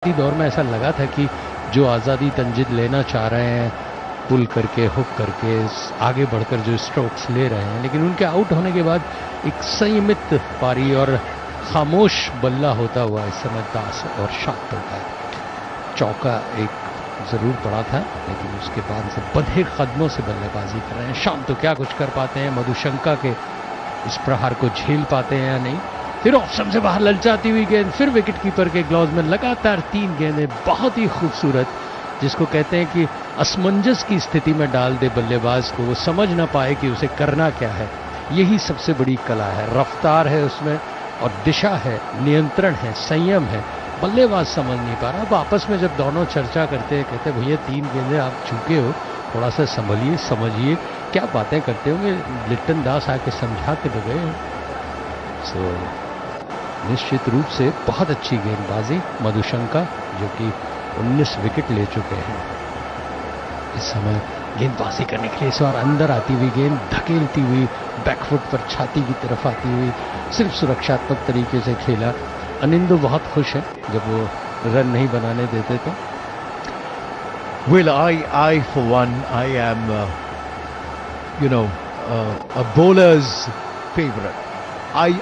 शुरुआती दौर में ऐसा लगा था कि जो आज़ादी तंजीद लेना चाह रहे हैं, पुल करके, हुक करके आगे बढ़कर जो स्ट्रोक्स ले रहे हैं, लेकिन उनके आउट होने के बाद एक संयमित पारी और खामोश बल्ला होता हुआ इस समय दास और शांत होता है। चौका एक ज़रूर पड़ा था, लेकिन उसके बाद से बंधे कदमों से बल्लेबाजी कर रहे हैं। शांत क्या कुछ कर पाते हैं, मधुशंका के इस प्रहार को झेल पाते हैं या नहीं। फिर ऑप्शन से बाहर ललचाती हुई गेंद, फिर विकेट कीपर के ग्लव्स में लगातार 3 गेंदें, बहुत ही खूबसूरत, जिसको कहते हैं कि असमंजस की स्थिति में डाल दे बल्लेबाज को, वो समझ ना पाए कि उसे करना क्या है। यही सबसे बड़ी कला है। रफ्तार है उसमें और दिशा है, नियंत्रण है, संयम है। बल्लेबाज समझ नहीं पा रहा। अब आपस में जब दोनों चर्चा करते हैं, कहते हैं भैया 3 गेंदें आप चूके हो, थोड़ा सा संभलिए, समझिए, क्या बातें करते होंगे। लिट्टन दास आके समझाते भी गए। सो निश्चित रूप से बहुत अच्छी गेंदबाजी मधुशंका, जो कि 19 विकेट ले चुके हैं इस समय। गेंदबाजी करने के लिए इस बार अंदर आती हुई गेंद धकेलती हुई बैकफुट पर छाती की तरफ आती हुई, सिर्फ सुरक्षात्मक तरीके से खेला। अनिंदु बहुत खुश है जब वो रन नहीं बनाने देते तो। Well, I for one, I am, a bowler's favorite.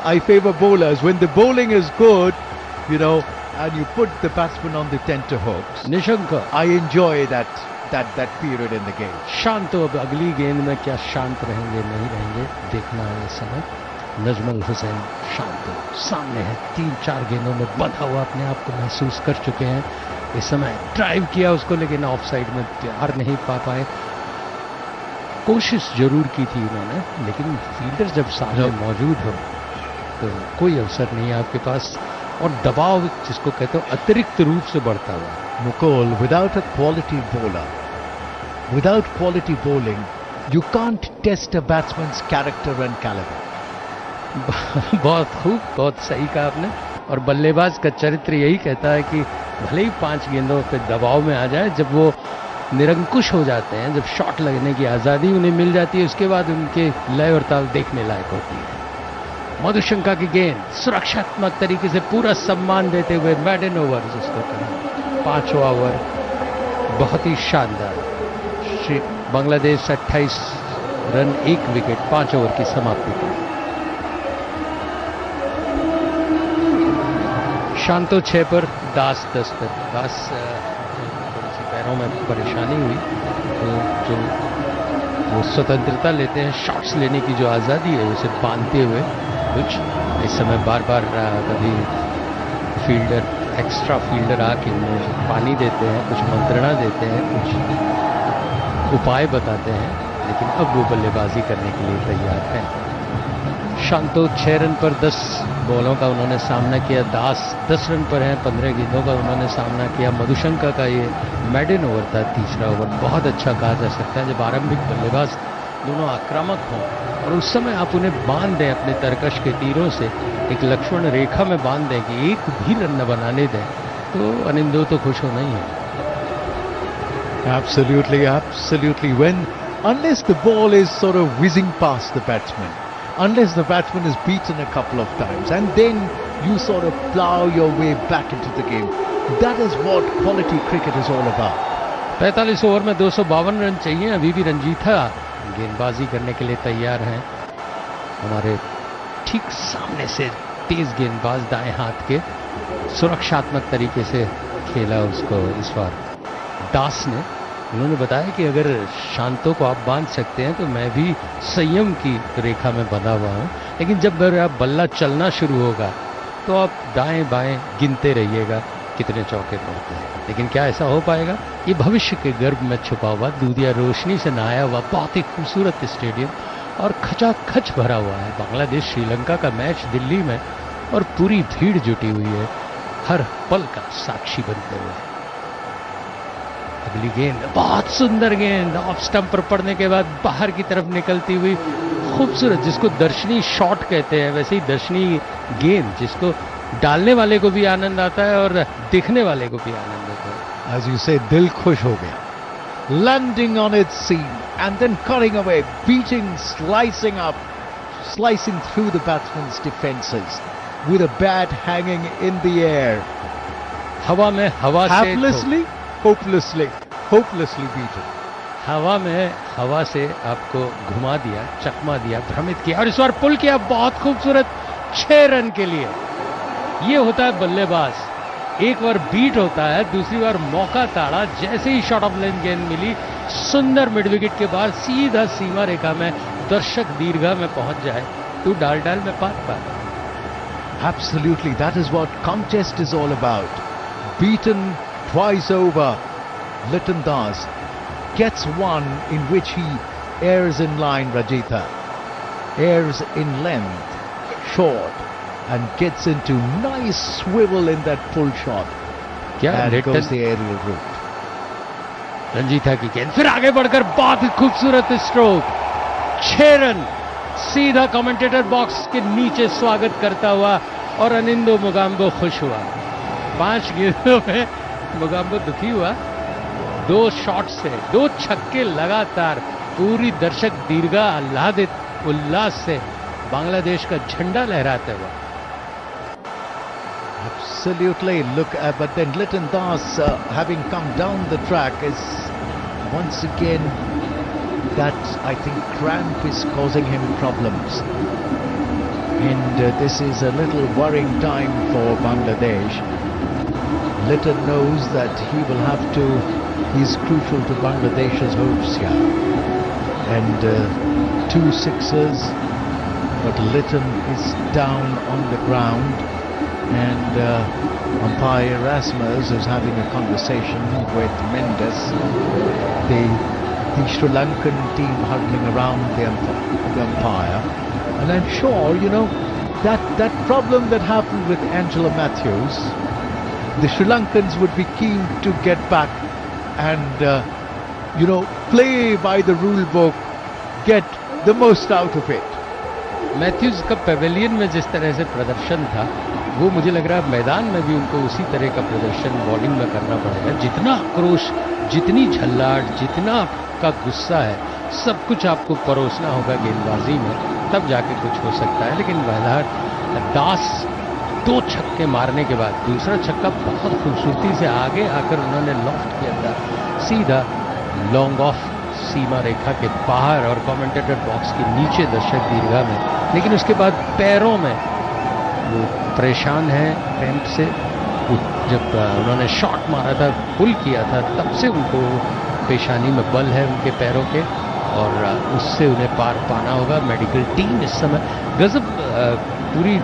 I favor bowlers when the bowling is good, and you put the batsman on the tenterhooks. Nishank, I enjoy that period in the game. शांत हो। अब अगली गेंद में क्या शांत रहेंगे, नहीं रहेंगे, देखना है इस समय। नजमुल हुसैन शांत सामने है, 3-4 गेंदों में बंधा हुआ अपने आप को महसूस कर चुके हैं इस समय। ड्राइव किया उसको, लेकिन ऑफ साइड में प्यार नहीं पा पाए। कोशिश जरूर की थी उन्होंने, लेकिन फील्डर जब सामने मौजूद हो तो कोई अवसर नहीं है आपके पास, और दबाव जिसको कहते हो अतिरिक्त रूप से बढ़ता हुआ। Mukul, without a quality bowler, without quality bowling, you can't test a batsman's character and caliber. बहुत खूब, बहुत सही कहा आपने। और बल्लेबाज का चरित्र यही कहता है कि भले ही 5 गेंदों पे दबाव में आ जाए, जब वो निरंकुश हो जाते हैं, जब शॉट लगने की आज़ादी उन्हें मिल जाती है, उसके बाद उनके लय और ताल देखने लायक होती है। मधुशंका की गेंद सुरक्षात्मक तरीके से पूरा सम्मान देते हुए मैडन ओवर जिसको कहें, 5वां ओवर बहुत ही शानदार। बांग्लादेश 28 रन 1 विकेट 5 ओवर की समाप्ति की। शांतो 6 पर, दास 10 पर। दास थोड़ी सी पैरों में परेशानी हुई, तो जो वो स्वतंत्रता लेते हैं, शॉट्स लेने की जो आज़ादी है, उसे बांधते हुए कुछ इस समय बार बार कभी फील्डर, एक्स्ट्रा फील्डर आके पानी देते हैं, कुछ मंत्रणा देते हैं, कुछ उपाय बताते हैं, लेकिन अब वो बल्लेबाजी करने के लिए तैयार हैं। शांतो 6 रन पर 10 बॉलों का उन्होंने सामना किया। दास 10 रन पर हैं, 15 गेंदों का उन्होंने सामना किया। मधुशंका का ये मैडन ओवर था, तीसरा ओवर। बहुत अच्छा कहा जा सकता है जब आरंभिक बल्लेबाज दोनों आक्रामक हों और उस समय आप उन्हें बांध दें अपने तरकश के तीरों से, एक लक्ष्मण रेखा में बांध दें कि एक भी रन न बनाने दें, तो अनिंदो तो खुश होना ही है। Absolutely, absolutely. Unless the ball is sort of whizzing past the batsman, unless the batsman is beaten a couple of times, and then you sort of plow your way back into the game. That is what quality cricket is all about. 45 over में 252 run चाहिए। अभी भी रंजीथा गेंदबाजी करने के लिए तैयार हैं। हमारे ठीक सामने से तेज गेंदबाज दाएं हाथ के, सुरक्षात्मक तरीके से खेला उसको इस बार दास ने। उन्होंने बताया कि अगर शांतों को आप बांध सकते हैं तो मैं भी संयम की रेखा में बंधा हुआ हूं, लेकिन जब बल्ला चलना शुरू होगा तो आप दाएं बाएं गिनते रहिएगा कितने चौके पड़ते हैं। लेकिन क्या ऐसा हो पाएगा? ये भविष्य के गर्भ में छुपा हुआ, दूधिया रोशनी से नहाया हुआ बहुत ही खूबसूरत स्टेडियम और खचाखच भरा हुआ है। बांग्लादेश श्रीलंका का मैच दिल्ली में और पूरी भीड़ जुटी हुई है, हर पल का साक्षी बनते हुए। अगली गेंद बहुत सुंदर गेंद, ऑफ स्टंप पर पड़ने के बाद बाहर की तरफ निकलती हुई खूबसूरत, जिसको दर्शनी शॉट कहते हैं, वैसे ही दर्शनी गेंद जिसको डालने वाले को भी आनंद आता है और देखने वाले को भी आनंद आता है। As you say, दिल खुश हो गया. Landing on its seam and then cutting away, beating, slicing up, slicing through the batsman's defenses with a bat hanging in the air. हवा में हवा से Haplessly, hopelessly beaten. हवा में हवा से आपको घुमा दिया, चकमा दिया, भ्रमित किया और इस बार पुल किया बहुत खूबसूरत 6 रन के लिए। ये होता है बल्लेबाज, एक बार बीट होता है, दूसरी बार मौका ताड़ा, जैसे ही शॉट ऑफ लेंथ गेंद मिली, सुंदर मिड विकेट के बाद सीधा सीमा रेखा में दर्शक दीर्घा में पहुंच जाए तो डाल डाल में पात। Absolutely, that is what contest is all about. Beaten twice over, Liton Das gets one in which he airs in line, Rajitha, airs in length, short, and gets into nice swivel in that full shot. And goes the aerial route. रंजीथा की गेंद फिर आगे बढ़कर बहुत ही खूबसूरत stroke, 6 run, सीधा commentator box के नीचे स्वागत करता हुआ और अनिंदो मुगाम्बो खुश हुआ। 5 गेंदों में मुगाम्बो दुखी हुआ, 2 शॉट से 2 छक्के लगातार, पूरी दर्शक दीर्घा आह्लादित उल्लास से बांग्लादेश का झंडा लहराते हुआ। Absolutely, look, but then Liton Das, having come down the track, is once again, that I think cramp is causing him problems. And this is a little worrying time for Bangladesh. Liton knows that he will have to, he's crucial to Bangladesh's hopes here. And 2 sixers, but Liton is down on the ground. And umpire Erasmus is having a conversation with Mendes, the Sri Lankan team huddling around the umpire. And I'm sure, you know, that problem that happened with Angela Matthews, the Sri Lankans would be keen to get back and, you know, play by the rule book, get the most out of it. Mathews का pavilion में जिस तरह से प्रदर्शन था, वो मुझे लग रहा है मैदान में भी उनको उसी तरह का प्रदर्शन बॉलिंग में करना पड़ेगा। जितना आक्रोश, जितनी झल्लाहट, जितना आपका गुस्सा है, सब कुछ आपको परोसना होगा गेंदबाजी में, तब जाके कुछ हो सकता है। लेकिन वैलाहट दास 2 छक्के मारने के बाद दूसरा छक्का बहुत खूबसूरती से आगे आकर उन्होंने लॉफ्ट किया था, सीधा लॉन्ग ऑफ सीमा रेखा के बाहर और कमेंटेटर बॉक्स के नीचे दर्शक दीर्घा में। लेकिन उसके बाद पैरों में वो परेशान है क्रैम्प से। जब उन्होंने शॉट मारा था, पुल किया था, तब से उनको पेशानी में बल है उनके पैरों के और उससे उन्हें पार पाना होगा। मेडिकल टीम इस समय गजब, पूरी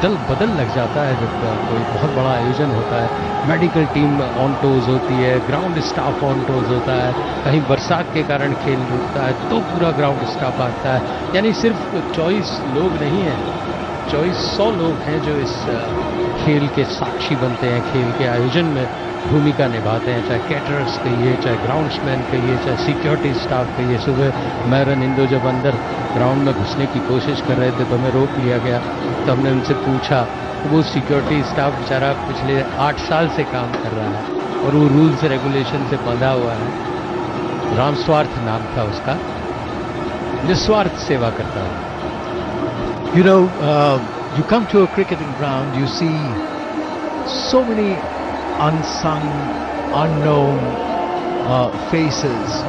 दल बदल लग जाता है जब कोई बहुत बड़ा आयोजन होता है। मेडिकल टीम ऑन टोज होती है, ग्राउंड स्टाफ ऑन टोज होता है, कहीं बरसात के कारण खेल रुकता है तो पूरा ग्राउंड स्टाफ आता है। यानी सिर्फ 24 लोग नहीं हैं, 2400 लोग हैं जो इस खेल के साक्षी बनते हैं, खेल के आयोजन में भूमिका निभाते हैं, चाहे कैटरर्स कहिए, चाहे ग्राउंड्समैन कहिए, चाहे सिक्योरिटी स्टाफ कहिए। सुबह मैं रनिंदो जब अंदर ग्राउंड में घुसने की कोशिश कर रहे थे तो हमें रोक लिया गया, तो हमने उनसे पूछा, वो सिक्योरिटी स्टाफ बेचारा पिछले 8 साल से काम कर रहा है और वो रूल्स रेगुलेशन से बंधा हुआ है। रामस्वार्थ नाम था उसका, निस्वार्थ सेवा करता है। You know, you come to a cricketing ground, you see so many unsung, unknown faces,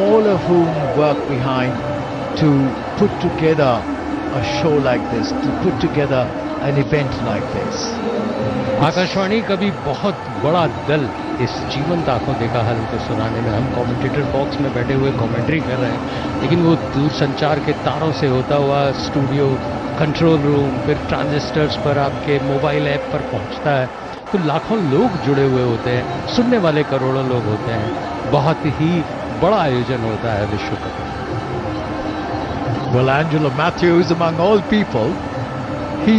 all of whom work behind to put together a show like this, to put together an event like this. Akashvani का भी बहुत बड़ा दल इस जीवंत आंखों देखा हाल को सुनाने में। हम कमेंटेटर बॉक्स में बैठे हुए कमेंट्री कर रहे हैं, लेकिन वो दूरसंचार के तारों से होता हुआ स्टूडियो, कंट्रोल रूम, फिर ट्रांजिस्टर्स पर आपके मोबाइल ऐप पर पहुंचता है, तो लाखों लोग जुड़े हुए होते हैं, सुनने वाले करोड़ों लोग होते हैं। बहुत ही बड़ा आयोजन होता है विश्व cup. Well, Angela Matthews, among all people, he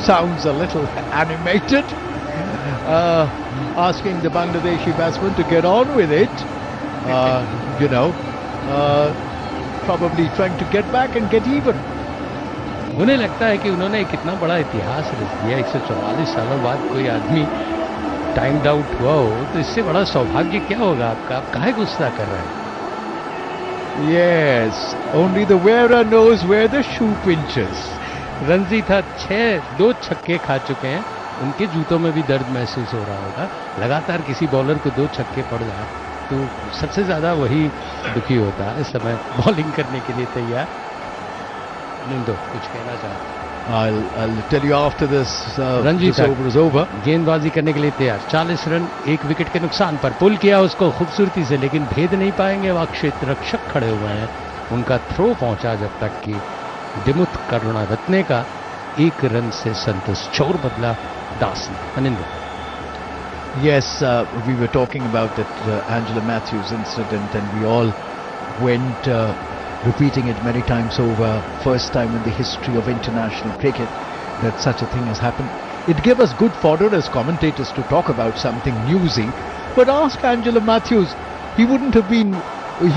sounds a little animated, asking the Bangladeshi batsman to get on with it, you know, probably trying to get back and get even. उन्हें लगता है कि उन्होंने एक इतना बड़ा इतिहास रच दिया, 144 सालों बाद कोई आदमी टाइम्ड आउट हुआ हो, तो इससे बड़ा सौभाग्य क्या होगा आपका? आप काहे गुस्सा कर रहे हैं? Yes, only the wearer knows where the shoe pinches. Ranji था 2 छक्के खा चुके हैं, उनके जूतों में भी दर्द महसूस हो रहा होगा। लगातार किसी बॉलर को 2 छक्के पड़ जाए तो सबसे ज़्यादा वही दुखी होता है। इस समय बॉलिंग करने के लिए तैयार। निंदो कुछ कहना चाहते हैं? I'll tell you after this Ranjit over is over. गेंदबाजी करने के लिए तैयार। 40 रन 1 विकेट के नुकसान पर। पुल किया उसको खूबसूरती से, लेकिन भेद नहीं पाएंगे। वहाँ क्षेत्र रक्षक खड़े हुए हैं। उनका थ्रो पहुंचा जब तक कि दिमुत करुणारत्ने का 1 रन से संतोष छोर बदला दास ने। Anindo. Yes, we were talking about that Angela Matthews incident, and we all went repeating it many times over. First time in the history of international cricket that such a thing has happened. It gave us good fodder as commentators to talk about something newsy. But ask Angela Matthews, he wouldn't have been,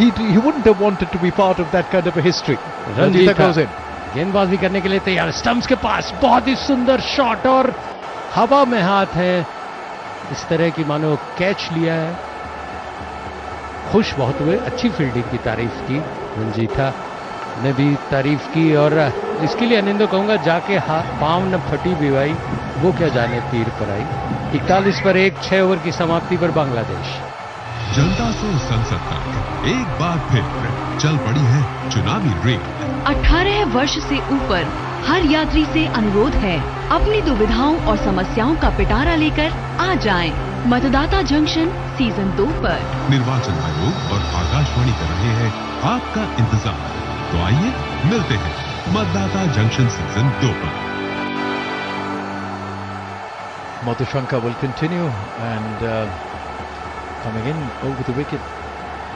he wouldn't have wanted to be part of that kind of a history. Ranjit goes in. गेंदबाजी करने के लिए तैयार। Stumps के पास बहुत ही सुंदर shot और हवा में हाथ है। इस तरह की मानो कैच लिया है। खुश बहुत हुए। अच्छी फील्डिंग की तारीफ की। रंजीता ने भी तारीफ की और इसके लिए अनिंदो कहूंगा, जाके पांव न फटी भी भाई, वो क्या जाने पीर पर आई। 41 पर 1, 6 ओवर की समाप्ति पर बांग्लादेश। जनता से संसद तक एक बार फिर चल पड़ी है चुनावी रेल। 18 वर्ष से ऊपर हर यात्री से अनुरोध है, अपनी दुविधाओं और समस्याओं का पिटारा लेकर आ जाएं। मतदाता जंक्शन सीजन 2 पर। निर्वाचन आयोग और आकाशवाणी कर रहे हैं आपका इंतजार। तो आइए मिलते हैं मतदाता जंक्शन सीजन 2 पर। Madhushanka will continue, and coming in over the wicket,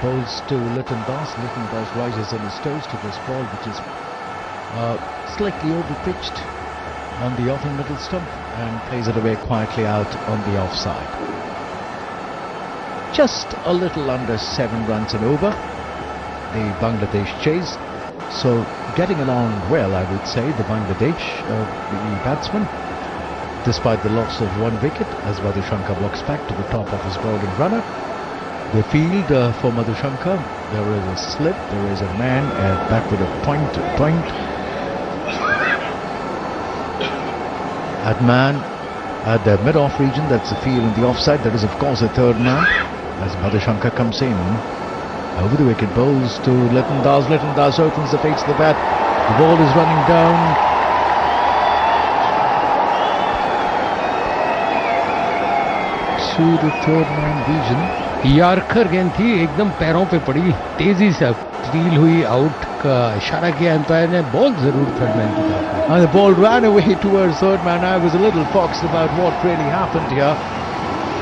bowls to Liton Das. Liton Das rises on his toes to this ball, which is slightly over-pitched on the offing middle stump, and plays it away quietly out on the offside. Just a little under 7 runs and over, the Bangladesh chase. So getting along well, I would say, the Bangladesh, the batsman, despite the loss of 1 wicket, as Madhushanka walks back to the top of his bowling runner. The field for Madhushanka, there is a slip, there is a man back with a point. At man, at the mid-off region, that's the field in the offside. There is of course a third man, as Madhushanka comes in. Over the wicket, bowls to Liton Das. Liton Das opens the face of the bat. The ball is running down. To the third man region. Yorker गेंद थी, एकदम पैरों पे पड़ी, तेजी से feel हुई। Out का इशारा किया एम्पायर ने। बॉल जरूर थर्ड मैन की तरफ। And the ball ran away towards third man. I was a little foxed about what really happened here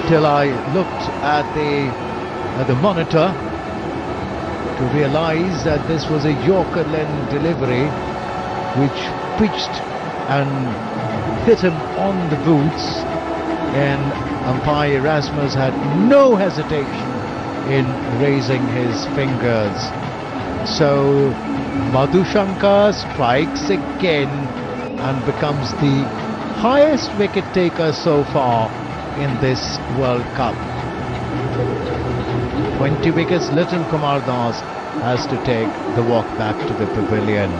till I looked at the monitor to realise that this was a Yorker length delivery which pitched and hit him on the boots, and umpire Erasmus had no hesitation in raising his fingers. So Madhushanka strikes again and becomes the highest wicket taker so far in this World Cup. 20 wickets. Liton Kumar Das has to take the walk back to the pavilion.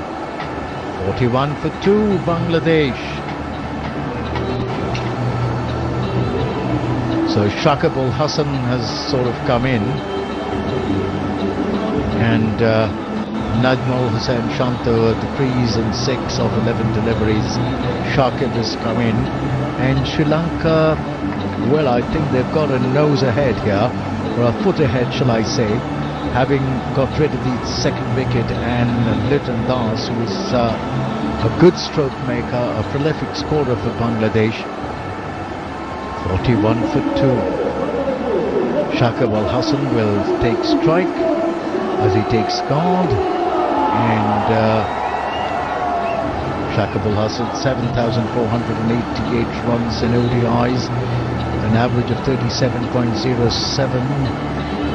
41 for 2 Bangladesh. So Shakib Ul Hassan has sort of come in, and Najmul Hussain Shanto at the crease in 6 of 11 deliveries. Shakib has come in, and Sri Lanka, well, I think they've got a nose ahead here, or a foot ahead shall I say, having got rid of the second wicket, and Liton Das, who is a good stroke maker, a prolific scorer for Bangladesh. 41 for 2. Shakib Al Hassan will take strike as he takes guard, and Shakib Al Hassan 7,488 runs in ODIs, an average of 37.07.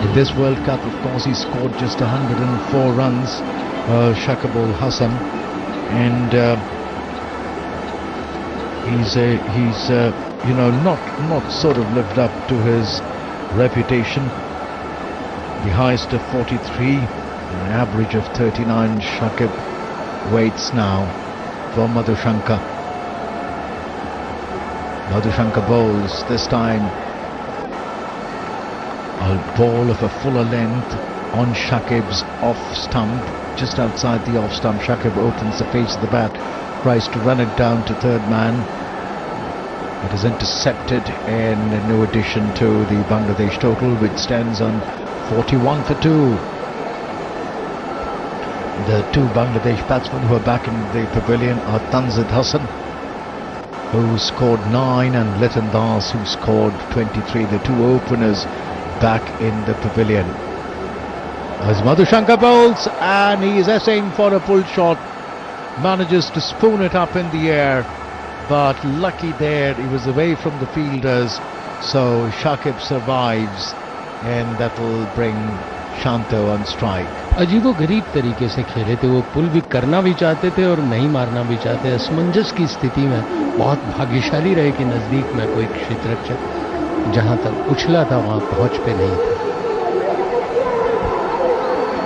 In this World Cup, of course, he scored just 104 runs, Shakib Al Hassan, and he's not sort of lived up to his reputation. The highest of 43, an average of 39. Shakib waits now for Madhushanka. Madhushanka bowls this time. A ball of a fuller length on Shakib's off stump, just outside the off stump. Shakib opens the face of the bat, tries to run it down to third man. It is intercepted, and no addition to the Bangladesh total, which stands on 41 for 2. The two Bangladesh batsmen who are back in the pavilion are Tanzid Hassan, who scored 9, and Litan Das, who scored 23. The two openers back in the pavilion. As Madhushanka bowls, and he is essaying for a pull shot, manages to spoon it up in the air, but lucky there, he was away from the fielders, so Shakib survives, and that will bring Shanto on strike. अजीबो गरीब तरीके से खेले थे, वो पुल भी करना भी चाहते थे और नहीं मारना भी चाहते। असमंजस की स्थिति में बहुत भाग्यशाली रहे कि नजदीक में कोई क्षेत्ररक्षक जहां तक उछला था वहां पहुंच पे नहीं था।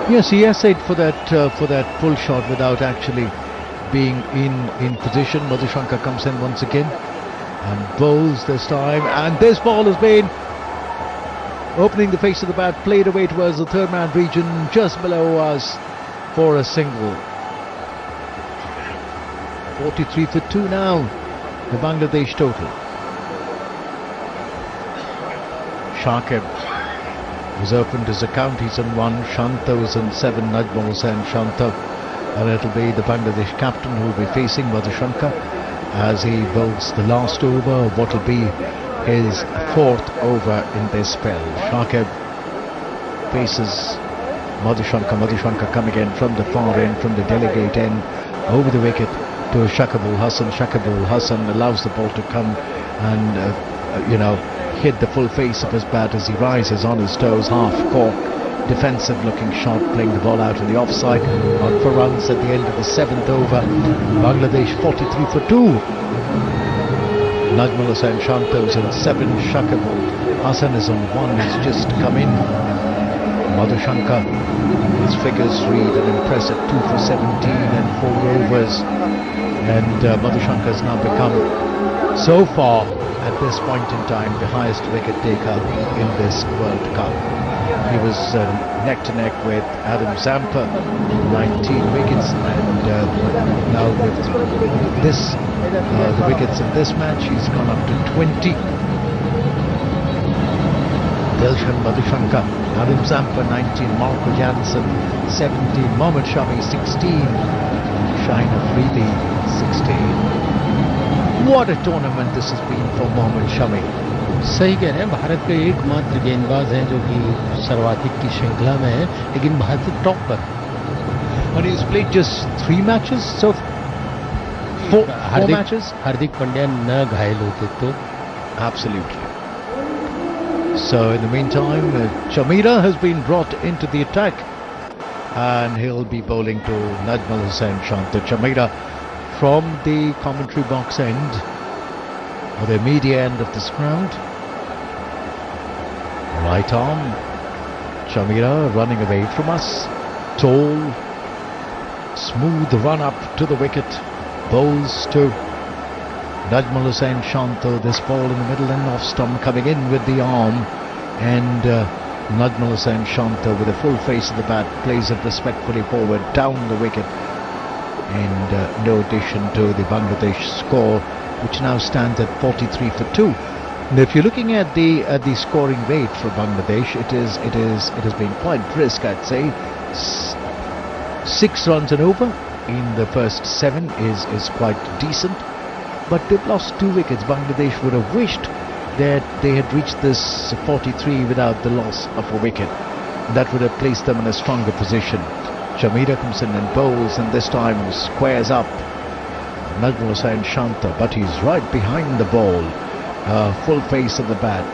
Yes, he essayed for that pull shot without actually being in position. Madhushanka comes in once again and bowls this time, and this ball has been opening the face of the bat, played away towards the third man region just below us for a single. 43 for 2 now, the Bangladesh total. Shakib has opened his account, he's on 1, Shanto is on 7, Najmul Hussain Shanto, and it'll be the Bangladesh captain who will be facing Madhushanka as he bowls the last over, what will be his 4th over in this spell. Shakib faces Madhushanka coming in from the far end, from the delegate end, over the wicket to Shakibul Hassan. Shakibul Hassan allows the ball to come and hit the full face of his bat as he rises on his toes, half cork, defensive looking shot, playing the ball out in the offside, on for runs at the end of the 7th over. Bangladesh 43 for 2. Najmul Hussain Shanto's in 7, Shakibul Hassan is on 1, he's just come in. Madhushanka, his figures read an impressive 2 for 17 and 4 overs, and Madhushanka has now become, so far at this point in time, the highest wicket taker in this World Cup. He was neck to neck with Adam Zampa, 19 wickets, and now with this the wickets in this match, he's gone up to 20. Dilshan Madhushanka, Adam Zampa 19, Marco Janssen 17, Mohammad Shami 16, Shine Afridi 16. What a tournament this has been for Mohammad Shami. सही कह रहे हैं, भारत के एकमात्र गेंदबाज हैं जो कि सर्वाधिक की श्रृंखला में है, लेकिन भारत टॉप पर। And he's played just 3 matches, so 4 matches. Hardik Pandya न घायल होते तो। Absolutely. So in the meantime, Chamira has been brought into the attack, and he'll be bowling to Najmul Hussain Shanto. Chamira from the commentary box end, or the media end of this ground. Right arm, Chamira running away from us. Tall, smooth run up to the wicket. Bowls to Najmul Hussain Shanto. This ball in the middle and off stump coming in with the arm, and Najmul Hussain Shanto with the full face of the bat plays it respectfully forward down the wicket, and no addition to the Bangladesh score, which now stands at 43 for 2. And if you're looking at the scoring rate for Bangladesh, it has been quite brisk, I'd say. 6 runs and over in the first 7 is quite decent, but they've lost 2 wickets. Bangladesh would have wished that they had reached this 43 without the loss of a wicket. That would have placed them in a stronger position. Chamira comes in and bowls, and this time squares up Najmul Hussain Shanto, but he's right behind the ball, full face of the bat,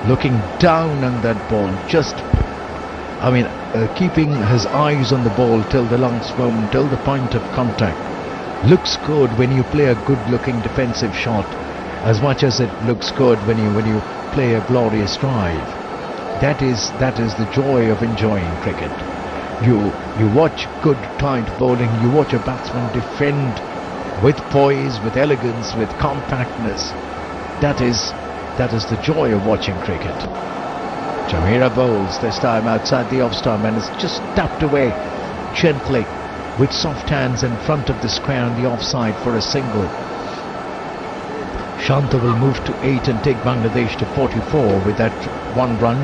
looking down on that ball, just keeping his eyes on the ball till the last moment, till the point of contact. Looks good when you play a good looking defensive shot, as much as it looks good when you play a glorious drive. That is the joy of enjoying cricket. You watch good tight bowling, you watch a batsman defend with poise, with elegance, with compactness, That is the joy of watching cricket. Jamira bowls this time outside the off stump and is just tapped away gently with soft hands in front of the square on the offside for a single. Shanta will move to 8 and take Bangladesh to 44 with that one run,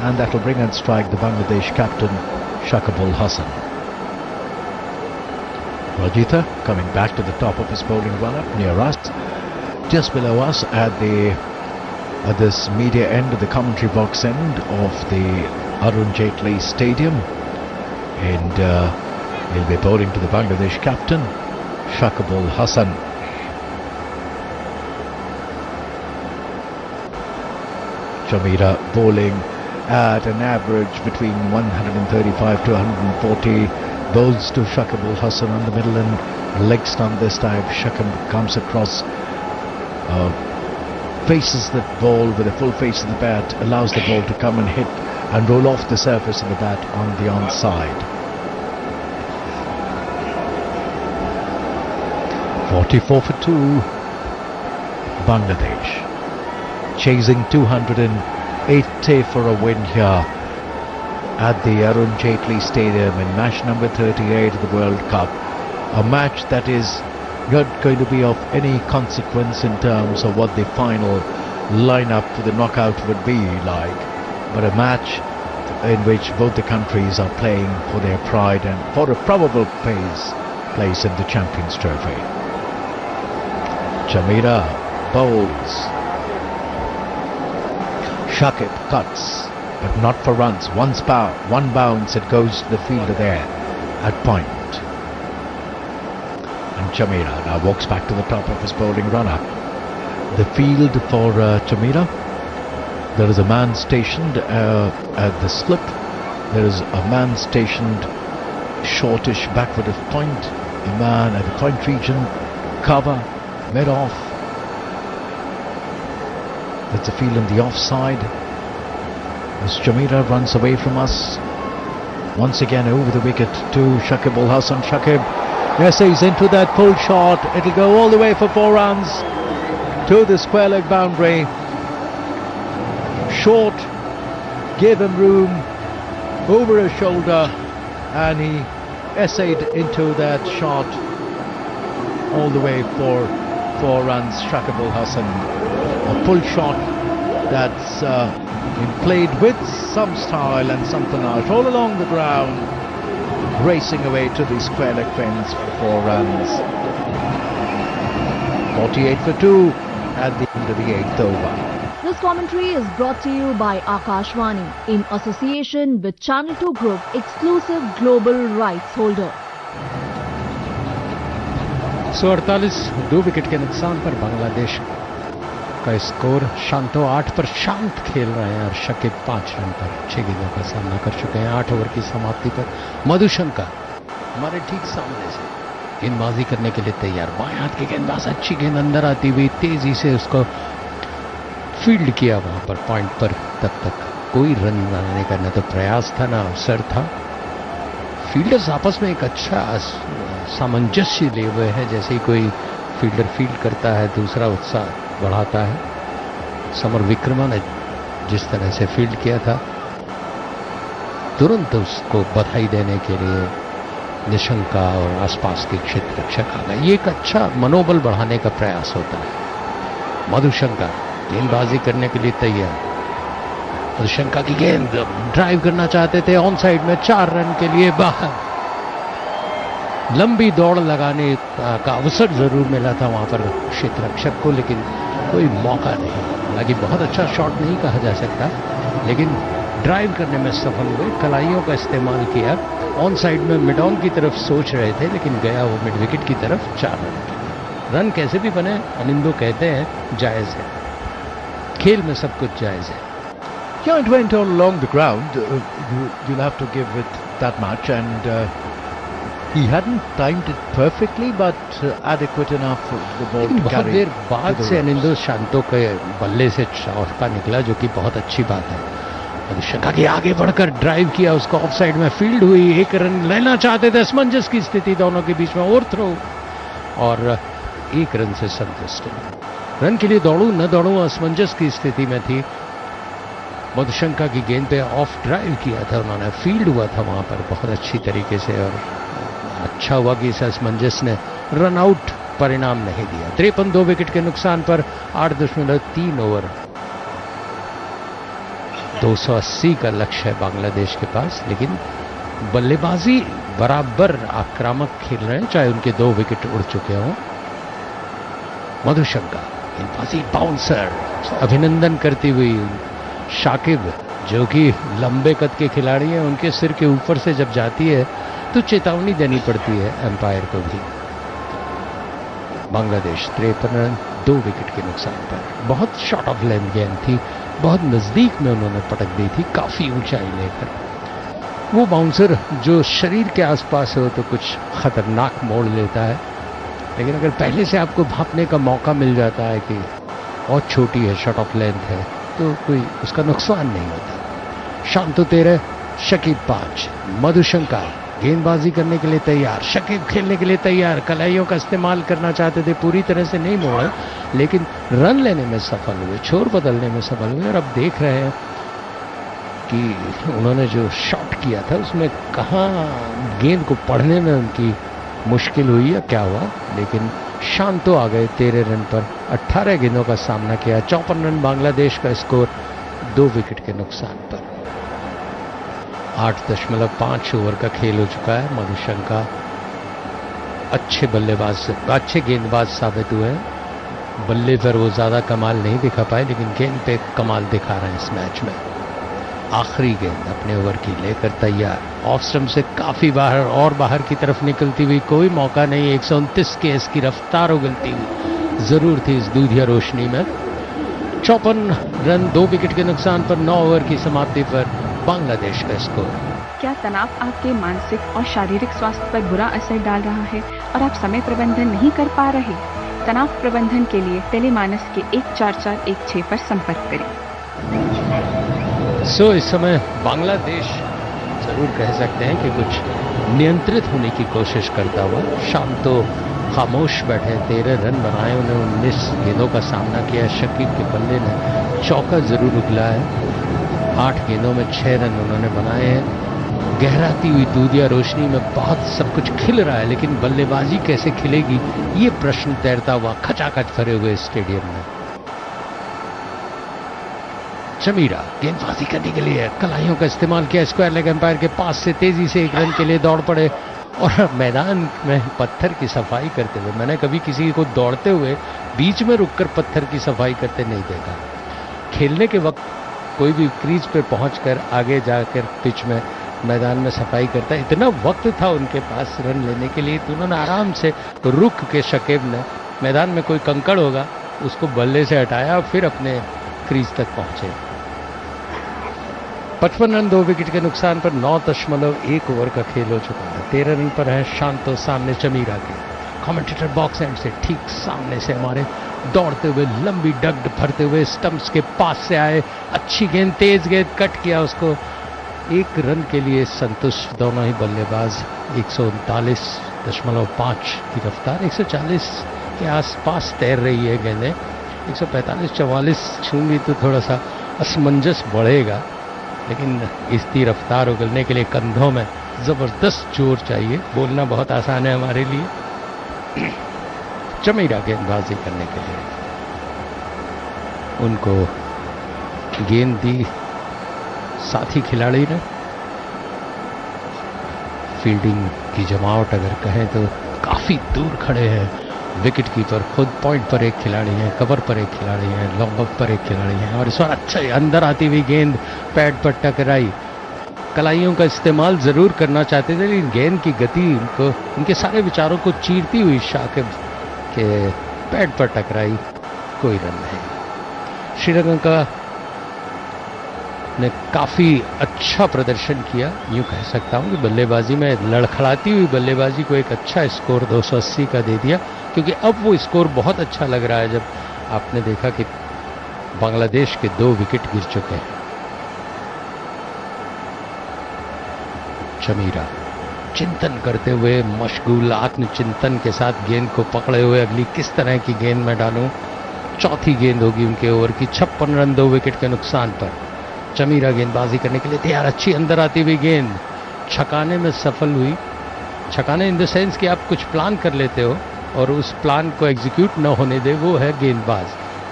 and that will bring on strike the Bangladesh captain Shakibul Hasan. Rajitha coming back to the top of his bowling run-up near us, just below us at this media end of the commentary box end of the Arun Jaitley Stadium, and he'll be bowling to the Bangladesh captain Shakibul Hasan. Jamira bowling at an average between 135 to 140, bowls to Shakibul Hasan on the middle and leg stump this time. Shakib comes across, faces the ball with a full face of the bat, allows the ball to come and hit and roll off the surface of the bat on the onside. 44 for 2, Bangladesh chasing 280 for a win here at the Arun Jaitley Stadium in match number 38 of the World Cup. A match that is not going to be of any consequence in terms of what the final lineup for the knockout would be like, but a match in which both the countries are playing for their pride and for a probable place in the Champions Trophy. Jamira bowls. Shakib cuts, but not for runs. One bounce, it goes to the fielder there at point. And Jamira now walks back to the top of his bowling run-up. The field for Jamira, there is a man stationed at the slip. There is a man stationed shortish backward of point. A man at the point region, cover, mid-off. That's a field on the offside as Jamira runs away from us. Once again over the wicket to Shakibul Hasan. Shakib essays into that pull shot. It'll go all the way for 4 runs to the square leg boundary. Short, gave him room over his shoulder, and he essayed into that shot all the way for 4 runs. Shakibul Hasan. A pull shot that's been played with some style and some panache all along the ground, racing away to the square leg fence for 4 runs. 48 for 2 at the end of the 8th over. This commentary is brought to you by Akashvani in association with Channel 2 Group, exclusive global rights holder. 148 2 wicket के नुकसान पर बांग्लादेश का score. Shanto 8 पर शांत खेल रहे हैं और शकीब 5 रन पर 6 गेंदों का सामना कर चुके हैं। 8 ओवर की समाप्ति पर मधुशंकर हमारे ठीक सामने से गेंदबाजी करने के लिए तैयार। बाएं हाथ के गेंदबाज, अच्छी गेंद अंदर आती हुई तेजी से उसको फील्ड किया वहां पर पॉइंट पर। तब तक कोई रन बनाने का न तो प्रयास था न अवसर था। फील्डर्स आपस में एक अच्छा सामंजस्य लिए हुए हैं, जैसे ही कोई फील्डर फील्ड करता है दूसरा उत्साह बढ़ाता है। समर विक्रमा ने जिस तरह से फील्ड किया था, तुरंत उसको बधाई देने के लिए निशंका और आसपास के क्षेत्र रक्षक आ गए। ये एक अच्छा मनोबल बढ़ाने का प्रयास होता है। मधुशंका गेंदबाजी करने के लिए तैयार। मधुशंका की गेंद ड्राइव करना चाहते थे ऑन साइड में, 4 रन के लिए बाहर। लंबी दौड़ लगाने का अवसर जरूर मिला था वहां पर क्षेत्र रक्षक को, लेकिन कोई मौका नहीं। हालांकि बहुत अच्छा शॉट नहीं कहा जा सकता, लेकिन ड्राइव करने में सफल हुए। कलाइयों का इस्तेमाल किया। ऑन साइड में मिड ऑन की तरफ सोच रहे थे, लेकिन गया वो मिड विकेट की तरफ। 4 रन कैसे भी बने, अनिंदो कहते हैं जायज है। खेल में सब कुछ जायज है। Yeah, it went all along the ground. You'll have to give it that much, and he hadn't timed it perfectly, but adequate enough for the ball to बहुत carry. देर बाद से अनिंदो शांतो के बल्ले से चौका निकला, जो कि बहुत अच्छी बात है। मधुशंका के आगे बढ़कर ड्राइव किया, उसको ऑफ साइड में फील्ड हुई। 1 रन लेना चाहते थे, असमंजस की स्थिति दोनों के बीच में, ओवर थ्रो और 1 रन से संतुष्ट। रन के लिए दौड़ूं न दौड़ूं असमंजस की स्थिति में थी। मधुशंका की गेंद पे ऑफ ड्राइव किया था उन्होंने, फील्ड हुआ था वहां पर बहुत अच्छी तरीके से, और अच्छा हुआ कि इस असमंजस ने रन आउट परिणाम नहीं दिया। 53 2 विकेट के नुकसान पर 8.3 ओवर, 280 का लक्ष्य है बांग्लादेश के पास, लेकिन बल्लेबाजी बराबर आक्रामक खेल रहे हैं, चाहे उनके 2 विकेट उड़ चुके हों। मधुशंका गेंदबाजी बाउंसर, अभिनंदन करती हुई शाकिब जो कि लंबे कद के खिलाड़ी हैं, उनके सिर के ऊपर से जब जाती है तो चेतावनी देनी पड़ती है एम्पायर को भी। बांग्लादेश 53 रन 2 विकेट के नुकसान पर। बहुत शॉर्ट ऑफ लेंथ गेंद थी, बहुत नजदीक में उन्होंने पटक दी थी, काफी ऊंचाई लेकर। वो बाउंसर जो शरीर के आसपास हो तो कुछ खतरनाक मोड़ लेता है, लेकिन अगर पहले से आपको भापने का मौका मिल जाता है कि बहुत छोटी है, शॉर्ट ऑफ लेंथ है, तो कोई उसका नुकसान नहीं होता। शांतो 13, शकीब 5। मधुशंका गेंदबाजी करने के लिए तैयार, शकीब खेलने के लिए तैयार, कलाइयों का इस्तेमाल करना चाहते थे, पूरी तरह से नहीं मोड़े, लेकिन रन लेने में सफल हुए, छोर बदलने में सफल हुए। और अब देख रहे हैं कि उन्होंने जो शॉट किया था उसमें कहाँ गेंद को पढ़ने में उनकी मुश्किल हुई या क्या हुआ, लेकिन शांतो आ गए 13 रन पर, 18 गेंदों का सामना किया। 54 रन बांग्लादेश का स्कोर 2 विकेट के नुकसान पर। 8.5 ओवर का खेल हो चुका है। मधुशंका अच्छे बल्लेबाज, अच्छे गेंदबाज साबित हुए हैं। बल्ले पर वो ज्यादा कमाल नहीं दिखा पाए, लेकिन गेंद पे कमाल दिखा रहे हैं इस मैच में। आखिरी गेंद अपने ओवर की लेकर तैयार, ऑफ स्टंप से काफी बाहर और बाहर की तरफ निकलती हुई, कोई मौका नहीं। 129 के इसकी रफ्तार उगलती हुई जरूर थी इस दूधिया रोशनी में। 54 रन 2 विकेट के नुकसान पर 9 ओवर की समाप्ति पर बांग्लादेश का स्कोर। क्या तनाव आपके मानसिक और शारीरिक स्वास्थ्य पर बुरा असर डाल रहा है और आप समय प्रबंधन नहीं कर पा रहे? तनाव प्रबंधन के लिए टेलीमानस के 14416 पर संपर्क करें। इस समय बांग्लादेश जरूर कह सकते हैं कि कुछ नियंत्रित होने की कोशिश करता हुआ। शांतो खामोश बैठे, 13 रन बनाए, उन्हें 19 गेंदों का सामना किया। शकीब के बल्ले ने चौका जरूर उगला है। 8 गेंदों में 6 रन उन्होंने बनाए हैं। गहराती हुई दूधिया रोशनी में बहुत सब कुछ खिल रहा है, लेकिन बल्लेबाजी कैसे खिलेगी ये प्रश्न तैरता हुआ खचाखच भरे हुए स्टेडियम में। चमीरा गेंदबाजी करने के लिए कलाइयों का इस्तेमाल किया, स्क्वायर लेग एम्पायर के पास से तेजी से 1 रन के लिए दौड़ पड़े और मैदान में पत्थर की सफाई करते हुए, मैंने कभी किसी को दौड़ते हुए बीच में रुककर पत्थर की सफाई करते नहीं देखा। खेलने के वक्त कोई भी क्रीज पे पहुंचकर आगे जाकर पिच में मैदान में सफाई करता है, इतना वक्त था उनके पास रन लेने के लिए, तो उन्होंने आराम से रुक के शकीब ने मैदान में कोई कंकड़ होगा उसको बल्ले से हटाया और फिर अपने क्रीज तक पहुंचे। 55 रन 2 विकेट के नुकसान पर 9.1 ओवर का खेल हो चुका है। 13 रन पर है शांतो सामने चमीरा के। कमेंटेटर बॉक्स एंड से ठीक सामने से हमारे दौड़ते हुए लंबी डग्ड भरते हुए स्टंप्स के पास से आए, अच्छी गेंद, तेज गेंद, कट किया उसको। 1 रन के लिए संतुष्ट दोनों ही बल्लेबाज। 139.5 की रफ्तार, 140 के आसपास तैर रही है गेंदें। 145-44 छूंगी तो थोड़ा सा असमंजस बढ़ेगा, लेकिन इसकी रफ्तार उगलने के लिए कंधों में जबरदस्त जोर चाहिए। बोलना बहुत आसान है हमारे लिए। चमीरा गेंदबाजी करने के लिए उनको गेंद दी साथी खिलाड़ी ने। फील्डिंग की जमावट अगर कहें तो काफी दूर खड़े हैं विकेट कीपर, खुद पॉइंट पर एक खिलाड़ी है, कवर पर एक खिलाड़ी है, लॉन्ग ऑफ पर एक खिलाड़ी है, और इस बार अच्छा अंदर आती हुई गेंद पैड पर टकराई। कलाइयों का इस्तेमाल जरूर करना चाहते थे, लेकिन गेंद की गति उनको, उनके सारे विचारों को चीरती हुई शाकिब के पैड पर टकराई। कोई रन नहीं। श्रीलंका ने काफी अच्छा प्रदर्शन किया, यूं कह सकता हूं कि बल्लेबाजी में लड़खड़ाती हुई बल्लेबाजी को एक अच्छा स्कोर 280 का दे दिया, क्योंकि अब वो स्कोर बहुत अच्छा लग रहा है जब आपने देखा कि बांग्लादेश के 2 विकेट गिर चुके हैं। चमीरा चिंतन करते हुए, मशगूल आत्मचिंतन के साथ गेंद को पकड़े हुए, अगली किस तरह की गेंद में डालूं, चौथी गेंद होगी उनके ओवर की, 56 रन 2 विकेट के नुकसान पर। चमीरा गेंदबाजी करने के लिए तैयार, अच्छी अंदर आती हुई गेंद छकाने में सफल हुई। छकाने इन द सेंस कि आप कुछ प्लान कर लेते हो और उस प्लान को एग्जीक्यूट न होने दे, वो है गेंदबाज।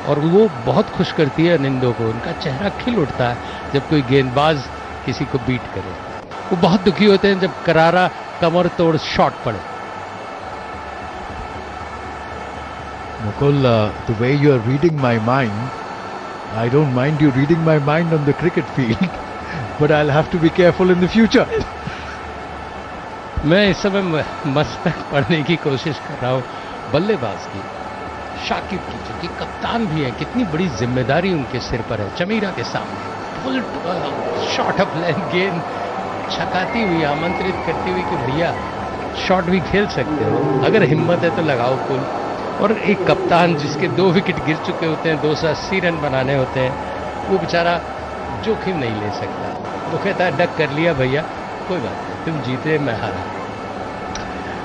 और वो बहुत खुश करती है अनिंदो को, उनका चेहरा खिल उठता है जब कोई गेंदबाज किसी को बीट करे। वो बहुत दुखी होते हैं जब करारा कमर तोड़ शॉट पड़े। Mukul, the way you are reading my mind, I don't mind you reading my mind on the cricket field, but I'll have to be careful in the future. मैं इस समय मस्तक पढ़ने की कोशिश कर रहा हूँ बल्लेबाज की, शाकिब की, जो कि कप्तान भी है। कितनी बड़ी जिम्मेदारी उनके सिर पर है। चमीरा के सामने फुल शॉट ऑफ लेंथ गेंद छकाती हुई, आमंत्रित करती हुई कि भैया शॉट भी खेल सकते हो, अगर हिम्मत है तो लगाओ पुल। और एक कप्तान जिसके 2 विकेट गिर चुके होते हैं, 280 रन बनाने होते हैं, वो बेचारा जोखिम नहीं ले सकता। वो कहता है डक कर लिया भैया, कोई बात नहीं, तुम जीते मैं हारा।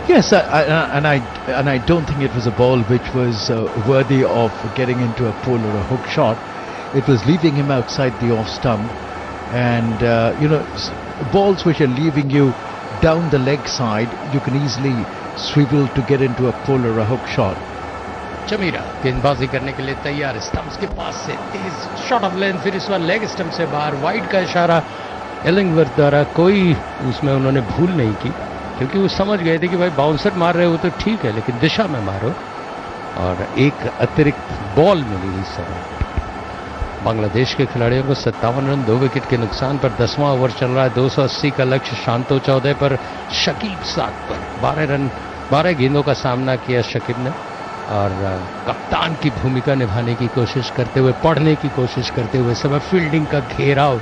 Yes, and I don't think it was a ball which was worthy of getting into a pull or a hook shot. It was leaving him outside the off stump, and balls which are leaving you down the leg side, you can easily swivel to get into a pull or a hook shot. Chameera गेंदबाजी करने के लिए तैयार, stumps के पास से तेज shot of length, फिर इस बार leg stump से बाहर। वाइड का इशारा एलिंगवर्थ द्वारा, कोई उसमें उन्होंने भूल नहीं की, क्योंकि वो समझ गए थे कि भाई बाउंसर मार रहे हो तो ठीक है, लेकिन दिशा में मारो। और एक अतिरिक्त बॉल मिली इस समय। बांग्लादेश के खिलाड़ियों को 57 रन 2 विकेट के नुकसान पर 10वां ओवर चल रहा है। 280 का लक्ष्य, शांतो 14 पर, शकीब 7 पर। 12 गेंदों का सामना किया शकीब ने, और कप्तान की भूमिका निभाने की कोशिश करते हुए, पढ़ने की कोशिश करते हुए, समय फील्डिंग का घेराव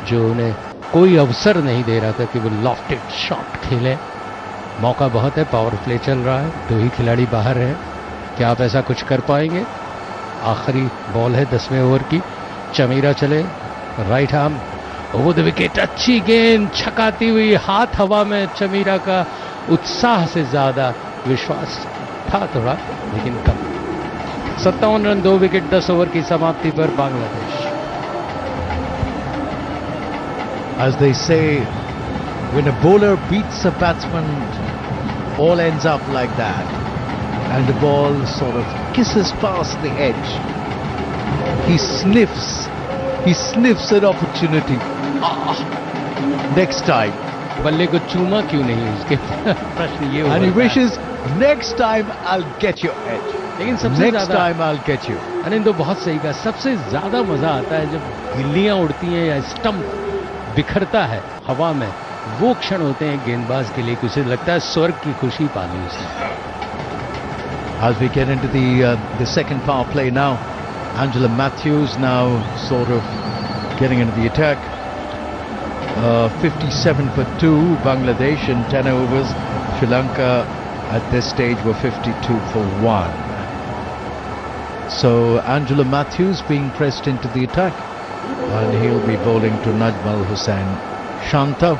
जो उन्हें कोई अवसर नहीं दे रहा था कि वो लॉफ्टेड शॉट खेलें। मौका बहुत है, पावर प्ले चल रहा है, 2 ही खिलाड़ी बाहर हैं। क्या आप ऐसा कुछ कर पाएंगे? आखिरी बॉल है 10वें ओवर की। चमीरा चले, right arm over the wicket, अच्छी गेंद छकाती हुई, हाथ हवा में। चमीरा का उत्साह से ज्यादा विश्वास था थोड़ा, लेकिन कम। 57 रन 2 विकेट 10 ओवर की समाप्ति पर Bangladesh. As they say, when a bowler beats a batsman, all ends up like that, and the ball sort of kisses past the edge. He sniffs an opportunity. Next time. बल्ले को चूमा क्यों नहीं उसके प्रश्न ये And he wishes, next time I'll get your edge. लेकिन सबसे Next ज्यादा time I'll get you. Anindo बहुत सही कहा, सबसे ज्यादा मजा आता है जब गिल्लियां उड़ती हैं या स्टंप बिखरता है हवा में। वो क्षण होते हैं गेंदबाज के लिए, उसे लगता है स्वर्ग की खुशी पा ली उसने। As we get into the second power play now, Angela Matthews now sort of getting into the attack. 57 for 2, Bangladesh in 10 overs. Sri Lanka at this stage were 52 for 1. So Angela Matthews being pressed into the attack, and he'll be bowling to Najmal Hussain Shanto.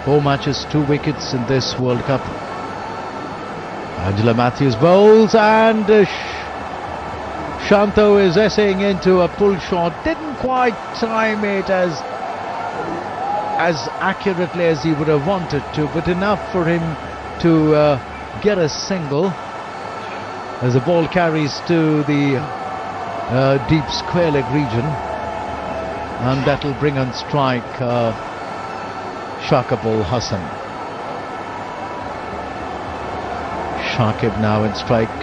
4 matches, 2 wickets in this World Cup. Angela Matthews bowls, and Shanto is essaying into a pull shot. Didn't quite time it as accurately as he would have wanted to, but enough for him to get a single as the ball carries to the deep square leg region, and that will bring on strike Shakib ul Hasan. Shakib now in strike.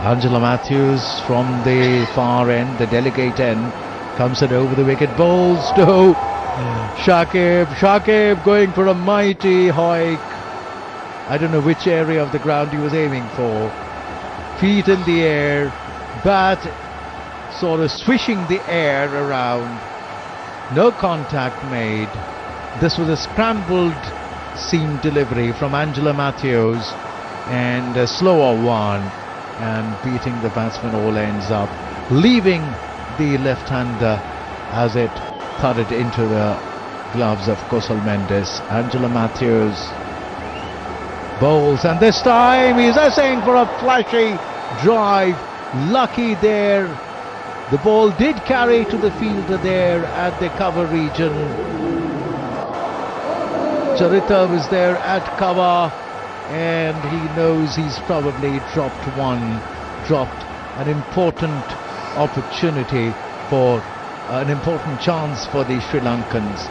Angela Matthews from the far end, the delegate end, comes it over the wicket, bowls to Shakib going for a mighty hike. I don't know which area of the ground he was aiming for. Feet in the air, bat sort of swishing the air around. No contact made. This was a scrambled seam delivery from Angela Matthews, and a slower one, and beating the batsman all ends up, leaving the left-hander as it thudded into the gloves of Kusal Mendes. Angela Matthews bowls, and this time he's essaying for a flashy drive, lucky there. The ball did carry to the fielder there at the cover region. Charita was there at cover, and he knows he's probably dropped an important opportunity for an important chance for the Sri Lankans.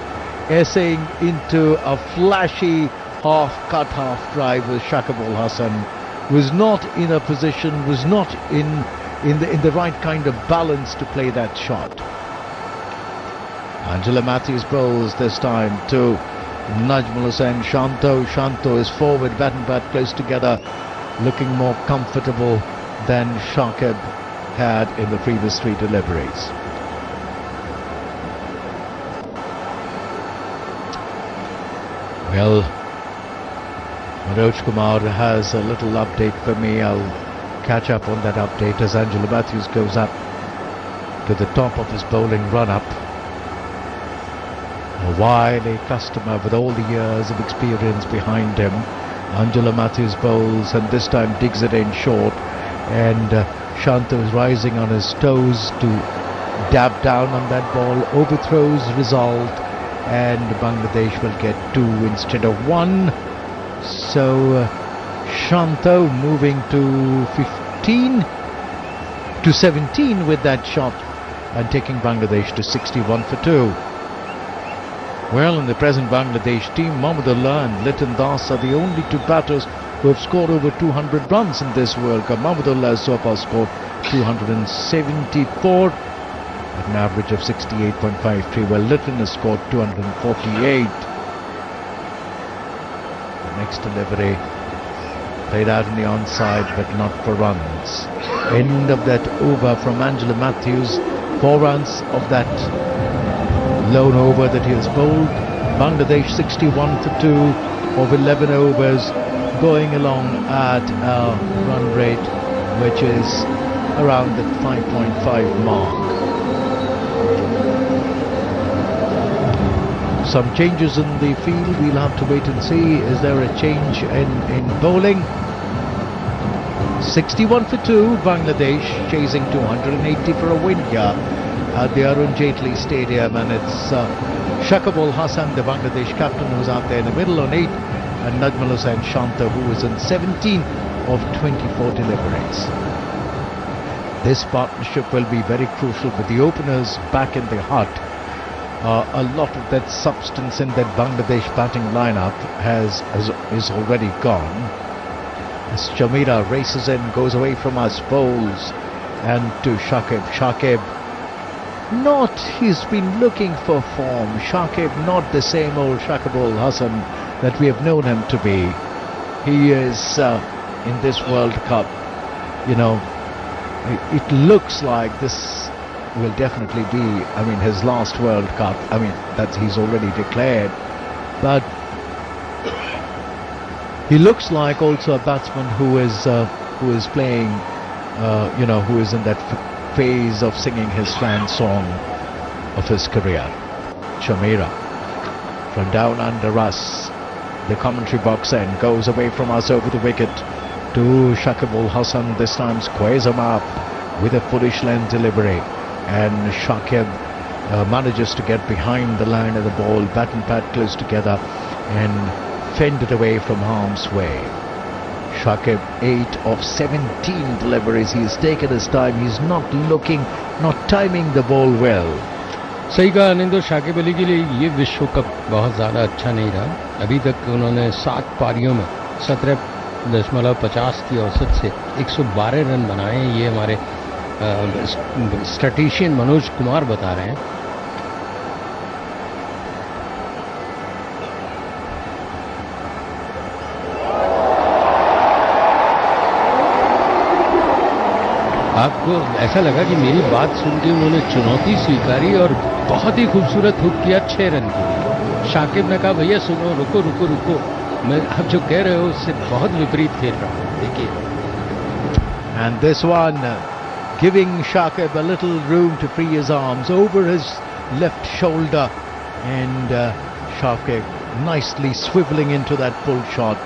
Essaying into a flashy half-cut, half-drive with Shakib Al Hasan, was not in a position, was not in the right kind of balance to play that shot. Angela Matthews bowls this time to Najmul Hussain. Shanto is forward, bat and bat close together, looking more comfortable than Shakib had in the previous three deliveries. Well, Manoj Kumar has a little update for me. I'll catch up on that update as Angela Matthews goes up to the top of his bowling run-up. A wily customer with all the years of experience behind him. Angela Matthews bowls and this time digs it in short, and Shanto is rising on his toes to dab down on that ball. Overthrows result, and Bangladesh will get 2 instead of 1. So Shanto moving to 15 to 17 with that shot and taking Bangladesh to 61 for 2. Well, in the present Bangladesh team, Mahmudullah and Liton Das are the only 2 batters who have scored over 200 runs in this World Cup. Mahmudullah has so far scored 274 at an average of 68.53, while Liton has scored 248. The next delivery played out in the onside, but not for runs. End of that over from Angela Matthews. 4 runs of that lone over that he has bowled. Bangladesh 61 for 2 of 11 overs, going along at a run rate which is around the 5.5 mark. Some changes in the field, we'll have to wait and see. Is there a change in bowling? 61 for 2, Bangladesh chasing 280 for a win here at the Arun Jaitley Stadium, and it's Shakib Al Hasan, the Bangladesh captain, who's out there in the middle on 8, and Najmul Hussain Shanta, who is in 17 of 24 deliveries. This partnership will be very crucial with the openers back in the hut. A lot of that substance in that Bangladesh batting lineup is already gone. As Shamira races in, goes away from us, bowls, and to Shakib. He's been looking for form. Shakib, not the same old Shakib Al Hasan that we have known him to be. He is in this World Cup, it looks like this will definitely be, his last World Cup. That he's already declared, but he looks like also a batsman who is playing, who is in that phase of singing his fan song of his career. Shamira from down under us, the commentary box end, goes away from us over the wicket to Shakib Al Hasan. This time squares him up with a foolish length delivery, and Shakib manages to get behind the line of the ball, bat and pad close together, and fend it away from harm's way. Shakib 8 of 17 deliveries. He's taken his time. He's not timing the ball well. सही कहा अनिंदो, शाकिब अली के लिए ये विश्व cup बहुत ज़्यादा अच्छा नहीं रहा. अभी तक उन्होंने 7 पारियों में 17.50 की औसत से 112 रन बनाए. ये हमारे स्टैटिशियन मनोज कुमार बता रहे हैं. आपको ऐसा लगा कि मेरी बात सुन के उन्होंने चुनौती स्वीकारी और बहुत ही खूबसूरत हुक किया 6 रन के लिए. शाकिब ने कहा भैया सुनो, रुको रुको रुको, मैं आप जो कह रहे हो उससे बहुत विपरीत खेल रहा हूँ. देखिए. And this one giving Shakib a little room to free his arms over his left shoulder, and Shakib nicely swiveling into that pull shot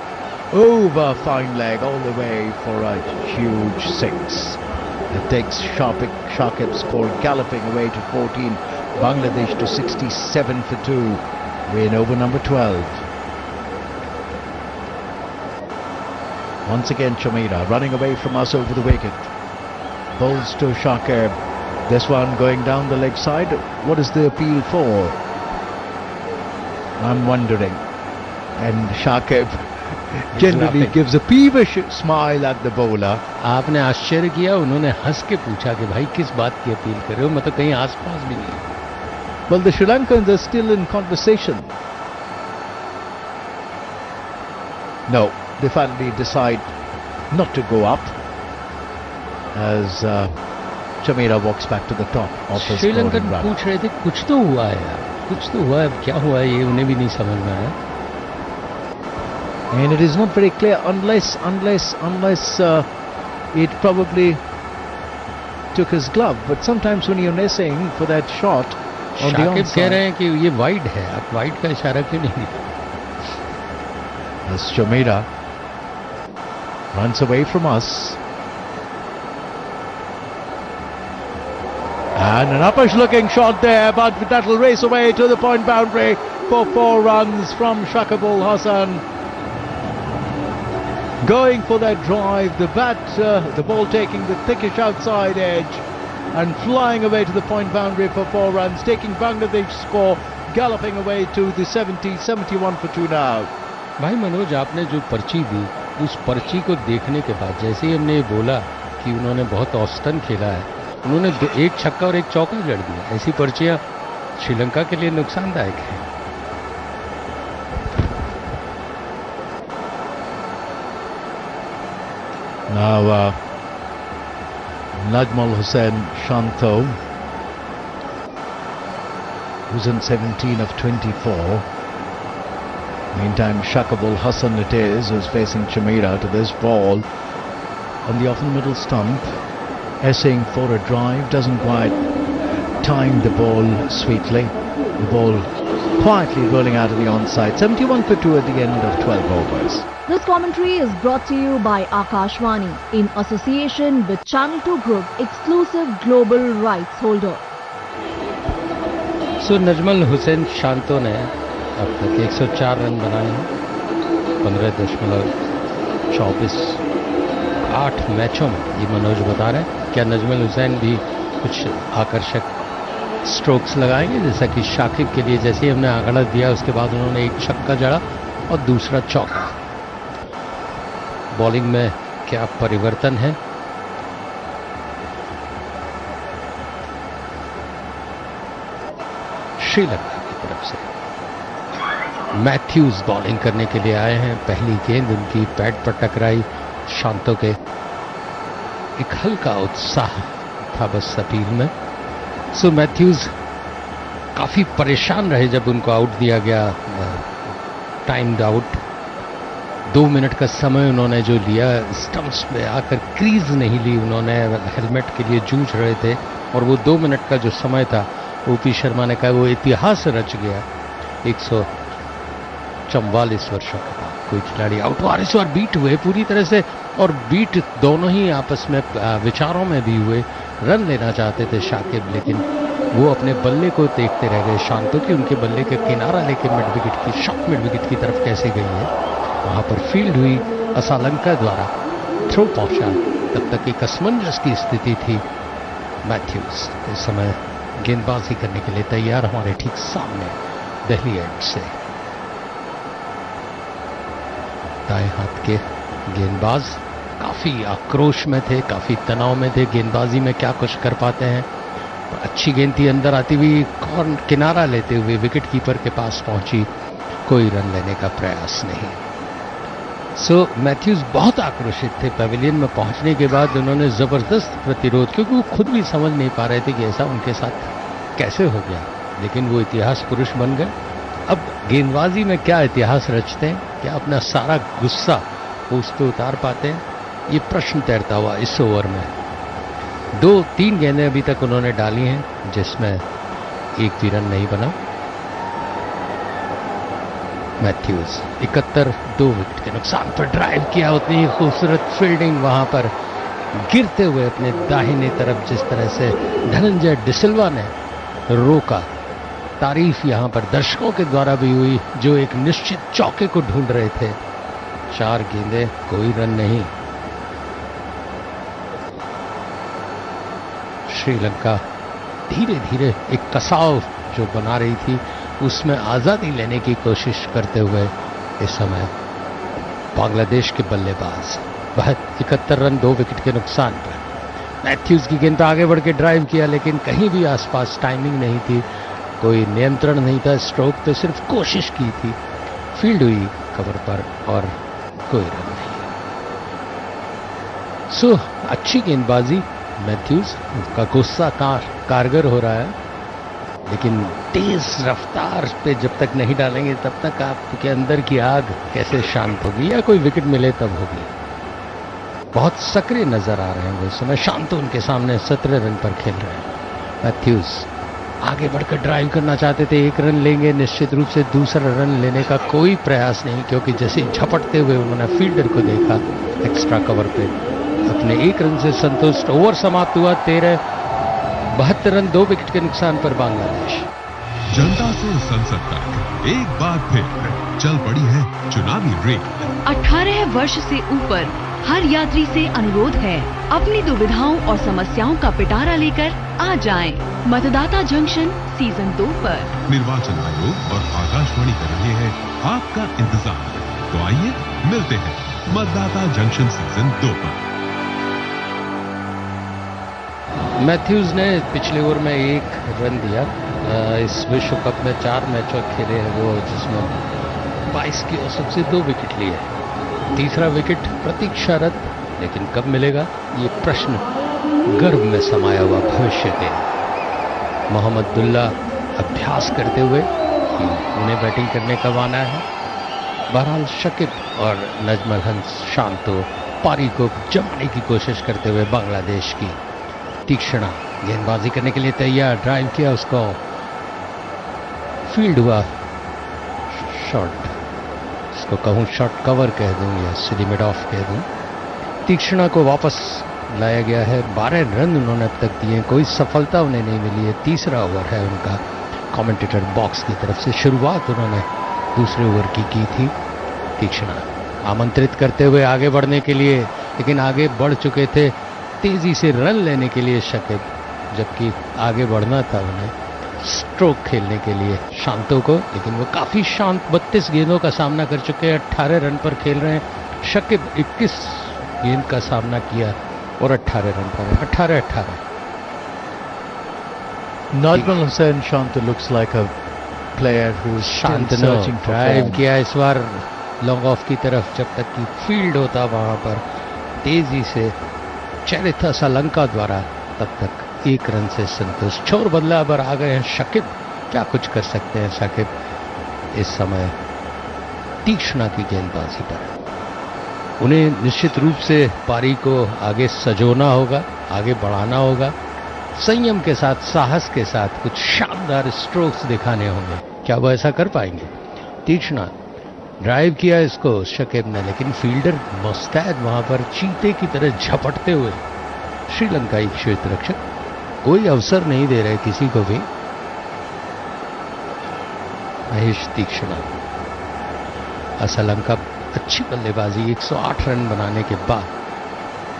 over fine leg all the way for a huge 6. It takes Shakib's score galloping away to 14. Bangladesh to 67 for 2. Win over number 12. Once again Chamira running away from us over the wicket. Bowls to Shakib. This one going down the leg side. What is the appeal for? I'm wondering. And Shakib generally gives a peevish smile at the bowler. आपने आश्चर्य किया, उन्होंने हंस के पूछा कि भाई किस बात की अपील कर रहे हो, मतलब कहीं आसपास भी नहीं. Well, the Sri Lankans are still in conversation. No, they finally decide not to go up as Chamira walks back to the top of his Sri Lankan scoring run. पूछ रहे थे कुछ तो हुआ है यार, कुछ तो हुआ है, अब क्या हुआ है ये उन्हें भी नहीं समझ में आया. And it is not very clear unless it probably took his glove. But sometimes when you're missing for that shot on the Shakib कह रहे onside, हैं कि ये वाइड है, आप वाइड का इशारा क्यों नहीं दिया. as Chamira runs away from us. And an uppish looking shot there, but that'll race away to the point boundary for 4 runs from Shakibul Hasan. Going for that drive, the ball taking the thickish outside edge and flying away to the point boundary for 4 runs, taking Bangladesh's score galloping away to the 71 for 2 now. भाई मनोज, आपने जो पर्ची दी, उस पर्ची को देखने के बाद जैसे ही हमने ये बोला कि उन्होंने बहुत औसतन खेला है, उन्होंने एक छक्का और एक चौका जड़ दिया. ऐसी पर्चियां श्रीलंका के लिए नुकसानदायक है. Now Najmal Hussain Shanto, who's in 17 of 24. Meantime, Shakibul Hasan it is who's facing Chamira to this ball on the off-middle stump, essaying for a drive, doesn't quite time the ball sweetly. The ball quietly rolling out of the onside. 71 for 2 at the end of 12 overs. This commentary is brought to you by Akashvani in association with Channel 2 Group, exclusive global rights holder. सो नजमल हुसैन शांतो ने अब तक 104 run बनाए हैं 15.24 मैचों में. ये मनोज बता रहे हैं. क्या नजमल हुसैन भी कुछ आकर्षक स्ट्रोक्स लगाएंगे, जैसा कि शाकिब के लिए जैसे ही हमने आंकड़ा दिया उसके बाद उन्होंने एक छक्का जड़ा और दूसरा चौका. बॉलिंग में क्या परिवर्तन है. श्रीलंका की तरफ से मैथ्यूज बॉलिंग करने के लिए आए हैं. पहली गेंद उनकी पैड पर टकराई. शांतो के एक हल्का उत्साह था बस अपील में. सो मैथ्यूज काफी परेशान रहे जब उनको आउट दिया गया, टाइम्ड आउट. 2 मिनट का समय उन्होंने जो लिया, स्टंप्स में आकर क्रीज नहीं ली उन्होंने, हेलमेट के लिए जूझ रहे थे. और वो 2 मिनट का जो समय था, ओपी शर्मा ने कहा वो इतिहास रच गया. 144 वर्षों के बाद कोई खिलाड़ी आउट हुआ. इस बार बीट हुए पूरी तरह से, और बीट दोनों ही आपस में विचारों में भी हुए. रन लेना चाहते थे शाकिब, लेकिन वो अपने बल्ले को देखते रह गए. शांतो की उनके बल्ले के किनारा लेके मिड विकेट की शॉर्ट मिड विकेट की तरफ कैसे गई है. वहां पर फील्ड हुई, असलंका द्वारा थ्रो पहुंचा. तब तक एक असमंजस की स्थिति थी. मैथ्यूज इस समय गेंदबाजी करने के लिए तैयार, हमारे ठीक सामने दिल्ली एंड से. दाएं हाथ के गेंदबाज काफी आक्रोश में थे, काफी तनाव में थे. गेंदबाजी में क्या कुछ कर पाते हैं. अच्छी गेंद थी अंदर आती हुई, कॉर्नर किनारा लेते हुए विकेट कीपर के पास पहुंची. कोई रन लेने का प्रयास नहीं. सो मैथ्यूज बहुत आक्रोशित थे. पेविलियन में पहुंचने के बाद उन्होंने जबरदस्त प्रतिरोध, क्योंकि वो खुद भी समझ नहीं पा रहे थे कि ऐसा उनके साथ कैसे हो गया. लेकिन वो इतिहास पुरुष बन गए. अब गेंदबाजी में क्या इतिहास रचते हैं, क्या अपना सारा गुस्सा उस पे उतार पाते हैं, ये प्रश्न तैरता हुआ इस ओवर में. 2-3 गेंदें अभी तक उन्होंने डाली हैं जिसमें एक भी रन नहीं बना. मैथ्यूज 71, 2 विकेट के नुकसान पर ड्राइव किया, उतनी ही खूबसूरत फील्डिंग वहां पर गिरते हुए अपने दाहिने तरफ जिस तरह से धनंजय डिसिल्वा ने रोका। तारीफ यहां पर दर्शकों के द्वारा भी हुई जो एक निश्चित चौके को ढूंढ रहे थे। 4 गेंदें, कोई रन नहीं। श्रीलंका धीरे धीरे एक कसाव जो बना रही थी उसमें आजादी लेने की कोशिश करते हुए इस समय बांग्लादेश के बल्लेबाज 71 रन 2 विकेट के नुकसान पर। मैथ्यूज की गेंद पर आगे बढ़ के ड्राइव किया लेकिन कहीं भी आसपास टाइमिंग नहीं थी, कोई नियंत्रण नहीं था स्ट्रोक पे, सिर्फ कोशिश की थी। फील्ड हुई कवर पर और कोई रन नहीं। सो अच्छी गेंदबाजी मैथ्यूज का गुस्सा कारगर हो रहा है, लेकिन तेज रफ्तार पे जब तक नहीं डालेंगे तब तक आपके अंदर की आग कैसे शांत होगी, या कोई विकेट मिले तब होगी। बहुत सक्रिय नजर आ रहे हैं वो इस समय, शांत उनके सामने 17 रन पर खेल रहे हैं। मैथ्यूज आगे बढ़कर ड्राइव करना चाहते थे, 1 रन लेंगे निश्चित रूप से, दूसरा रन लेने का कोई प्रयास नहीं, क्योंकि जैसे झपटते हुए उन्होंने फील्डर को देखा एक्स्ट्रा कवर पे, अपने 1 रन से संतुष्ट। ओवर समाप्त हुआ 72 रन 2 विकेट के नुकसान पर बांग्लादेश। जनता से संसद तक एक बार फिर चल पड़ी है चुनावी रेल। 18 वर्ष से ऊपर हर यात्री से अनुरोध है, अपनी दुविधाओं और समस्याओं का पिटारा लेकर आ जाएं। मतदाता जंक्शन सीजन 2 पर। निर्वाचन आयोग और आकाशवाणी कर रहे हैं आपका इंतजार। तो आइए मिलते हैं मतदाता जंक्शन सीजन 2 पर। मैथ्यूज ने पिछले ओवर में 1 रन दिया। इस विश्व कप में 4 मैचों खेले हैं वो, जिसमें 22 की औसत से 2 विकेट लिए। तीसरा विकेट प्रतीक्षारत, लेकिन कब मिलेगा ये प्रश्न गर्भ में समाया हुआ भविष्य के। मोहम्मदुल्ला अभ्यास करते हुए कि उन्हें बैटिंग करने कब आना है। बहरहाल शकीब और नजमुल हंस शांतो पारी को जमाने की कोशिश करते हुए बांग्लादेश की। तीक्ष्णा गेंदबाजी करने के लिए तैयार, ड्राइव किया, उसको फील्ड हुआ शॉट, इसको कहूं शॉट कवर कह दूं या सीधी मिड ऑफ कह दूं। तीक्ष्णा को वापस लाया गया है। 12 रन उन्होंने अब तक दिए, कोई सफलता उन्हें नहीं मिली है। तीसरा ओवर है उनका। कमेंटेटर बॉक्स की तरफ से शुरुआत उन्होंने दूसरे ओवर की थी। तीक्ष्णा आमंत्रित करते हुए आगे बढ़ने के लिए, लेकिन आगे बढ़ चुके थे तेजी से रन लेने के लिए शकीब, जबकि आगे बढ़ना था उन्हें स्ट्रोक खेलने के लिए शांतो को, लेकिन वो काफी शांत 32 गेंदों का सामना कर चुके हैं, 18 रन पर खेल रहे हैं। शकीब 21 गेंद का सामना किया और 18 रन पर है। 18-18। Najmal Hussain Shanta looks like a player who's still searching for drive form. किया इस बार लॉन्ग ऑफ की तरफ, जब तक कि फील्ड होता वहां पर तेजी से चरिथा लंका द्वारा, तब तक 1 रन से संतुष्ट। छोर बदला पर आ गए हैं शकीब, क्या कुछ कर सकते हैं शकीब इस समय तीक्ष्णा की गेंदबाजी पर। उन्हें निश्चित रूप से पारी को आगे सजोना होगा, आगे बढ़ाना होगा, संयम के साथ, साहस के साथ कुछ शानदार स्ट्रोक्स दिखाने होंगे। क्या वो ऐसा कर पाएंगे? तीक्ष्णा ड्राइव किया इसको शकीब ने, लेकिन फील्डर मुस्तैद वहां पर चीते की तरह झपटते हुए। श्रीलंकाई क्षेत्ररक्षक कोई अवसर नहीं दे रहे किसी को भी। महेश तीक्ष्णा असलंका अच्छी बल्लेबाजी, 108 रन बनाने के बाद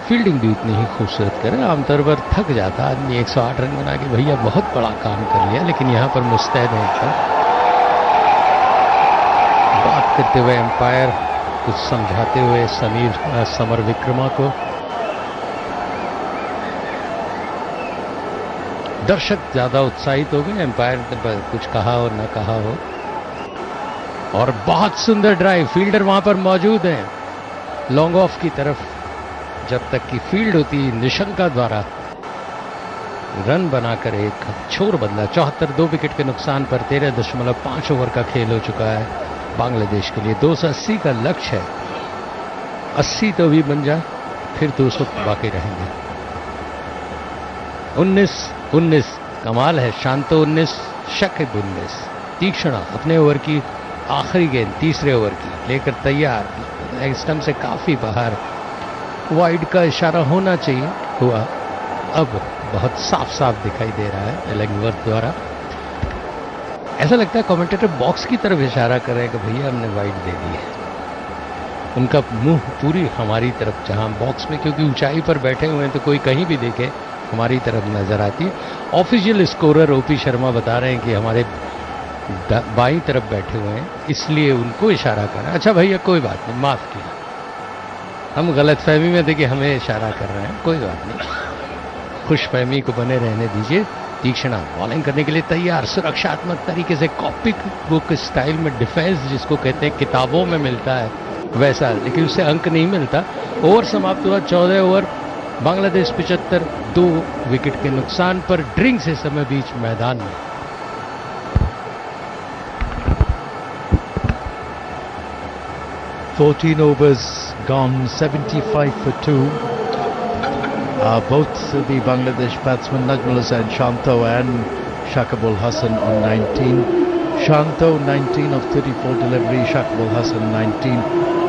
फील्डिंग भी उतनी ही खूबसूरत करे। आमतौर पर थक जाता आदमी 108 रन बना के, भैया बहुत बड़ा काम कर लिया, लेकिन यहां पर मुस्तैद है। बात करते हुए एम्पायर कुछ समझाते हुए समर विक्रमा को। दर्शक ज्यादा उत्साहित हो गए, एम्पायर ने कुछ कहा हो न कहा हो। और बहुत सुंदर ड्राइव, फील्डर वहां पर मौजूद हैं लॉन्ग ऑफ की तरफ। जब तक की फील्ड होती निशंका द्वारा रन बनाकर एक छोर बदला। 74 2 विकेट के नुकसान पर 13.5 ओवर का खेल हो चुका है बांग्लादेश के लिए। 280 का लक्ष्य है, 80 तो भी बन जाए, फिर 200 बाकी रहेंगे। 19 कमाल है। शांतो 19, शकीब 19। तीक्ष्णा अपने ओवर की आखिरी गेंद तीसरे ओवर की लेकर तैयार, लेग स्टंप से काफी बाहर, वाइड का इशारा होना चाहिए, हुआ। अब बहुत साफ साफ दिखाई दे रहा है एलिंगवर्थ द्वारा। ऐसा लगता है कमेंटेटर बॉक्स की तरफ इशारा कर रहे हैं कि भैया हमने वाइड दे दी है। उनका मुंह पूरी हमारी तरफ, जहां बॉक्स में क्योंकि ऊंचाई पर बैठे हुए हैं तो कोई कहीं भी देखे हमारी तरफ नजर आती है। ऑफिशियल स्कोरर ओपी शर्मा बता रहे हैं कि हमारे बाईं तरफ बैठे हुए हैं, इसलिए उनको इशारा कर रहे हैं। अच्छा भैया कोई बात नहीं, माफ किया, हम गलतफहमी में थे कि हमें इशारा कर रहे हैं, कोई बात नहीं, खुशफहमी को बने रहने दीजिए। तीक्ष्णा बॉलिंग करने के लिए तैयार, सुरक्षात्मक तरीके से कॉपी बुक स्टाइल में डिफेंस जिसको कहते हैं किताबों में मिलता है वैसा, लेकिन उससे अंक नहीं मिलता। ओवर समाप्त हुआ, 14 ओवर, बांग्लादेश 75, 2 विकेट के नुकसान पर। ड्रिंक्स इस समय बीच मैदान में। $14 overs gone, 75 for 2. Both the Bangladesh batsmen Najmul Hussain Shanto and Shakibul Hasan on 19. Shanto 19 of 34 deliveries, Shakibul Hasan 19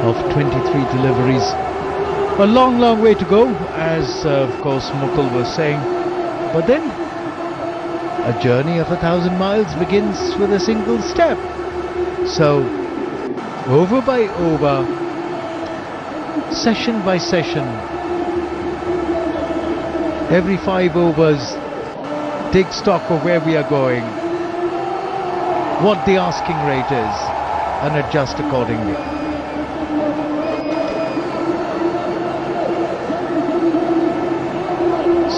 of 23 deliveries. A long way to go, as of course Mukul was saying, but then a journey of 1,000 miles begins with a single step. So over by over, session by session, every 5 overs, take stock of where we are going, what the asking rate is, and adjust accordingly.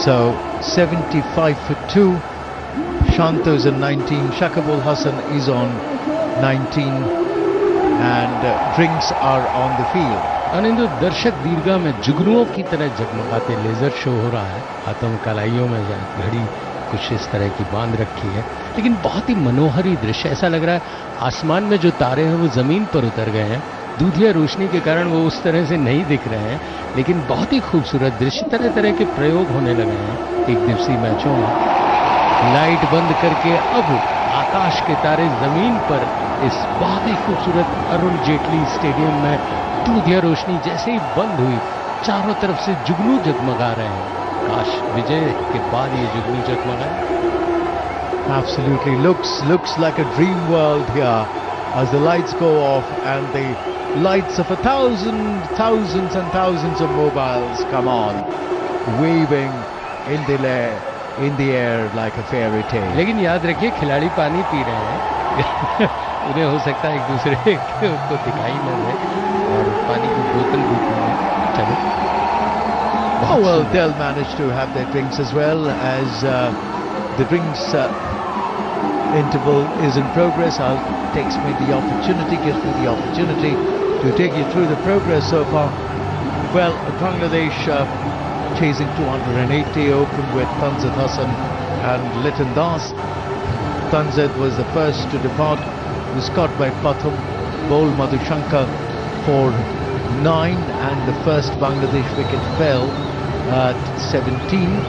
So 75 for 2, Shanto's on 19, Shakibul Hasan is on 19, and drinks are on the field. अनिंदु, दर्शक दीर्घा में जुगनुओं की तरह जगमगाते laser show हो रहा है, हाथों में कलाइयों में घड़ी कुछ इस तरह की बांध रखी है, लेकिन बहुत ही मनोहर ही दृश्य। ऐसा लग रहा है आसमान में जो तारे हैं वो जमीन पर उतर गए हैं, दूधिया रोशनी के कारण वो उस तरह से नहीं दिख रहे हैं, लेकिन बहुत ही खूबसूरत दृश्य। तरह तरह के प्रयोग होने लगे हैं एक दिवसीय मैचों में। लाइट बंद करके अब आकाश के तारे जमीन पर इस बहुत ही खूबसूरत अरुण जेटली स्टेडियम में दूधिया रोशनी जैसे ही बंद हुई, चारों तरफ से जुगनू जगमगा रहे हैं। काश विजय के बाद ये जुगनू जगमगाए। Absolutely, looks like a dream world here as the lights go off and the lights of thousands and thousands of mobiles come on, waving in the air like a fairy tale. लेकिन याद रखिए खिलाड़ी पानी P रहे हैं उन्हें हो सकता है एक दूसरे को दिखाई न दे और पानी की बोतल भी पी लें। चलो, Oh well, they'll manage to have their drinks as well as the drinks interval is in progress. Gives me the opportunity to take you through the progress so far. Well, Bangladesh chasing 280, opened with Tanzid Hassan and Liton Das. Tanzid was the first to depart, was caught by Pathum, bowled Madhushankar for 9, and the first Bangladesh wicket fell at 17.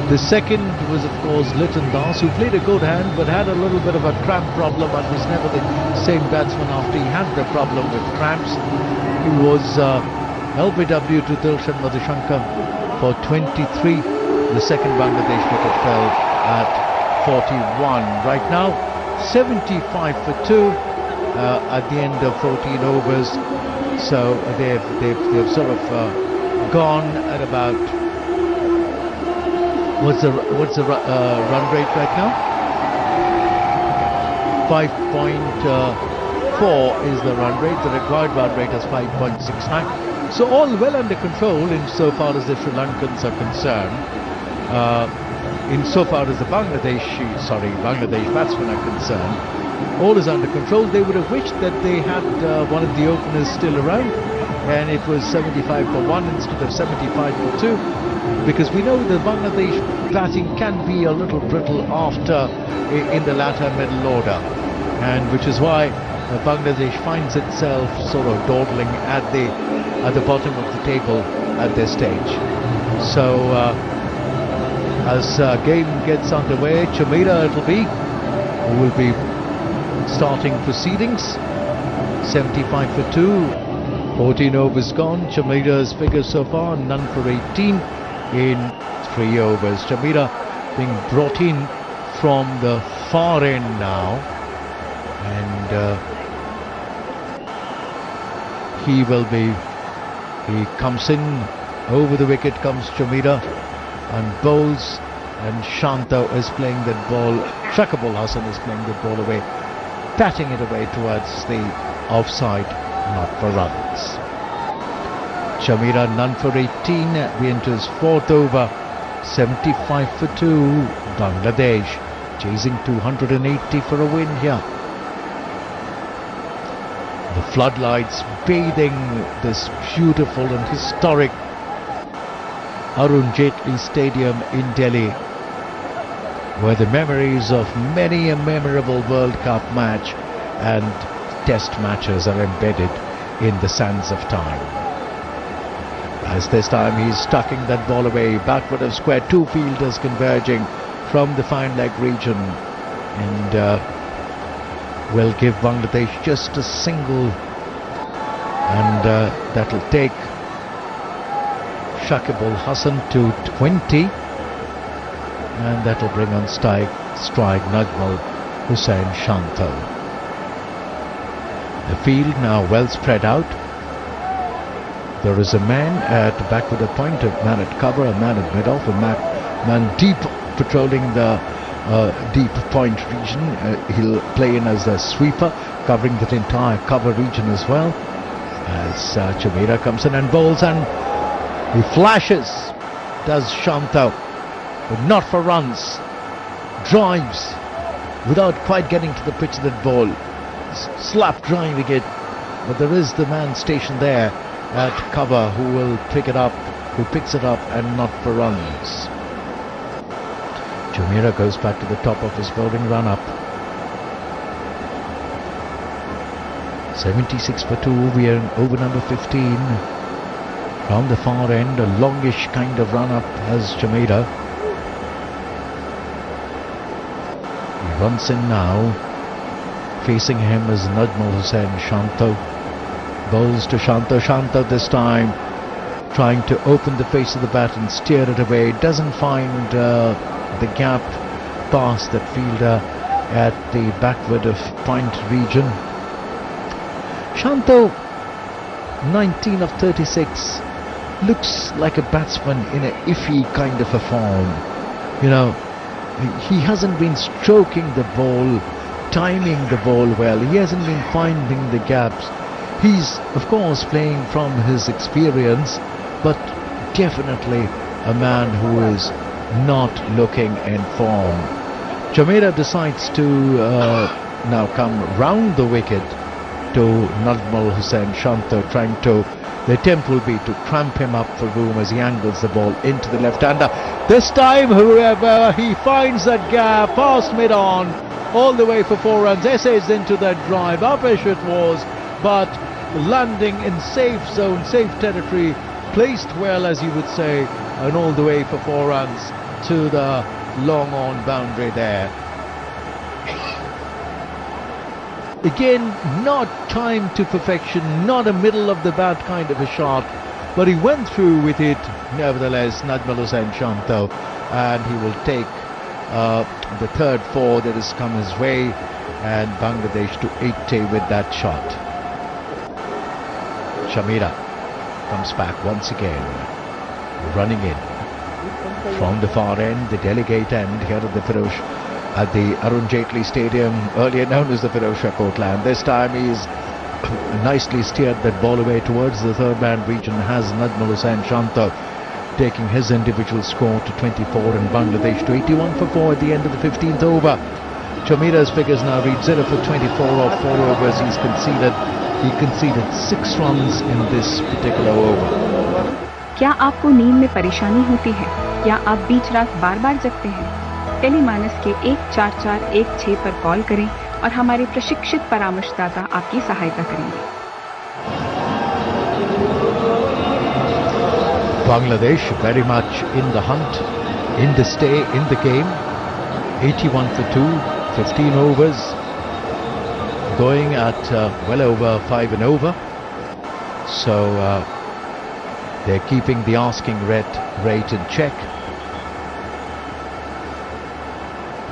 The second was of course Liton Das, who played a good hand but had a little bit of a cramp problem and was never the same batsman after he had the problem with cramps. He was LBW to Dilshan Madhushankar for 23. The second Bangladesh wicket fell at 41. Right now 75 for 2 at the end of 14 overs. So they've sort of gone at about, what's the run rate right now? 5.4 is the run rate. The required run rate is 5.69. So all well under control insofar as the Sri Lankans are concerned. Insofar as the Bangladesh batsmen are concerned, all is under control. They would have wished that they had one of the openers still around, and it was 75 for 1 instead of 75 for 2, because we know the Bangladesh batting can be a little brittle after in the latter middle order, and which is why Bangladesh finds itself sort of dawdling at the bottom of the table at this stage. So as game gets underway, Chamira it'll be, who will be starting proceedings. 75 for 2. 14 overs gone. Chamira's figures so far, none for 18 in 3 overs. Chamira being brought in from the far end now, and he comes in. Over the wicket comes Chamira and bowls, and Shanto is playing that ball. Shakibul Hasan is playing the ball away, batting it away towards the offside, not for runs. Chamira none for 18. We enter his 4th over. 75 for 2. Bangladesh chasing 280 for a win here. The floodlights bathing this beautiful and historic Arun Jaitley Stadium in Delhi, where the memories of many a memorable World Cup match and test matches are embedded in the sands of time. As this time he's tucking that ball away, backward of square, 2 fielders converging from the fine leg region, and will give Bangladesh just a single, and that'll take Shakibul Hasan to 20, and that'll bring on strike Najmul Hussain Shanto. The field now well spread out. There is a man at backward of point, a man at cover, a man at mid-off, a man deep patrolling the deep point region. He'll play in as a sweeper, covering that entire cover region as well. As Chamira comes in and bowls, and he flashes, does Shanto, but not for runs. Drives without quite getting to the pitch of that ball. Slap driving it, but there is the man stationed there at cover who will pick it up, who picks it up, and not for runs. Chamira goes back to the top of his bowling run-up. 76 for 2. We are in over number 15. From the far end, a longish kind of run-up as Chamira. He runs in now. Facing him is Najmul Hussain Shanto. Bowls to Shanto. Shanto this time trying to open the face of the bat and steer it away. Doesn't find the gap past that fielder at the backward of point region. Shanto, 19 of 36, looks like a batsman in a iffy kind of a form. You know, he hasn't been stroking the ball, timing the ball well. He hasn't been finding the gaps. He's, of course, playing from his experience, but definitely a man who is not looking in form. Chamira decides to now come round the wicket to Najmul Hussain Shanto, trying to, the attempt will be to cramp him up for room as he angles the ball into the left-hander. This time, whoever, he finds that gap past mid-on, all the way for 4 runs, essays into that drive, upish it was, but landing in safe zone, safe territory, placed well, as you would say, and all the way for 4 runs to the long on boundary there. Again, not timed to perfection, not a middle of the bat kind of a shot, but he went through with it nevertheless, Najmul Hussain Shanto, and he will take the 3rd 4 that has come his way, and Bangladesh to 80 with that shot. Chamira comes back once again, running in from the far end, the delegate end here at the at the Arun Jaitley Stadium, earlier known as the Firozshah Courtland. This time he's nicely steered that ball away towards the 3rd man region, has Najmul Hussain Shanto taking his individual score to 24 and Bangladesh to 81 for 4 at the end of the 15th over. Chamira's figures now read 0 for 24 off 4 overs. He conceded 6 runs in this particular over. क्या आपको नींद में परेशानी होती है? क्या आप बीच रात बार-बार जगते हैं? टेलीमानस के 14416 पर कॉल करें और हमारे प्रशिक्षित परामर्शदाता आपकी सहायता करेंगे। Bangladesh very much in the hunt, in the stay, in the game. 81 for 2, 15 overs. going at well over 5 and over. So they're keeping the asking rate in check.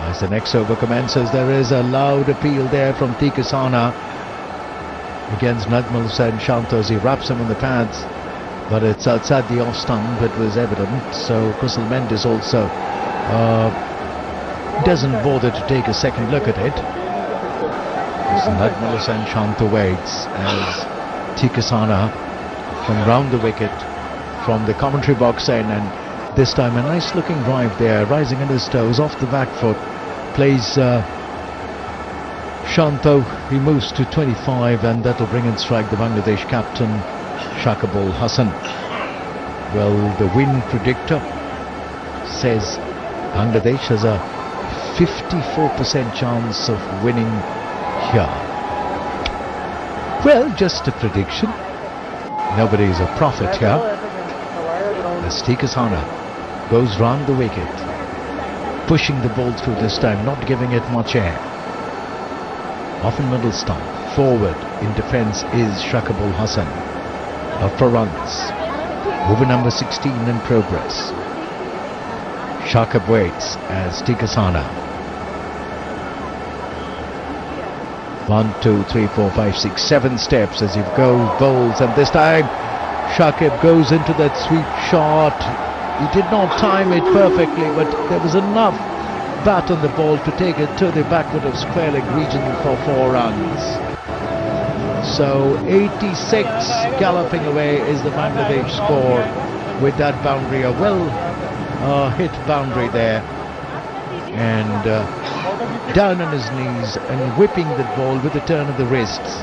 As the next over commences, there is a loud appeal there from Tikasana against Najmal Hussain Shanto as he wraps him on the pads. But it's outside the off stump, it was evident. So Kusal Mendes also doesn't bother to take a second look at it. Najmal Hussain Shanto waits as Tikasana from round the wicket from the commentary box in, and this time a nice looking drive there, rising on his toes off the back foot, plays Shanto. He moves to 25, and that will bring in strike the Bangladesh captain Shakibul Hasan. Well, the win predictor says Bangladesh has a 54% chance of winning here. Well, just a prediction. Nobody is a prophet here. As Tikasana goes round the wicket, pushing the ball through this time, not giving it much air. Off in middle stump, forward in defence is Shakibul Hasan. Up for runs. Over number 16 in progress. Shakib waits as Tikasana. 1, 2, 3, 4, 5, 6, 7 steps as he goes, bowls, and this time Shakib goes into that sweep shot. He did not time it perfectly, but there was enough bat on the ball to take it to the backward of square leg region for 4 runs. So 86 galloping away is the Bangladesh score with that boundary, a well hit boundary there, and down on his knees and whipping the ball with the turn of the wrists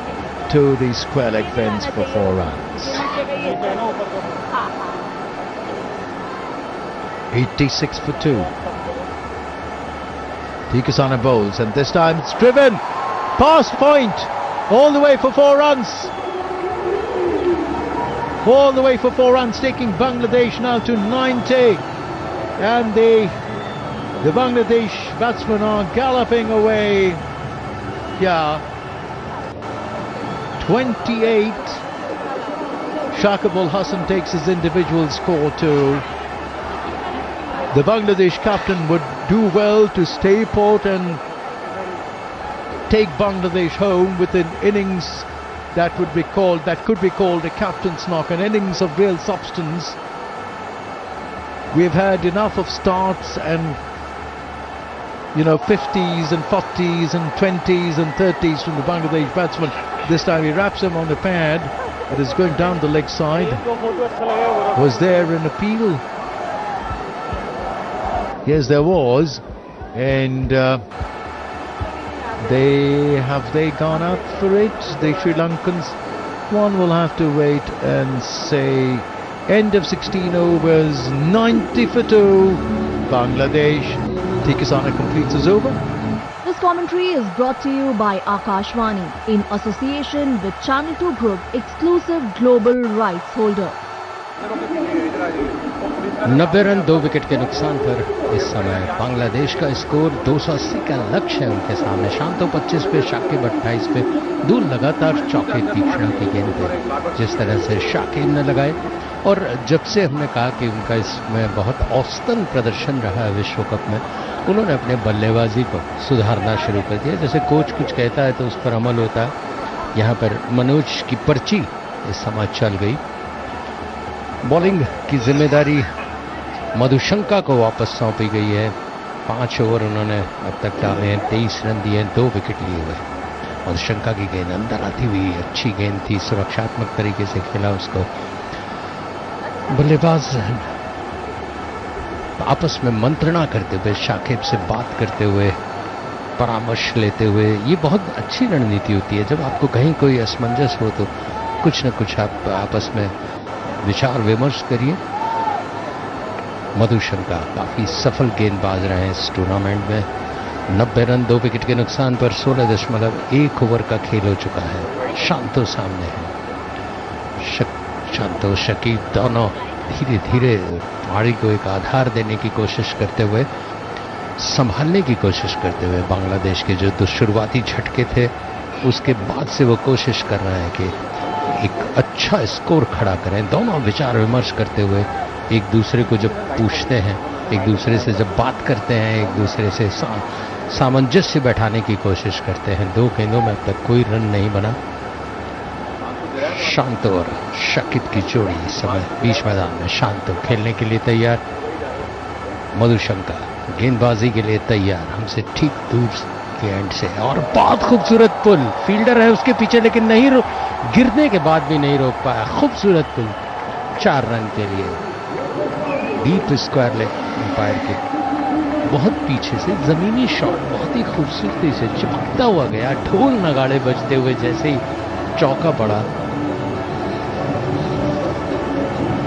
to the square leg fence for 4 runs. 86 for 2. Tikasana bowls, and this time it's driven past point, all the way for 4 runs. All the way for 4 runs, taking Bangladesh now to 90, and the Bangladesh batsmen are galloping away here. 28. Shakibul Hasan takes his individual score too. The Bangladesh captain would do well to stay put and take Bangladesh home with an innings that could be called a captain's knock, an innings of real substance. We've had enough of starts and 50s and 40s and 20s and 30s from the Bangladesh batsman. This time he wraps him on the pad. It is going down the leg side. Was there an appeal? Yes, there was. And they gone out for it? The Sri Lankans? One will have to wait and say end of 16 overs, 90 for 2. Bangladesh. Tikasana completes his over. This commentary is brought to you by Akashvani in association with Channel 2 Group, exclusive global rights holder. 90 run 2 wicket के नुकसान पर इस समय बांग्लादेश का score 280 का लक्ष्य है उनके सामने। शांतो 25 पे, शाकिब 28 पे, 2 लगातार चौके तीक्ष्णा की गेंद पे जिस तरह से शाकिब ने लगाए। और जब से हमने कहा कि उनका इसमें बहुत औसतन प्रदर्शन रहा है विश्व कप में, उन्होंने अपने बल्लेबाजी को सुधारना शुरू कर दिया। जैसे कोच कुछ कहता है तो उस पर अमल होता है। यहाँ पर मनोज की पर्ची इस समय चल गई। बॉलिंग की जिम्मेदारी मधुशंका को वापस सौंपी गई है। 5 ओवर उन्होंने अब तक डाले हैं, 23 रन दिए हैं, 2 विकेट लिए हुए। मधुशंका की गेंद अंदर आती हुई अच्छी गेंद थी, सुरक्षात्मक तरीके से खेला उसको। बल्लेबाज आपस में मंत्रणा करते हुए, शाकिब से बात करते हुए, परामर्श लेते हुए, ये बहुत अच्छी रणनीति होती है। जब आपको कहीं कोई असमंजस हो तो कुछ न कुछ आप आपस में विचार विमर्श करिए। मधुशंका काफी सफल गेंदबाज रहे हैं इस टूर्नामेंट में। 90 रन 2 विकेट के नुकसान पर 16.1 ओवर का खेल हो चुका है। शांतो सामने है। शांतो शकीब दोनों धीरे धीरे पारी को एक आधार देने की कोशिश करते हुए, संभालने की कोशिश करते हुए बांग्लादेश के जो शुरुआती झटके थे उसके बाद से वो कोशिश कर रहे हैं कि एक अच्छा स्कोर खड़ा करें। दोनों विचार विमर्श करते हुए एक दूसरे को जब पूछते हैं, एक दूसरे से जब बात करते हैं, एक दूसरे से सामंजस्य बैठाने की कोशिश करते हैं। 2 गेंदों में अब तक कोई रन नहीं बना। शांतो और शाकिब की जोड़ी इस समय बीच मैदान में। शांतो खेलने के लिए तैयार, मधुशंका गेंदबाजी के लिए तैयार, हमसे ठीक दूर के एंड से, और बहुत खूबसूरत पुल। फील्डर है उसके पीछे लेकिन नहीं गिरने के बाद भी नहीं रोक पाया। खूबसूरत पुल 4 रन के लिए। डीप स्क्वायर लेग अंपायर के बहुत पीछे से जमीनी शॉट बहुत ही खूबसूरती से चिपकता हुआ गया। ढोल नगाड़े बजते हुए जैसे ही चौका पड़ा।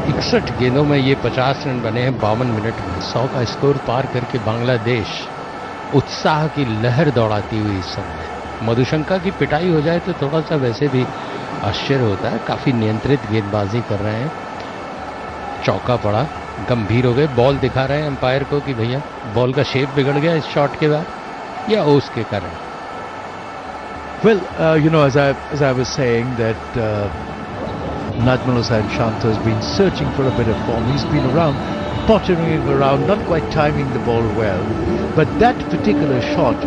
61 गेंदों में ये 50 रन बने हैं 52 मिनट में। 100 का स्कोर पार करके बांग्लादेश उत्साह की लहर दौड़ाती हुई इस समय। मधुशंका की पिटाई हो जाए तो थोड़ा सा वैसे भी आश्चर्य होता है। काफी नियंत्रित गेंदबाजी कर रहे हैं। चौका पड़ा, गंभीर हो गए। बॉल दिखा रहे हैं अंपायर को कि भैया बॉल का शेप बिगड़ गया इस शॉट के बाद या ओस के कारण। Well, as I was saying that Najmul Hossain Shanto has been searching for a bit of form. He's been around, pottering around, not quite timing the ball well. But that particular shot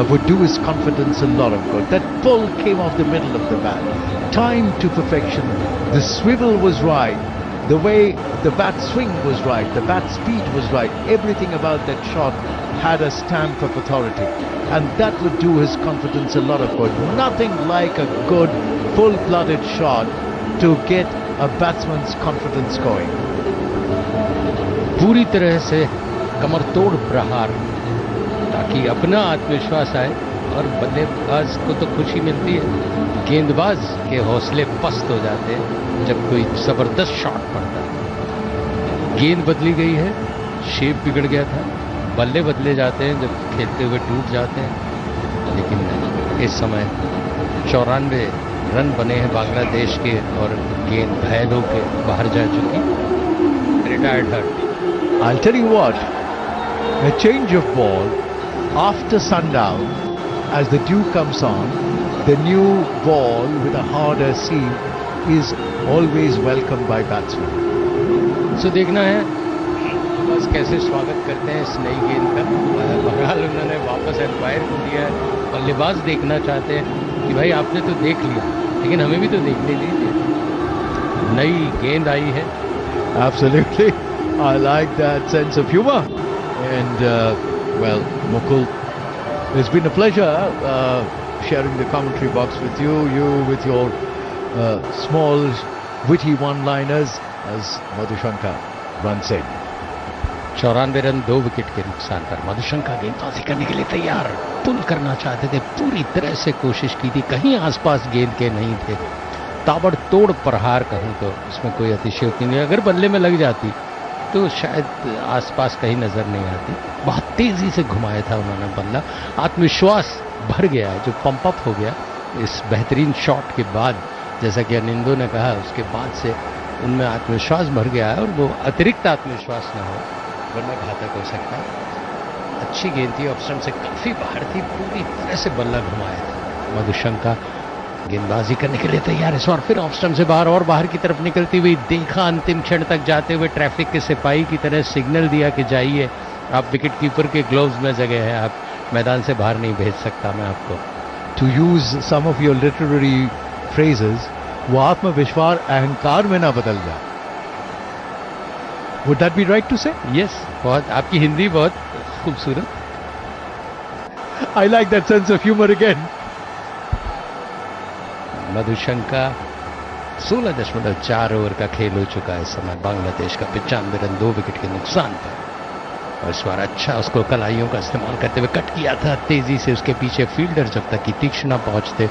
would do his confidence a lot of good. That ball came off the middle of the bat, timed to perfection. The swivel was right. The way the bat swing was right. The bat speed was right. Everything about that shot had a stamp of authority. And that would do his confidence a lot of good. Nothing like a good, full-blooded shot to get a batsman's confidence going. पूरी तरह से कमर तोड़ प्रहार ताकि अपना आत्मविश्वास आए, और बल्लेबाज को तो खुशी मिलती है। गेंदबाज के हौसले पस्त हो जाते हैं जब कोई जबरदस्त शॉट पड़ता है। गेंद बदली गई है, शेप बिगड़ गया था। बल्ले बदले जाते हैं जब खेलते हुए टूट जाते हैं, लेकिन इस समय 94 रन बने हैं बांग्लादेश के और गेंद घायल होकर बाहर जा चुकी। Retired hurt. I'll tell you what, a change of ball after sundown, as the dew comes on, the new ball with a harder seam is always welcomed by batsmen. सो देखना है बस कैसे स्वागत करते हैं इस नई गेंद का। बहरहाल उन्होंने वापस एम्पायर को दिया है। बल्लेबाज देखना चाहते हैं कि भाई आपने तो देख लिया, लेकिन हमें भी तो देखने दीजिए। नई गेंद आई है। Absolutely. I like that sense of humor. And, well, Mukul, it's been a pleasure sharing the commentary box with you. You with your small, witty one-liners, as Madhushanka runs in. 94 run 2 wicket के नुकसान पर मधुशंका गेंदबाजी करने के लिए तैयार। पुल करना चाहते थे, पूरी तरह से कोशिश की थी, कहीं आसपास गेंद के नहीं थे। ताबड़तोड़ प्रहार कहूं तो इसमें कोई अतिशयोक्ति नहीं। अगर बल्ले में लग जाती तो शायद आसपास कहीं नजर नहीं आती। बहुत तेजी से घुमाया था उन्होंने बल्ला। आत्मविश्वास भर गया है जो पंप अप हो गया इस बेहतरीन शॉट के बाद। जैसा कि अनिंदो ने कहा, उसके बाद से उनमें आत्मविश्वास भर गया है, और वो अतिरिक्त आत्मविश्वास न हो वरना घातक हो सकता है। अच्छी गेंद थी, ऑफ स्टंप से काफी बाहर थी, पूरी तरह से बल्ला घुमाया था। मधुशंका गेंदबाजी करने के लिए तैयार है, और फिर ऑफ स्टंप से बाहर और बाहर की तरफ निकलती हुई देखा। अंतिम क्षण तक जाते हुए ट्रैफिक के सिपाही की तरह सिग्नल दिया कि जाइए, आप विकेट कीपर के ग्लोव्स में जगह है, आप मैदान से बाहर नहीं भेज सकता मैं आपको। To use some of your literary phrases, वो आत्मविश्वास अहंकार में ना बदल जाए। Would that be right to say? Yes, बहुत आपकी हिंदी बहुत खूबसूरत। I like that sense of humor again. Madushanka 16.4 over का खेल हो चुका है इस समय। बांग्लादेश का 95 रन 2 विकेट के नुकसान पर, और इस बार अच्छा उसको कलाइयों का इस्तेमाल करते हुए कट किया था तेजी से। उसके पीछे फील्डर जब तक कि तीक्ष्ण पहुंचते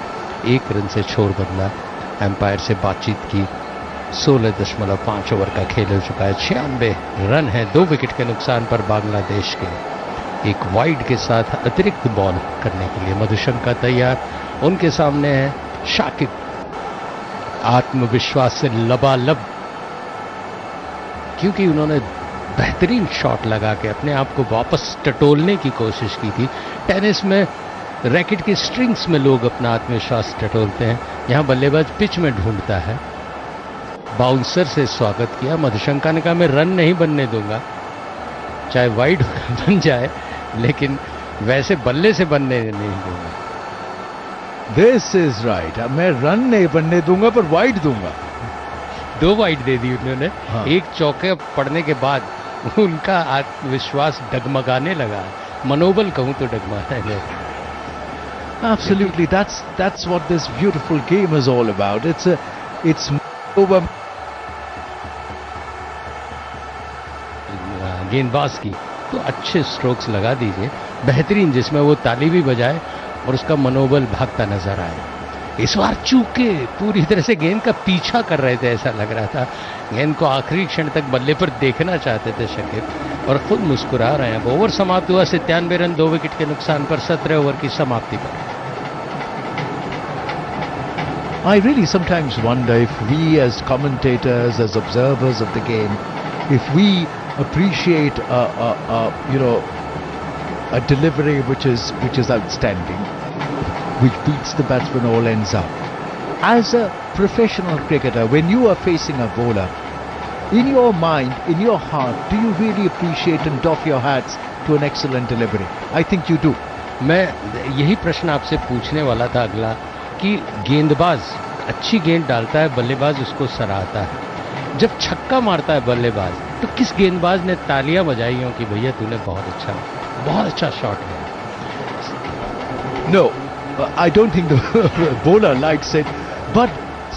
1 रन से छोड़ बदला। एम्पायर से बातचीत की। 16.5 ओवर का खेल हो चुका है। 96 रन है 2 विकेट के नुकसान पर बांग्लादेश के। एक वाइड के साथ अतिरिक्त बॉल करने के लिए मधुशंका तैयार। उनके सामने है शाकिब, आत्मविश्वास से लबालब, क्योंकि उन्होंने बेहतरीन शॉट लगा के अपने आप को वापस टटोलने की कोशिश की थी। टेनिस में रैकेट की स्ट्रिंग्स में लोग अपना आत्मविश्वास टटोलते हैं, यहाँ बल्लेबाज पिच में ढूंढता है। बाउंसर से स्वागत किया। मधुशंका ने कहा मैं रन नहीं बनने दूंगा, चाहे वाइड बन जाए, लेकिन वैसे बल्ले से बनने नहीं दूंगा। दिस इज राइट, मैं रन नहीं बनने दूंगा पर वाइड दूंगा। 2 वाइड दे दी उन्होंने। हाँ। एक चौके पड़ने के बाद उनका आत्मविश्वास डगमगाने लगा, मनोबल कहूं तो डगमगाने लगा। Absolutely, that's what this beautiful game is all about. It's over. गेंदबाज की तो अच्छे स्ट्रोक्स लगा दीजिए, बेहतरीन, जिसमें वो ताली भी बजाए और उसका मनोबल भागता नजर आए। इस बार चूके पूरी तरह से गेंद का पीछा कर रहे थे, ऐसा लग रहा था गेंद को आखिरी क्षण तक बल्ले पर देखना चाहते थे शकीब, और खुद मुस्कुरा रहे हैं। ओवर समाप्त हुआ 97 रन 2 विकेट के नुकसान पर 17 ओवर की समाप्ति पर। I really sometimes wonder if we as commentators, as observers of the game, if we appreciate a delivery which is outstanding, which beats the batsman all ends up. As a professional cricketer, when you are facing a bowler, in your mind, in your heart, do you really appreciate and doff your hats to an excellent delivery? I think you do. मैं यही प्रश्न आपसे पूछने वाला था अगला, कि गेंदबाज अच्छी गेंद डालता है, बल्लेबाज उसको सराहता है। जब छक्का मारता है बल्लेबाज, तो किस गेंदबाज ने तालियां बजाई हो कि भैया तूने बहुत अच्छा शॉट किया? No, I don't think the bowler likes it, but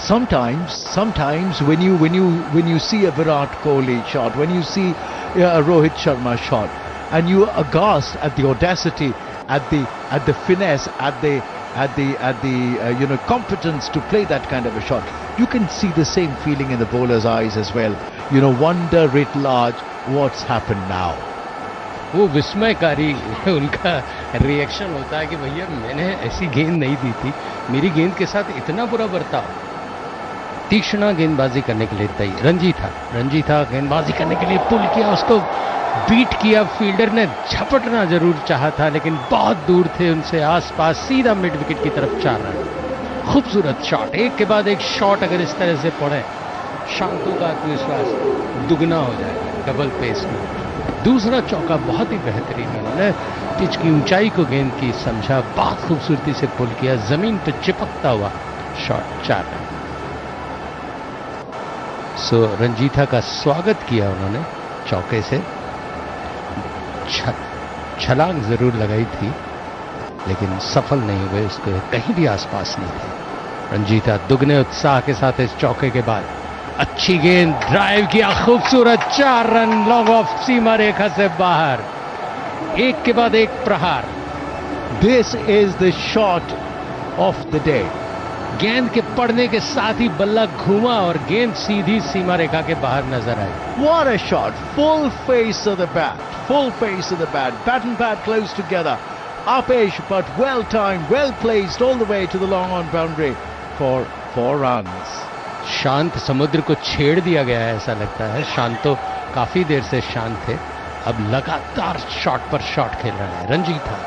sometimes when you see a Virat Kohli shot, when you see a Rohit Sharma shot, and you are aghast at the audacity, at the finesse, at the competence to play that kind of a shot, you can see the same feeling in the bowler's eyes as well. Wonder writ large, what's happened now? वो विस्मयकारी उनका reaction होता है कि भैया मैंने ऐसी गेंद नहीं दी थी, मेरी गेंद के साथ इतना बुरा बर्ताव। तीक्ष्ण गेंदबाजी करने के लिए तैयार रंजी था गेंदबाजी करने के लिए पुल किया, उसको बीट किया। फील्डर ने झपटना जरूर चाहा था, लेकिन बहुत दूर थे उनसे आसपास, सीधा मिड विकेट की तरफ 4 रन। खूबसूरत शॉट, एक के बाद एक शॉट अगर इस तरह से पड़े, शांतों का आत्मविश्वास दुगना हो जाएगा डबल पेस में। दूसरा चौका बहुत ही बेहतरीन, उन्होंने पिच की ऊंचाई को गेंद की समझा, बहुत खूबसूरती से पुल किया, जमीन पर चिपकता हुआ शॉट, 4 रन। सो रंजीथा का स्वागत किया उन्होंने चौके से। छलांग जरूर लगाई थी, लेकिन सफल नहीं हुए, उसके कहीं भी आसपास नहीं थे। रंजीथा दुगने उत्साह के साथ इस चौके के बाद अच्छी गेंद ड्राइव किया, खूबसूरत 4 रन, लॉन्ग ऑफ सीमा रेखा से बाहर, एक के बाद एक प्रहार। This is the shot of the day. गेंद के पड़ने के साथ ही बल्ला घूमा और गेंद सीधी सीमा रेखा के बाहर नजर आई। What a shot! Full face of the bat. Full face of the bat. Bat and pad close together. Upish, but well timed, well placed all the way to the long on boundary for 4 runs. शांत समुद्र को छेड़ दिया गया है, ऐसा लगता है। शांतो काफी देर से शांत थे, अब लगातार शॉट पर शॉट खेल रहे हैं। रंजीथा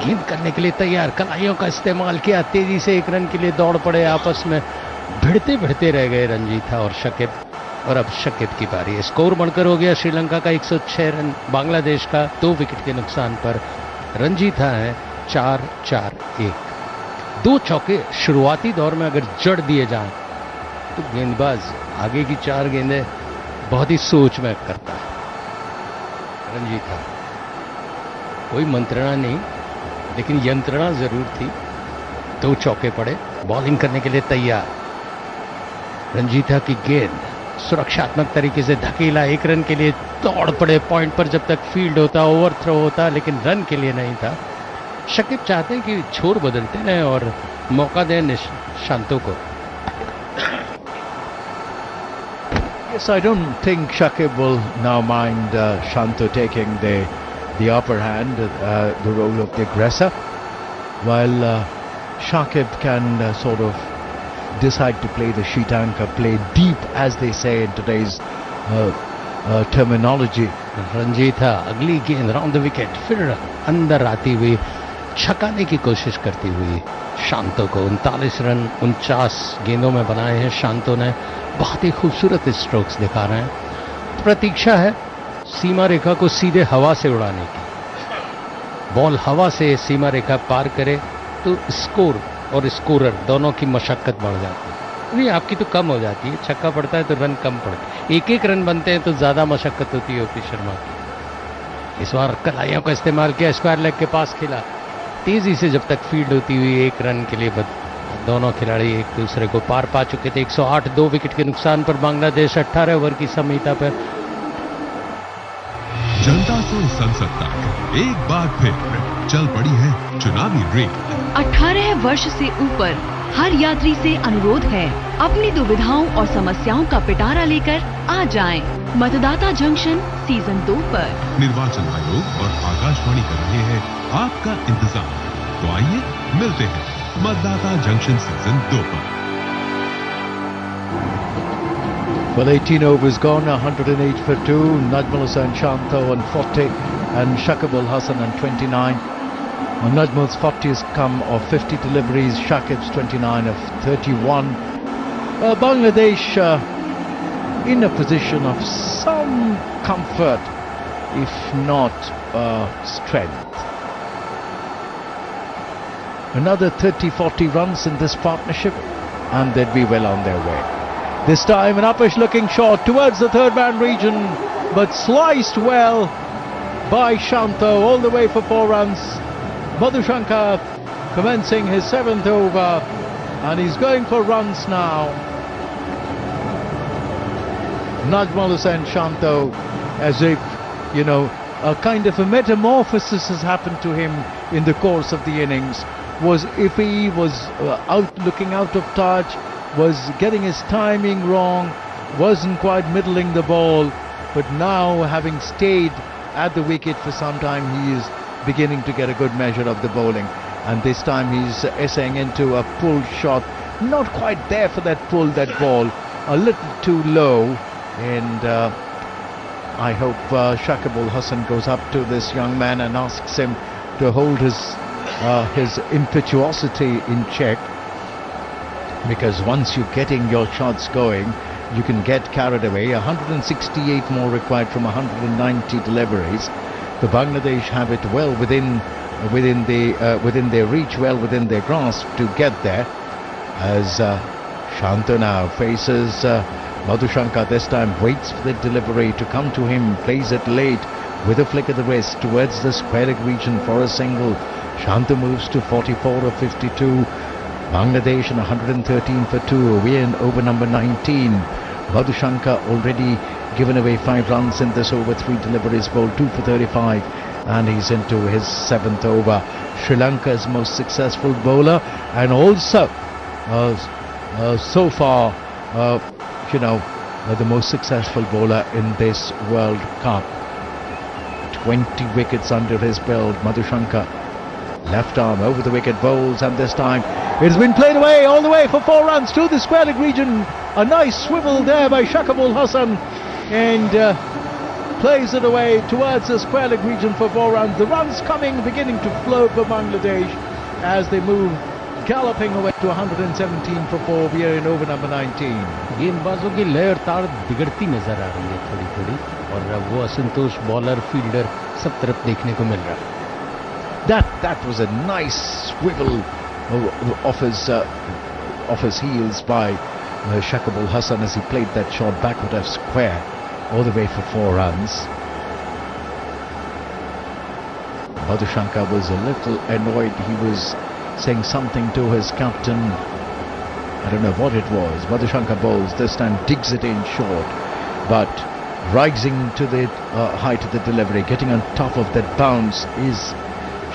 गेंद करने के लिए तैयार, कलाइयों का इस्तेमाल किया, तेजी से 1 रन के लिए दौड़ पड़े, आपस में भिड़ते रह गए रंजीथा और शकीब, और अब शकीब की बारी है। स्कोर बढ़कर हो गया श्रीलंका का 106 रन, बांग्लादेश का 2 विकेट के नुकसान पर। रंजीथा है 4-4-1। 2 चौके शुरुआती दौर में अगर जड़ दिए जाएं तो गेंदबाज आगे की 4 गेंदें बहुत ही सोच में करता है। रंजीथा कोई मंत्रणा नहीं, लेकिन यंत्रणा जरूर थी। 2 चौके पड़े, बॉलिंग करने के लिए तैयार। रंजीथा की गेंद सुरक्षात्मक तरीके से धकेला, 1 रन के लिए दौड़ पड़े पॉइंट पर, जब तक फील्ड होता, ओवर थ्रो होता, लेकिन रन के लिए नहीं था। शकीब चाहते हैं कि छोर बदलते रहें और मौका दें शांतों को। Yes, I don't think Shakib will now mind Shanto taking the upper hand, the role of the aggressor, while Shakib can sort of decide to play the sheet anchor, play deep, as they say in today's terminology. रंजीथा अगली गेंद round the wicket, फिर अंदर आती हुई छकाने की कोशिश करती हुई शांतो को 39 रन 49 गेंदों में बनाए हैं शांतो ने। बहुत ही खूबसूरत स्ट्रोक्स दिखा रहे हैं। प्रतीक्षा है सीमा रेखा को सीधे हवा से उड़ाने की। बॉल हवा से सीमा रेखा पार करे तो स्कोर और स्कोरर दोनों की मशक्कत बढ़ जाती है। नहीं, आपकी तो कम हो जाती है। छक्का पड़ता है तो रन कम पड़ते, एक एक रन बनते हैं तो ज्यादा मशक्कत होती है ओपी शर्मा की। इस बार कलाइयों का इस्तेमाल किया, स्क्वायर लेग के पास खेला तेजी से जब तक फील्ड होती हुई एक रन के लिए दोनों खिलाड़ी एक दूसरे को पार पा चुके थे। 108 2 विकेट के नुकसान पर बांग्लादेश 18 ओवर की समयता पर। जनता से संसद तक एक बार फिर चल पड़ी है चुनावी रेल। 18 वर्ष से ऊपर हर यात्री से अनुरोध है, अपनी दुविधाओं और समस्याओं का पिटारा लेकर आ जाएं। मतदाता जंक्शन सीजन 2 पर। निर्वाचन आयोग और आकाशवाणी कर रहे हैं आपका इंतजार। तो आइए मिलते हैं मतदाता जंक्शन सीजन 2 पर। Well, 18 overs gone, 108 for 2. Najmul Hussain Shanto on 40 and Shakibul Hassan on 29. Najmul's 40 has come of 50 deliveries, Shakib's 29 of 31. Bangladesh in a position of some comfort, if not strength. Another 30-40 runs in this partnership and they'd be well on their way. This time an uppish looking shot towards the third man region, but sliced well by Shanto all the way for 4 runs. Madhushankar commencing his 7th over and he's going for runs now. Najmul Hussain Shanto, as if, you know, a kind of a metamorphosis has happened to him in the course of the innings. Was iffy, was looking out of touch, was getting his timing wrong, wasn't quite middling the ball, but now having stayed at the wicket for some time, he is beginning to get a good measure of the bowling, and this time he's essaying into a pull shot, not quite there for that pull, that ball a little too low, and I hope Shakibul Hassan goes up to this young man and asks him to hold his impetuosity in check, because once you're getting your shots going, you can get carried away. 168 more required from 190 deliveries. The Bangladesh have it well within their reach, well within their grasp to get there. As Shanto now faces Madhushankar, this time waits for the delivery to come to him, plays it late with a flick of the wrist towards the square leg region for a single. Shanto moves to 44 of 52. Bangladesh in 113 for 2. We're in over number 19. Madhushankar already given away 5 runs in this over, 3 deliveries, bowled 2 for 35, and he's into his 7th over. Sri Lanka's most successful bowler, and also so far, the most successful bowler in this World Cup. 20 wickets under his belt. Madhushankar, left arm over the wicket, bowls, and this time it's been played away all the way for 4 runs to the square leg region. A nice swivel there by Shakibul Hassan, and plays it away towards the square leg region for 4 runs. The runs beginning to flow for Bangladesh as they move galloping away to 117 for 4. We are in over number 19. गेंदबाजों की लय और तार बिगड़ती नजर आ रही है थोड़ी थोड़ी, और वो असंतोष बॉलर फील्डर सब तरफ देखने को मिल रहा है. That was a nice swivel off his heels by Shakibul Hassan as he played that shot backward of square all the way for 4 runs. Madhushankar was a little annoyed. He was saying something to his captain. I don't know what it was. Madhushankar bowls, this time digs it in short, but rising to the height of the delivery, getting on top of that bounce is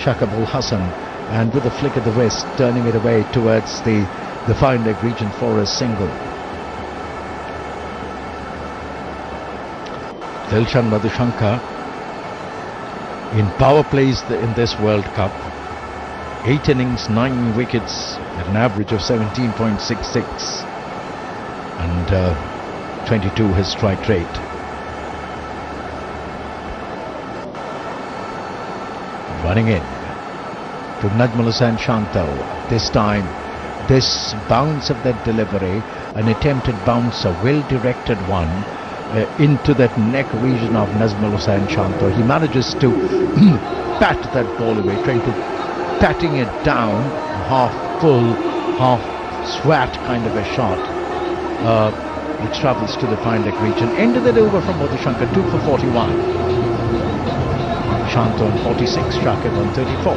Shakibul Hassan, and with a flick of the wrist turning it away towards the fine leg region for a single. Dilshan Madhushankar in power plays in this World Cup. 8 innings, 9 wickets at an average of 17.66 and 22 his strike rate. Running in, to Najmul Hussain Shanto. This time, this bounce of that delivery, an attempted bounce, a well-directed one, into that neck region of Najmul Hussain Shanto. He manages to pat that ball away, trying to patting it down, half full, half swat kind of a shot, which travels to the fine leg region. Ended it over from Madhushankar, 2 for 41. Shanto on 46, Shakib on 34.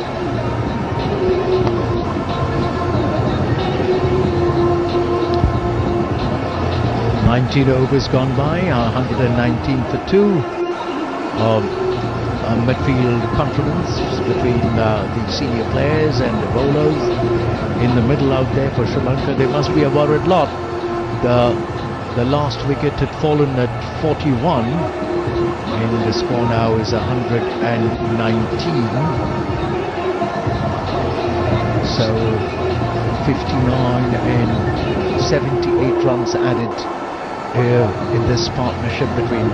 "19 overs gone by, 119 for 2. Midfield confidence between the senior players and the bowlers. In the middle out there for Sri Lanka, they must be a worried lot. The last wicket had fallen at 41, and the score now is 119. So 59 and 78 runs added in this partnership between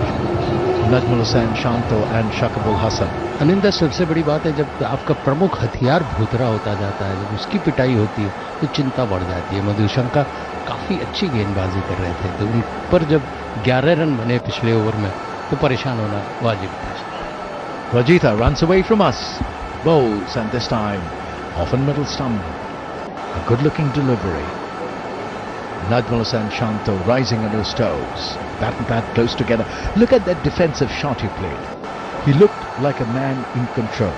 Najmul Hussain Shanto and Shakib Al Hasan. अनिंदा, सबसे बड़ी बात है जब आपका प्रमुख हथियार भूतरा होता जाता है, जब उसकी पिटाई होती है तो चिंता बढ़ जाती है। मधुशंका काफ़ी अच्छी गेंदबाजी कर रहे थे, तो उन पर जब 11 रन बने पिछले ओवर में तो परेशान होना वाजिब था। Rajitha runs away from us, bowls, and this time off in middle stump. A good-looking delivery. Najmul Hussain Shanto rising on his toes. Bat and bat close together. Look at that defensive shot he played. He looked like a man in control.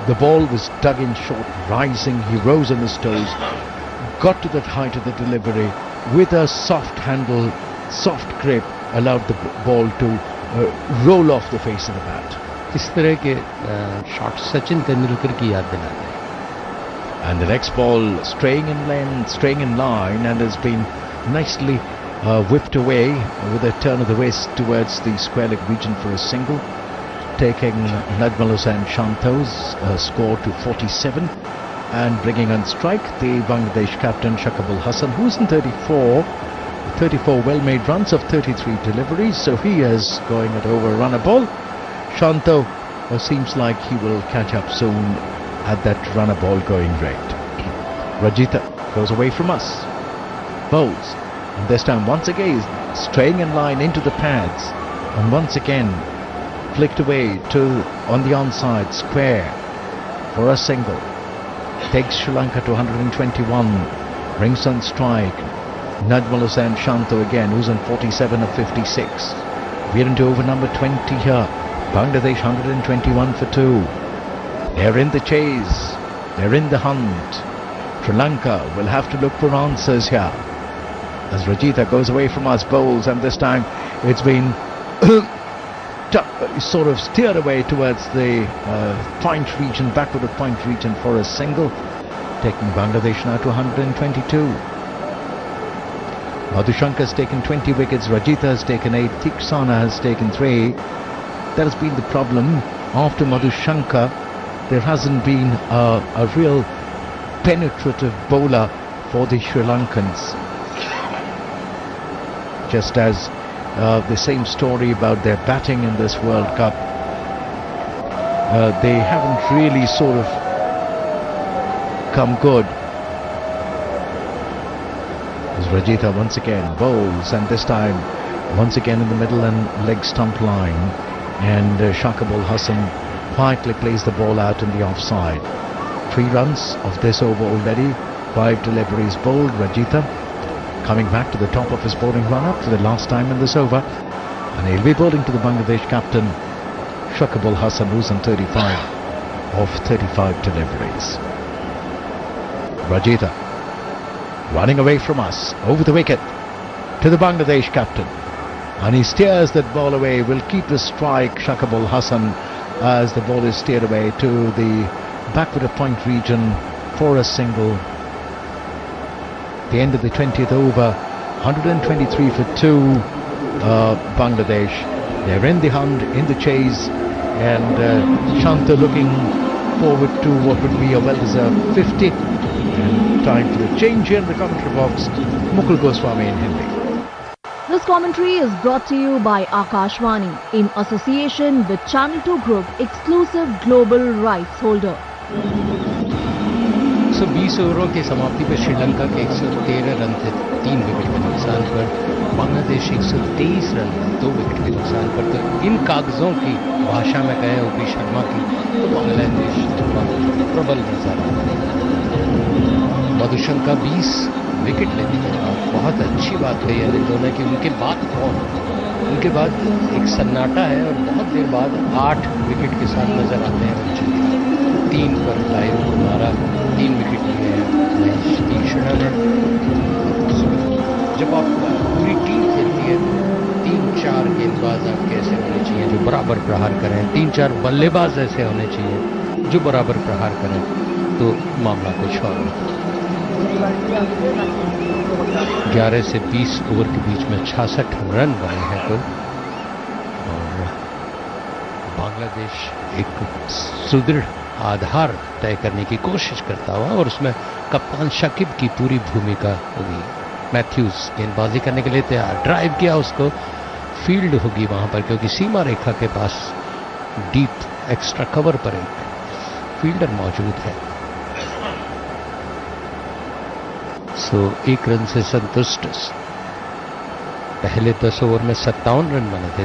The ball was dug in short, rising. He rose on his toes, got to that height of the delivery with a soft handle, soft grip, allowed the ball to roll off the face of the bat. इस तरह के shot Sachin Tendulkar की याद दिलाते हैं। And the next ball straying in length, straying in line, and has been nicely whipped away with a turn of the wrist towards the square leg region for a single, taking Najmul Hussain Shanto's score to 47 and bringing on strike the Bangladesh captain Shakib Al Hasan, who's in 34 well-made runs of 33 deliveries, so he is going at over a runner ball. Shanto seems like he will catch up soon at that runner ball going rate. Rajitha goes away from us, bowls, and this time once again straying in line into the pads, and once again flicked away to on the onside square for a single. Takes Sri Lanka to 121, brings on strike Najmul Hussain Shanto again, who's on 47 of 56. We're into over number 20 here. Bangladesh 121 for 2. They're in the chase, they're in the hunt. Sri Lanka will have to look for answers here. As Rajitha goes away from us, bowls, and this time it's been sort of steered away towards the point region, backward of point region for a single, taking Bangladesh now to 122. Madhushankar has taken 20 wickets, Rajitha has taken 8, Tiksana has taken 3. That has been the problem. After Madhushankar, there hasn't been a real penetrative bowler for the Sri Lankans. Just as the same story about their batting in this World Cup. They haven't really sort of come good. As Rajitha once again bowls, and this time once again in the middle and leg stump line, and Shakib Al Hasan quietly plays the ball out in the offside. 3 runs of this over already, 5 deliveries bowled. Rajitha coming back to the top of his bowling run-up for the last time in this over, and he'll be bowling to the Bangladesh captain Shakib Al Hasan, who's on 35 of 35 deliveries. Rajitha running away from us over the wicket to the Bangladesh captain, and he steers that ball away. Will keep his strike, Shakib Al Hasan, as the ball is steered away to the backward of point region for a single. The end of the 20th over, 123 for 2. Bangladesh, they're in the hunt, in the chase, and Shanto looking forward to what would be a well-deserved 50. And time for the change here in the commentary box. Mukul Goswami in Hindi. This commentary is brought to you by Akashvani in association with Channel 2 Group, exclusive global rights holder. 120 ओवरों की समाप्ति पर श्रीलंका के 113 run थे 3 wicket के नुकसान पर, Bangladesh 123 run 2 wicket के नुकसान पर। तो इन कागजों की भाषा में कहें ओपी शर्मा की, तो बांग्लादेश प्रबल नजर आ रहा है। मधुशंका 20 विकेट लेने के बाद बहुत अच्छी बात कही है लिंडो ने कि उनके बाद कौन, उनके बाद एक सन्नाटा है और बहुत देर बाद 8 विकेट के साथ नजर आते हैं बच्चे। 3 पर लाइव को मारा, 3 विकेट लिए हैं तीक्ष्ण ने। जब आप पूरी टीम खेलती है तो 3-4 गेंदबाज आपके ऐसे होने चाहिए जो बराबर प्रहार करें, 3-4 बल्लेबाज ऐसे होने चाहिए जो बराबर प्रहार करें, तो मामला कुछ और नहीं। 11 से 20 ओवर के बीच में 66 रन बने हैं कुल, और बांग्लादेश एक सुदृढ़ आधार तय करने की कोशिश करता हुआ, और उसमें कप्तान शकीब की पूरी भूमिका होगी। मैथ्यूज गेंदबाजी करने के लिए तैयार, ड्राइव किया, उसको फील्ड होगी वहां पर, क्योंकि सीमा रेखा के पास डीप एक्स्ट्रा कवर पर एक फील्डर मौजूद है। सो 1 रन से संतुष्ट। पहले 10 ओवर में 57 रन बने थे,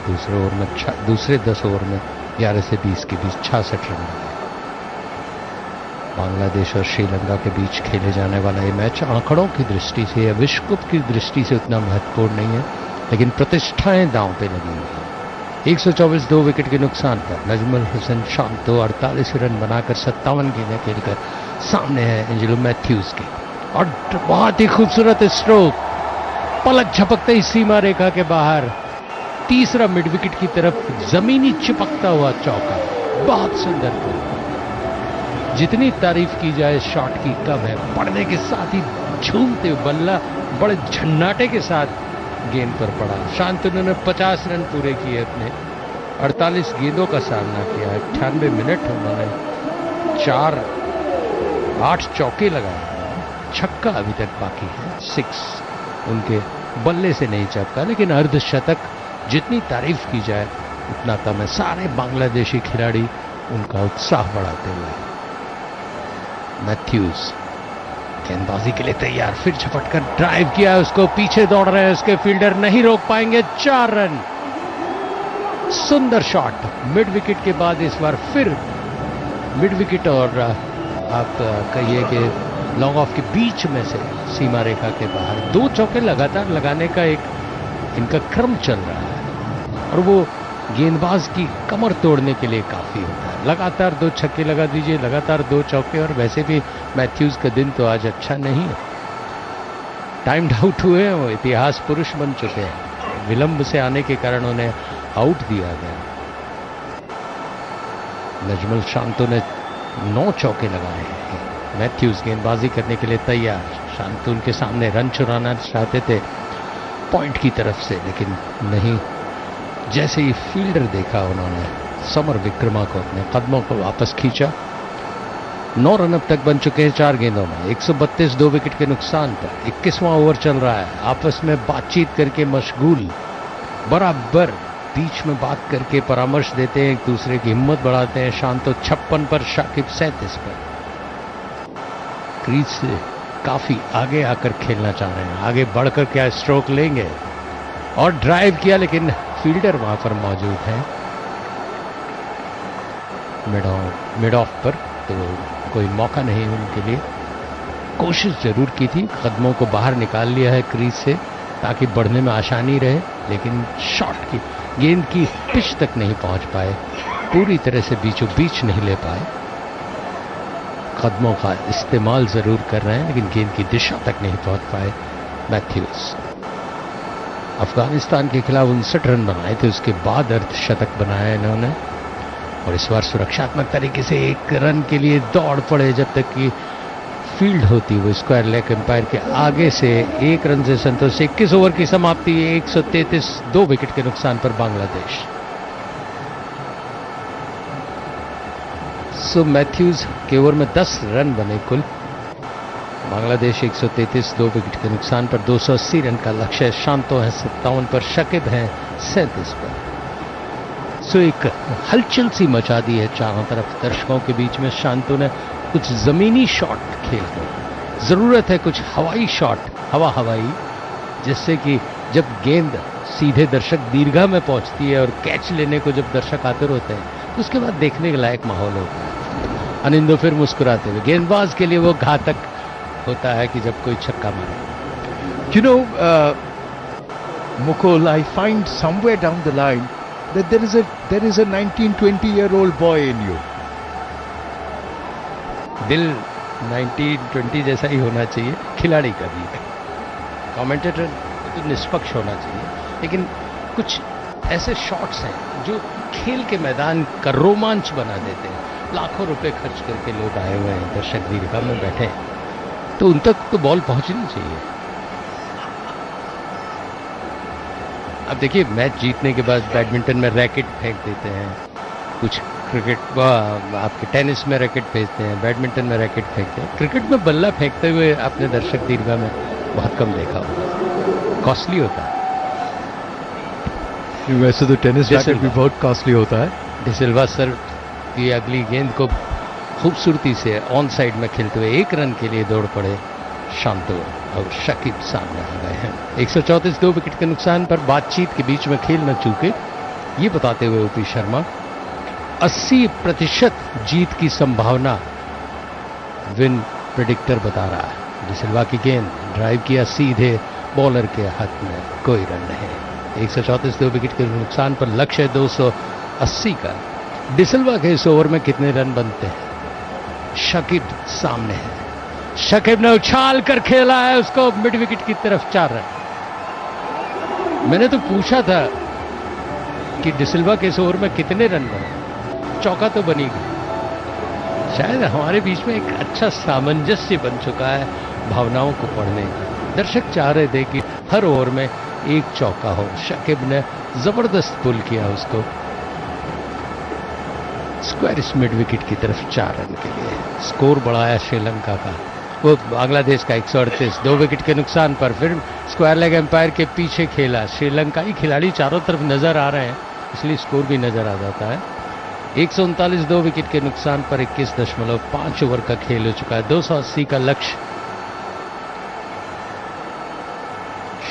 दूसरे 10 ओवर में 11 से 20 के बीच 66 रन बने। बांग्लादेश और श्रीलंका के बीच खेले जाने वाला ये मैच आंकड़ों की दृष्टि से या विश्व कप की दृष्टि से उतना महत्वपूर्ण नहीं है, लेकिन प्रतिष्ठाएं दांव पे लगी हुई हैं। 124 2 विकेट के नुकसान पर नजमुल हसन शांतो 48 रन बनाकर 57 गेंदें खेलकर सामने है एंजेलो मैथ्यूज के, और बहुत ही खूबसूरत स्ट्रोक, पलक झपकते ही सीमा रेखा के बाहर, तीसरा मिड विकेट की तरफ जमीनी चिपकता हुआ चौका, बहुत सुंदर गोल। जितनी तारीफ की जाए शॉट की कम है, पड़ने के साथ ही झूमते हुए बल्ला बड़े झन्नाटे के साथ गेंद पर पड़ा। शांतनु ने 50 रन पूरे किए, अपने 48 गेंदों का सामना किया, 98 मिनट उन्होंने 8 चौके लगाए, छक्का अभी तक बाकी है, 6 उनके बल्ले से नहीं चपका, लेकिन अर्धशतक जितनी तारीफ की जाए उतना कम है। सारे बांग्लादेशी खिलाड़ी उनका उत्साह बढ़ाते हुए। मैथ्यूज गेंदबाजी के लिए तैयार, फिर झपट कर ड्राइव किया, उसको पीछे दौड़ रहे हैं, उसके फील्डर नहीं रोक पाएंगे, 4 रन। सुंदर शॉट मिड विकेट के बाद, इस बार फिर मिड विकेट और आप कहिए कि लॉन्ग ऑफ के बीच में से सीमा रेखा के बाहर 2 चौके लगातार लगाने का एक इनका क्रम चल रहा है, और वो गेंदबाज की कमर तोड़ने के लिए काफी होता है। लगातार 2 छक्के लगा दीजिए, लगातार 2 चौके, और वैसे भी मैथ्यूज का दिन तो आज अच्छा नहीं है, टाइम्ड आउट हुए हैं, वो इतिहास पुरुष बन चुके हैं, विलंब से आने के कारण उन्हें आउट दिया गया। नजमुल शांतो ने 9 चौके लगाए हैं। मैथ्यूज गेंदबाजी करने के लिए तैयार, शांतो उनके सामने रन चुराना चाहते थे पॉइंट की तरफ से, लेकिन नहीं। जैसे ही फील्डर देखा उन्होंने समर विक्रमा को अपने कदमों को वापस खींचा। 9 रन अब तक बन चुके हैं 4 गेंदों में, 132 2 विकेट के नुकसान पर। 21वां ओवर चल रहा है, आपस में बातचीत करके मशगूल, बराबर बीच में बात करके परामर्श देते हैं, एक दूसरे की हिम्मत बढ़ाते हैं। शांतो 56 पर, शाकिब 37 पर। क्रीज से काफी आगे आकर खेलना चाह रहे हैं, आगे बढ़कर क्या स्ट्रोक लेंगे, और ड्राइव किया, लेकिन फील्डर वहां पर मौजूद है मिड ऑफ पर, तो कोई मौका नहीं उनके लिए। कोशिश जरूर की थी, कदमों को बाहर निकाल लिया है क्रीज से ताकि बढ़ने में आसानी रहे, लेकिन शॉट की गेंद की पिच तक नहीं पहुंच पाए, पूरी तरह से बीचों बीच नहीं ले पाए। कदमों का इस्तेमाल जरूर कर रहे हैं, लेकिन गेंद की दिशा तक नहीं पहुंच पाए मैथ्यूज। अफगानिस्तान के खिलाफ 59 रन बनाए थे, उसके बाद अर्धशतक बनाया इन्होंने, और इस बार सुरक्षात्मक तरीके से 1 रन के लिए दौड़ पड़े जब तक कि फील्ड होती। वो स्क्वायर लेग एम्पायर के आगे से 1 रन से संतोष। 21 ओवर की समाप्ति, 133 2 विकेट के नुकसान पर बांग्लादेश। सो मैथ्यूज के ओवर में 10 रन बने कुल। बांग्लादेश 133 2 विकेट के नुकसान पर 280 रन का लक्ष्य। शांतो है 57 पर, शकीब है 37 पर। सो एक हलचल सी मचा दी है चारों तरफ दर्शकों के बीच में। शांतो ने कुछ ज़मीनी शॉट खेल कर, ज़रूरत है कुछ हवाई शॉट, हवाई, जिससे कि जब गेंद सीधे दर्शक दीर्घा में पहुंचती है और कैच लेने को जब दर्शक आतुर होते हैं तो उसके बाद देखने के लायक माहौल होता है। अनिंदो फिर मुस्कुराते हुए, गेंदबाज के लिए वो घातक होता है कि जब कोई छक्का मारे। You know, Mukul, I find somewhere down the line that there is a 19-20-year-old boy in you. दिल 19-20 जैसा ही होना चाहिए खिलाड़ी का भी। कमेंटेटर तो निष्पक्ष होना चाहिए, लेकिन कुछ ऐसे शॉट्स हैं जो खेल के मैदान का रोमांच बना देते हैं। लाखों रुपए खर्च करके लोग आए हुए हैं, दर्शक दीर्घा में बैठे हैं, तो उन तक तो बॉल पहुंचनी चाहिए। अब देखिए, मैच जीतने के बाद बैडमिंटन में रैकेट फेंक देते हैं, कुछ क्रिकेट आपके टेनिस में रैकेट फेंकते हैं, बैडमिंटन में रैकेट फेंकते हैं। क्रिकेट में बल्ला फेंकते हुए आपने दर्शक दीर्घा में बहुत कम देखा होगा, कॉस्टली होता है। वैसे तो टेनिस रैकेट भी बहुत कॉस्टली होता है। डिसिल्वा सर की अगली गेंद को खूबसूरती से ऑन साइड में खेलते हुए 1 रन के लिए दौड़ पड़े शांतो, और शकीब सामने आ गए हैं। 134 2 विकेट के नुकसान पर बातचीत के बीच में खेल न चूके, ये बताते हुए ओपी शर्मा 80% जीत की संभावना विन प्रेडिक्टर बता रहा है। डिसिल्वा की गेंद ड्राइव किया सीधे बॉलर के हाथ में, कोई रन नहीं। 134 2 विकेट के नुकसान पर लक्ष्य 280 का। डिसिल्वा के इस ओवर में कितने रन बनते हैं? शकीब सामने है, शकीब ने उछाल कर खेला है उसको मिड विकेट की तरफ, 4 रन। मैंने तो पूछा था कि डिसिल्वा के इस ओवर में कितने रन बने, चौका तो बनी गई। शायद हमारे बीच में एक अच्छा सामंजस्य बन चुका है भावनाओं को पढ़ने का। दर्शक चाह रहे थे कि हर ओवर में एक चौका हो। शकीब ने जबरदस्त पुल किया उसको स्क्वायर मिड विकेट की तरफ, 4 रन के लिए। स्कोर बढ़ाया श्रीलंका का, वो बांग्लादेश का 138 2 विकेट के नुकसान पर। फिर स्क्वायर लेग एम्पायर के पीछे खेला, श्रीलंकाई खिलाड़ी चारों तरफ नजर आ रहे हैं, इसलिए स्कोर भी नजर आ जाता है। 139 2 विकेट के नुकसान पर 21.5 ओवर का खेल हो चुका है। 280 का लक्ष्य,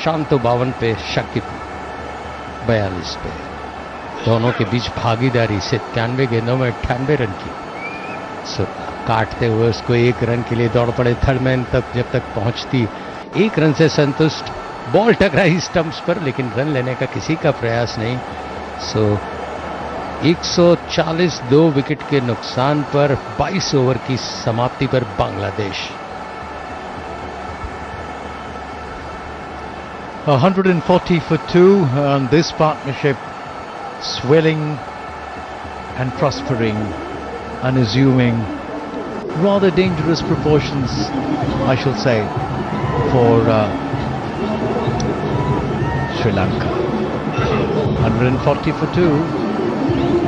शांतो 52 पे, शकीब 42 पे। दोनों के बीच भागीदारी 97 गेंदों में 98 रन की। काटते हुए उसको 1 रन के लिए दौड़ पड़े थर्ड मैन तक, जब तक पहुंचती 1 रन से संतुष्ट। बॉल टकराई स्टंप्स पर, लेकिन रन लेने का किसी का प्रयास नहीं। 140 2 विकेट के नुकसान पर 22 ओवर की समाप्ति पर Bangladesh. 140 for 2, and this partnership swelling and prospering and assuming rather dangerous proportions, I shall say, for Sri Lanka. 140 for 2.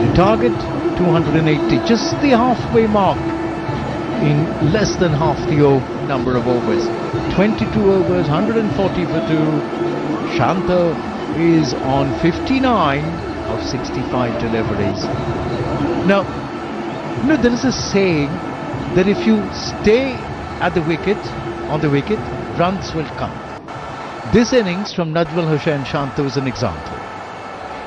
The target 280, just the halfway mark in less than half the number of overs. 22 overs, 140 for 2. Shanta is on 59 of 65 deliveries. Now, there is a saying that if you stay at the wicket, on the wicket, runs will come. This innings from Najmal Hussain Shanta is an example.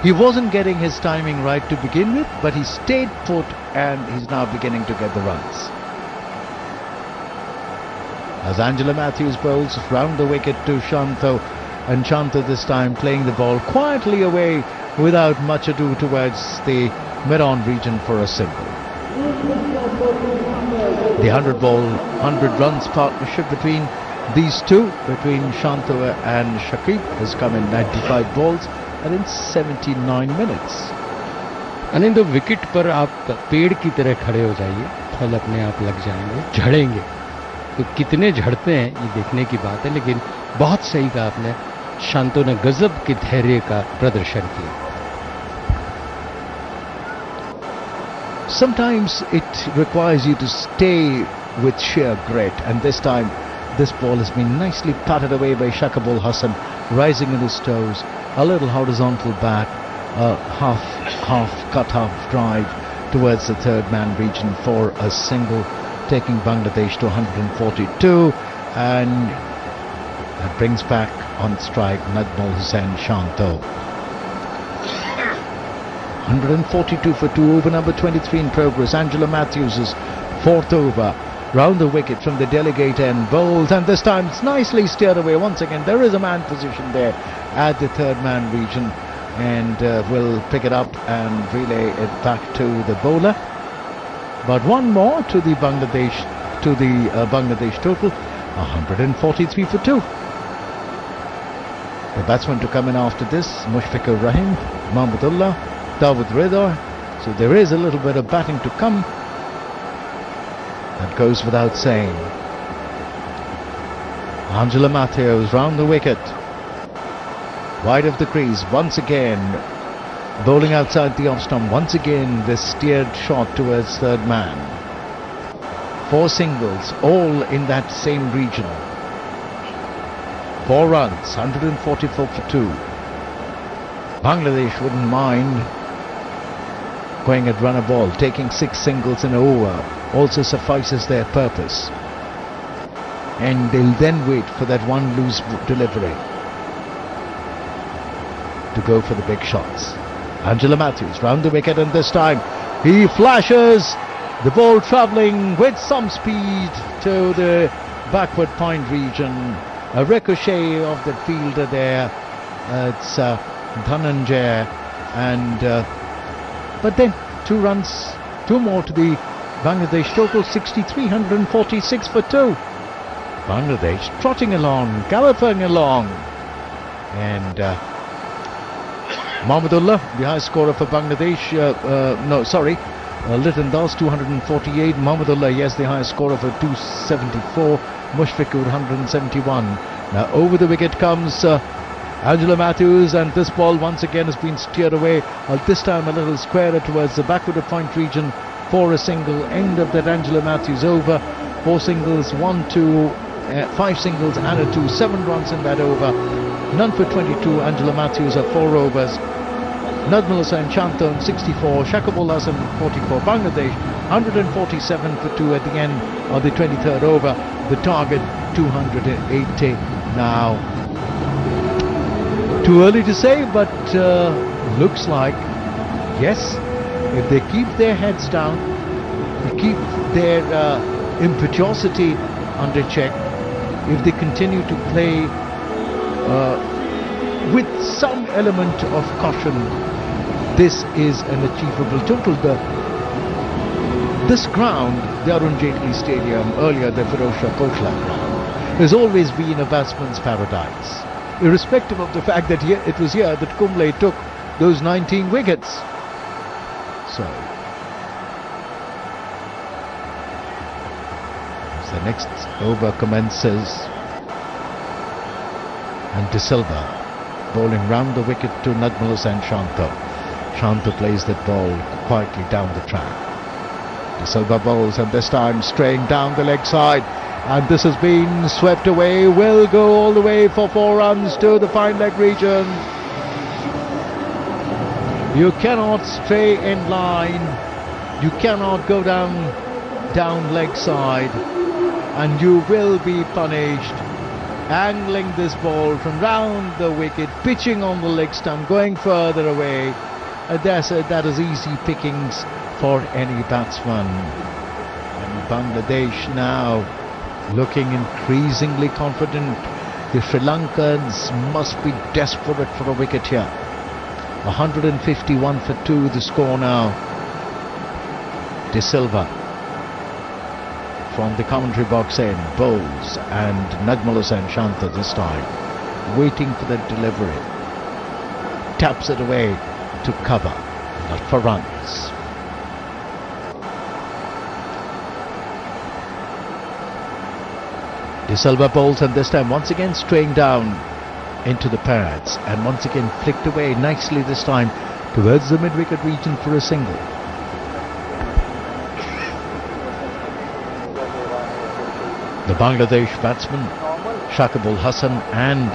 He wasn't getting his timing right to begin with, but he stayed put and he's now beginning to get the runs. As Angela Matthews bowls round the wicket to Shanta, and Shanta this time playing the ball quietly away without much ado towards the mid-on region for a single. The 100 runs partnership between these two, between Shanta and Shakib, has come in 95 balls and in 79 minutes. Anindo, wicket पर आप पेड़ की तरह खड़े हो जाइए, फल अपने आप लग जाएंगे, झड़ेंगे। तो कितने झड़ते हैं ये देखने की बात है, लेकिन बहुत सही कहा आपने, शांतो ने गजब के धैर्य का प्रदर्शन किया। Sometimes it requires you to stay with sheer grit, and this time this ball has been nicely patted away by Shakib Ul Hasan, rising on his toes, a little horizontal bat, a half cut half drive towards the third man region for a single. taking Bangladesh to 142, and that brings back on strike Najmul Hussain Shanto. 142 for 2, over number 23 in progress. Angela Matthews is fourth over. Round the wicket from the delegate end, bowls, and this time it's nicely steered away. Once again, there is a man position there at the third man region, and will pick it up and relay it back to the bowler. But one more to the Bangladesh total, 143 for 2. The batsmen to come in after this, Mushfiqur Rahim, Mahmudullah, Dawood Rida. So there is a little bit of batting to come. That goes without saying. Angela Matthews round the wicket, wide of the crease, once again bowling outside the off stump. Once again this steered shot towards third man. 4 singles, all in that same region. 4 runs, 144 for 2. Bangladesh wouldn't mind going at run a ball. Taking 6 singles in an over also suffices their purpose, and they'll then wait for that one loose delivery to go for the big shots. Angela Matthews round the wicket, and this time he flashes the ball travelling with some speed to the backward point region. A ricochet of the fielder there, it's Dhananjay, and but then 2 runs, 2 more to the Bangladesh total, 63, 146 for 2. Bangladesh trotting along, galloping along, and Mahmudullah, the high scorer for Bangladesh, Liton Das 248, Mahmudullah, yes, the highest scorer for 274, Mushfiqur 171. Now over the wicket comes Angela Matthews, and this ball once again has been steered away, this time a little squarer towards the backward point region for a single. End of that Angela Matthews over. 4 singles, 1, 2, 5 singles and a 2, 7 runs in that over. None for 22. Angela Matthews at 4 overs. Najmul Hussain Shanto 64, Shakibul Hasan 44. Bangladesh 147 for 2 at the end of the 23rd over. The target 280 now. Too early to say, but looks like, yes, if they keep their heads down, they keep their impetuosity under check, if they continue to play with some element of caution, this is an achievable total. This ground, the Arun Jaitley Stadium, earlier the Firozshah Kotla ground, has always been a batsman's paradise, irrespective of the fact that it was here that Kumble took those 19 wickets. So, as the next over commences, and De Silva bowling round the wicket to Najmul Hussain Shanto. Shanto plays that ball quietly down the track. De Silva bowls, and this time straying down the leg side, and this has been swept away. Will go all the way for 4 runs to the fine leg region. You cannot stray in line, you cannot go down leg side, and you will be punished. Angling this ball from round the wicket, pitching on the leg stump, going further away. That is easy pickings for any batsman. And Bangladesh now looking increasingly confident. The Sri Lankans must be desperate for a wicket here. 151 for 2 the score now. De Silva from the commentary box end bowls, and Najmul Hussain Shanto this time waiting for the delivery, taps it away to cover, not for runs. De Silva bowls, and this time once again straying down into the pads, and once again flicked away nicely this time towards the mid-wicket region for a single. The Bangladesh batsmen Shakibul Hasan and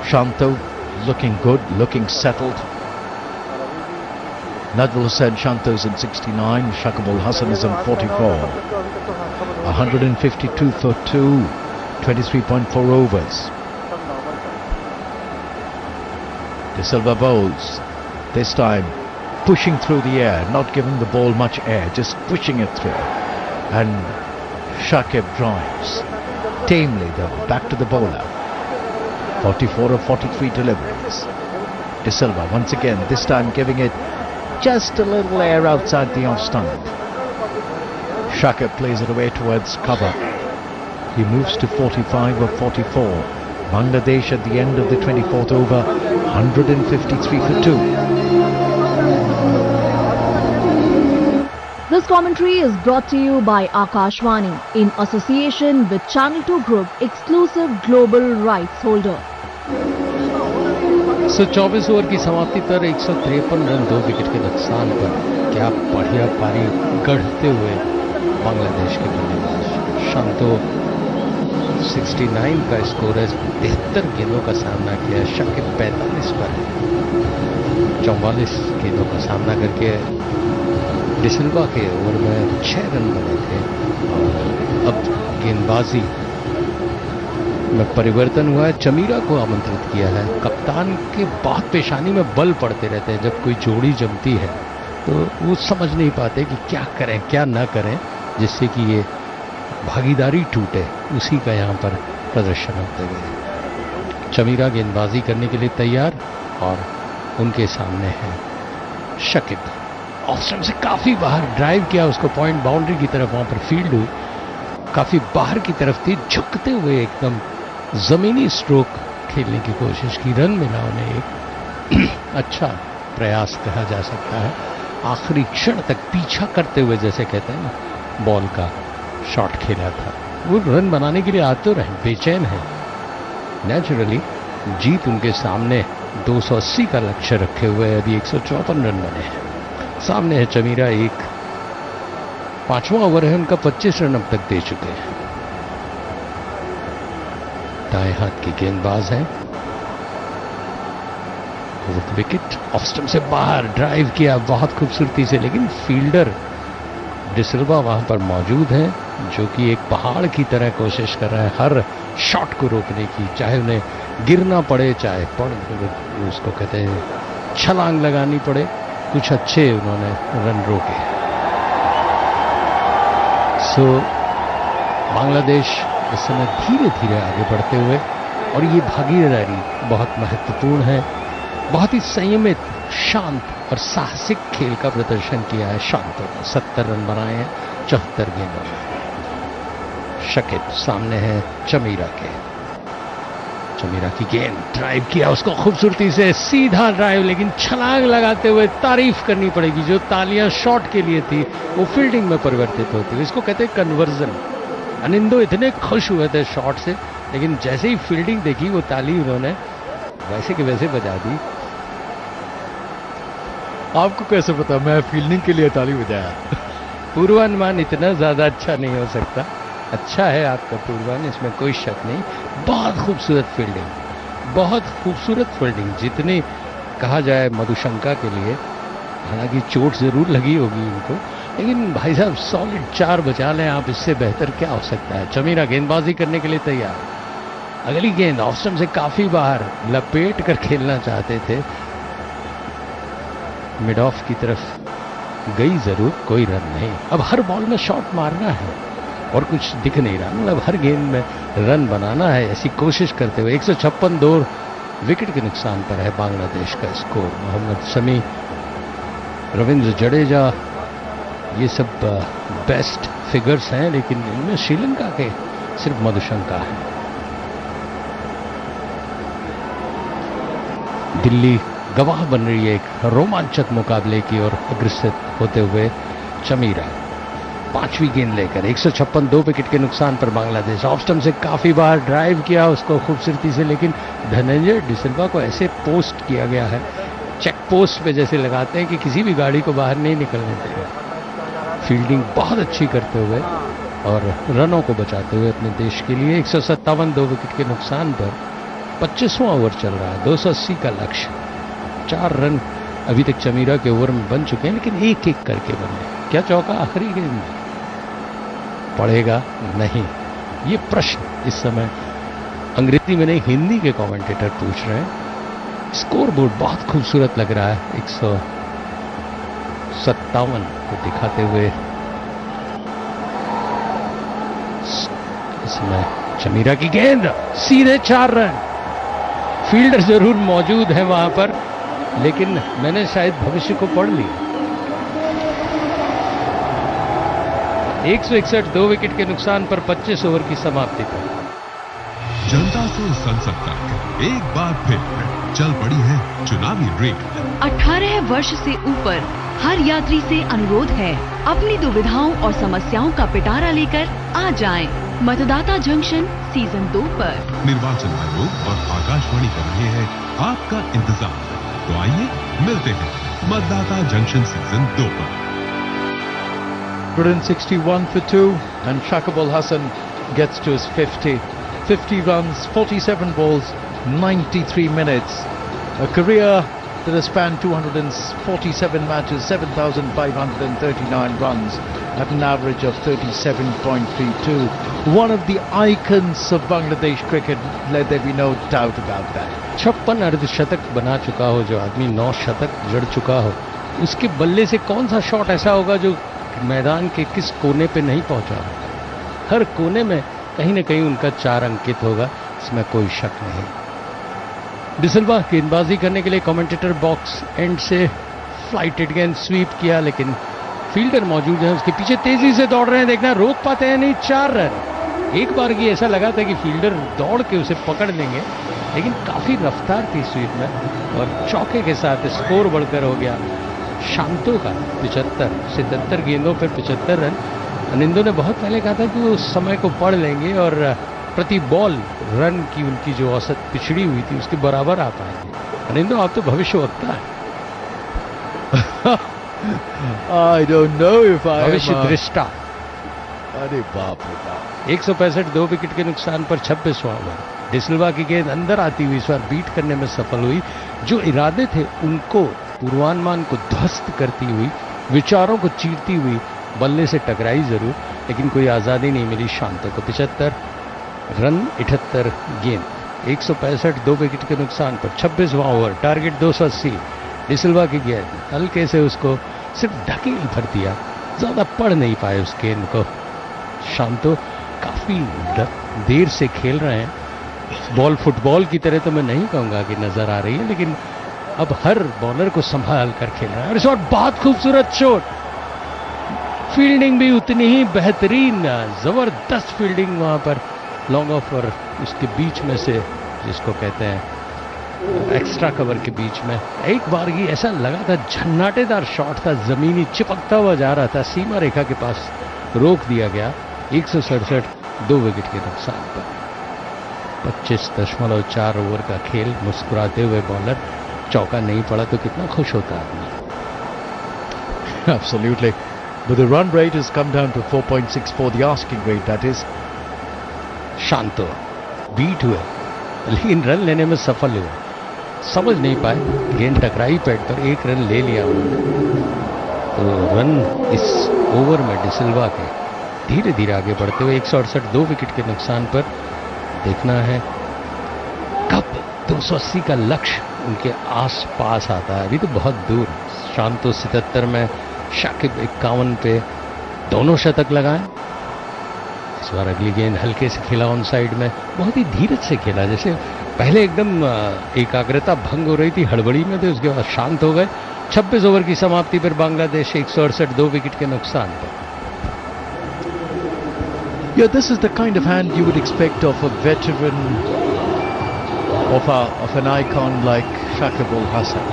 Shanto looking good, looking settled. Najmul Hussain Shantos in 69, Shakibul Hassan is in 44. 152 for 2, 23.4 overs. De Silva bowls, this time pushing through the air, not giving the ball much air, just pushing it through. And Shakib drives tamely though, back to the bowler. 44 of 43 deliveries. De Silva once again, this time giving it just a little air outside the off stump. Shakib plays it away towards cover. He moves to 45 of 44. Bangladesh at the end of the 24th over, 153 for 2. This commentary is brought to you by Akashvani in association with Channel 2 Group, exclusive global rights holder. 124 over की समाप्ति पर 153 run 2 wicket के नुकसान पर क्या बढ़िया पारी गढ़ते हुए बांग्लादेश के बल्लेबाज। शांतो 69 का स्कोर है, 73 गेंदों का सामना किया। शकीब 45 पर है, 44 गेंदों का सामना करके डिसिल्वा के ओवर में 6 रन बने थे। और अब गेंदबाजी में परिवर्तन हुआ है, चमीरा को आमंत्रित किया है। कप्तान के बहुत पेशानी में बल पड़ते रहते हैं, जब कोई जोड़ी जमती है तो वो समझ नहीं पाते कि क्या करें क्या ना करें, जिससे कि ये भागीदारी टूटे। उसी का यहाँ पर प्रदर्शन होते हुए चमीरा गेंदबाजी करने के लिए तैयार और उनके सामने है शकीब। ऑफ स्टंप से काफी बाहर ड्राइव किया, उसको पॉइंट बाउंड्री की तरफ वहां पर फील्ड हुई, काफी बाहर की तरफ थी, झुकते हुए एकदम जमीनी स्ट्रोक खेलने की कोशिश की। रन मिला उन्हें एक अच्छा प्रयास कहा जा सकता है। आखिरी क्षण तक पीछा करते हुए, जैसे कहते हैं ना, बॉल का शॉट खेला था। वो रन बनाने के लिए आते रहे, बेचैन है। नेचुरली जीत उनके सामने 280 का लक्ष्य रखे हुए अभी 154 रन बने हैं। सामने है चमीरा, एक 5वां ओवर है उनका, 25 रन अब तक दे चुके हैं। दाएं हाथ की गेंदबाज है, विकेट ऑफ स्टंप से बाहर ड्राइव किया बहुत खूबसूरती से, लेकिन फील्डर डिसिल्वा वहां पर मौजूद है, जो कि एक पहाड़ की तरह कोशिश कर रहा है हर शॉट को रोकने की, चाहे उन्हें गिरना पड़े, चाहे उसको कहते हैं छलांग लगानी पड़े। कुछ अच्छे उन्होंने रन रोके। सो बांग्लादेश इस समय धीरे धीरे आगे बढ़ते हुए, और ये भागीदारी बहुत महत्वपूर्ण है। बहुत ही संयमित, शांत और साहसिक खेल का प्रदर्शन किया है शांतो ने। 70 रन बनाए हैं 74 गेंदों में। शकीब सामने है चमीरा के। चमीरा की गेंद ड्राइव किया, उसको खूबसूरती से सीधा ड्राइव, लेकिन छलांग लगाते हुए तारीफ करनी पड़ेगी। जो तालियां शॉट के लिए थी वो फील्डिंग में परिवर्तित होती है, इसको कहते हैं कन्वर्जन। अनिंदो इतने खुश हुए थे शॉट से, लेकिन जैसे ही फील्डिंग देखी वो ताली उन्होंने वैसे के वैसे बजा दी। आपको कैसे पता मैं फील्डिंग के लिए ताली बजाया? पूर्वानुमान इतना ज्यादा अच्छा नहीं हो सकता। अच्छा है आपका पूर्वानुमान, इसमें कोई शक नहीं। बहुत खूबसूरत फील्डिंग, बहुत खूबसूरत फील्डिंग, जितनी कहा जाए मधुशंका के लिए। हालांकि चोट जरूर लगी होगी इनको, लेकिन भाई साहब सॉलिड 4 बचा लें आप, इससे बेहतर क्या हो सकता है। चमीरा गेंदबाजी करने के लिए तैयार। अगली गेंद ऑफ स्टंप से काफी बाहर लपेट कर खेलना चाहते थे, मिड ऑफ की तरफ गई जरूर, कोई रन नहीं। अब हर बॉल में शॉट मारना है और कुछ दिख नहीं रहा, मतलब हर गेंद में रन बनाना है, ऐसी कोशिश करते हुए 156 2 विकेट के नुकसान पर है बांग्लादेश का स्कोर। मोहम्मद शमी, रविंद्र जडेजा, ये सब बेस्ट फिगर्स हैं, लेकिन इनमें श्रीलंका के सिर्फ मधुशंका है। दिल्ली गवाह बन रही है एक रोमांचक मुकाबले की और अग्रसर होते हुए चमीरा 5वीं गेंद लेकर 156 2 विकेट के नुकसान पर बांग्लादेश। ऑफ स्टंप से काफी बार ड्राइव किया उसको खूबसूरती से, लेकिन धनंजय डिसिल्वा को ऐसे पोस्ट किया गया है, चेक पोस्ट पे जैसे लगाते हैं कि किसी भी गाड़ी को बाहर नहीं निकलने देगा। फील्डिंग बहुत अच्छी करते हुए और रनों को बचाते हुए अपने देश के लिए 157 2 विकेट के नुकसान पर 25वां ओवर चल रहा है, 280 का लक्ष्य। 4 रन अभी तक चमीरा के ओवर में बन चुके हैं, लेकिन एक एक करके बने। क्या चौका आखिरी गेंद में पड़ेगा? नहीं। ये प्रश्न इस समय अंग्रेजी में नहीं, हिंदी के कमेंटेटर पूछ रहे हैं। स्कोर बोर्ड बहुत खूबसूरत लग रहा है 157 को दिखाते हुए। इसमें चमीरा की गेंद सीधे 4 रन। फील्डर जरूर मौजूद है वहां पर, लेकिन मैंने शायद भविष्य को पढ़ लिया। 161 2 विकेट के नुकसान पर 25 ओवर की समाप्ति पर जनता से संसद तक एक बार फिर चल पड़ी है चुनावी रेल। 18 वर्ष से ऊपर हर यात्री से अनुरोध है, अपनी दुविधाओं और समस्याओं का पिटारा लेकर आ जाएं। मतदाता जंक्शन सीजन 2 पर निर्वाचन आयोग और आकाशवाणी कर रहे हैं आपका इंतजार। तो आइए मिलते हैं मतदाता जंक्शन सीजन 2 पर। 161 for 2, and Shakib Al Hasan gets to his 50 runs, 47 balls, 93 minutes. A career that has spanned 247 matches, 7,539 runs at an average of 37.32. One of the icons of Bangladesh cricket, let there be no doubt about that. 56 अर्धशतक बना चुका हो जो आदमी, 9 शतक जड़ चुका हो, उसके बल्ले से कौन सा शॉट ऐसा होगा जो मैदान के किस कोने पे नहीं पहुंचा? हर कोने में कहीं ना कहीं उनका 4 अंकित होगा, इसमें कोई शक नहीं। डिसिल्वा गेंदबाजी करने के लिए कमेंटेटर बॉक्स एंड से फ्लाइटेड गेंद स्वीप किया, लेकिन फील्डर मौजूद है, उसके पीछे तेजी से दौड़ रहे हैं, देखना रोक पाते हैं नहीं। 4 रन। एक बार की ऐसा लगा था कि फील्डर दौड़ के उसे पकड़ लेंगे, लेकिन काफी रफ्तार थी स्वीप में और चौके के साथ स्कोर बढ़कर हो गया शांतो का 75 गेंदों पर 75 रन। अनिंदो ने बहुत पहले कहा था कि वो उस समय को पढ़ लेंगे और प्रति बॉल रन की उनकी जो औसत पिछड़ी हुई थी उसके बराबर आ पाएंगे। अनिंदो आप तो भविष्य वक्ता है। I don't know if I भविष्य am दृष्टा। अरे बाप रे बाप। 165 2 विकेट के नुकसान पर 26वां ओवर। डिसिल्वा की गेंद अंदर आती हुई इस बार बीट करने में सफल हुई। जो इरादे थे उनको, पूर्वानुमान को ध्वस्त करती हुई, विचारों को चीरती हुई बल्ले से टकराई जरूर, लेकिन कोई आजादी नहीं मिली शांतो को। 75 रन 78 गेंद, 165 2 विकेट के नुकसान पर 26वां ओवर। टारगेट 280। डिसिल्वा की गेंद हल्के से उसको सिर्फ ढकेल भर दिया, ज्यादा पढ़ नहीं पाए उस गेंद को। शांतो काफी देर से खेल रहे हैं। बॉल फुटबॉल की तरह तो मैं नहीं कहूंगा कि नजर आ रही है, लेकिन अब हर बॉलर को संभाल कर खेल रहा है। और इस बार बहुत खूबसूरत शॉट, फील्डिंग भी उतनी ही बेहतरीन, जबरदस्त फील्डिंग वहां पर लॉन्ग ऑफ और उसके बीच में से, जिसको कहते हैं एक्स्ट्रा कवर के बीच में। एक बार ही ऐसा लगा था झन्नाटेदार शॉट था, जमीनी चिपकता हुआ जा रहा था, सीमा रेखा के पास रोक दिया गया। 167 2 विकेट के नुकसान पर 25.4 ओवर का खेल। मुस्कुराते हुए बॉलर, चौका नहीं पड़ा तो कितना खुश होता आदमी। Absolutely. But the run rate has come down to 4.64, the asking rate that is. Shanto beat हुए, लेकिन रन लेने में सफल हुए। समझ नहीं पाए, गेंद टकराई पैड पर, 1 रन ले लिया उन्होंने। तो रन इस ओवर में डिसिल्वा के धीरे धीरे आगे बढ़ते हुए 168 2 विकेट के नुकसान पर। देखना है कब 280 का लक्ष्य उनके आसपास आता है, अभी तो बहुत दूर। शांतो 77 में, शाकिब 51 पे, दोनों शतक लगाए। इस बार अगली गेंद हल्के से खेला ऑन साइड में, बहुत ही धीरज से खेला, जैसे पहले एकदम एकाग्रता भंग हो रही थी, हड़बड़ी में थे, उसके बाद शांत हो गए। 26 ओवर की समाप्ति पर बांग्लादेश 168 2 विकेट के नुकसान पर। Yeah, this is the kind of hand you would expect of a veteran, of an icon like Shakib Al Hasan.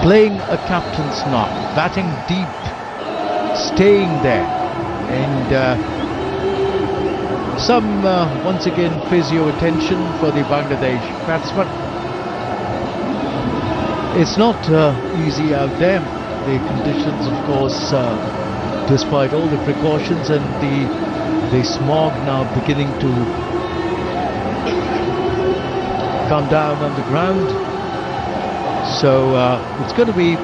Playing a captain's knock, batting deep, staying there, and once again physio attention for the Bangladesh batsman. It's not easy out there. The conditions, of course, despite all the precautions and the smog now beginning to come down on the ground. So it's going to be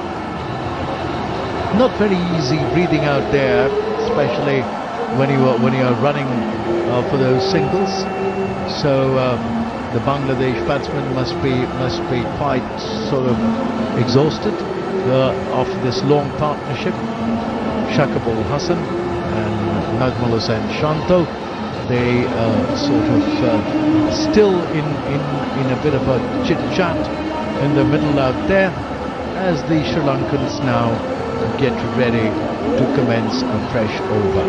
not very easy breathing out there, especially when you are running for those singles. So the Bangladesh batsmen must be quite sort of exhausted after this long partnership. Shakib Al Hasan and Najmul Hussain Shanto, they sort of still in a bit of a chit chat in the middle out there, as the Sri Lankans now get ready to commence a fresh over.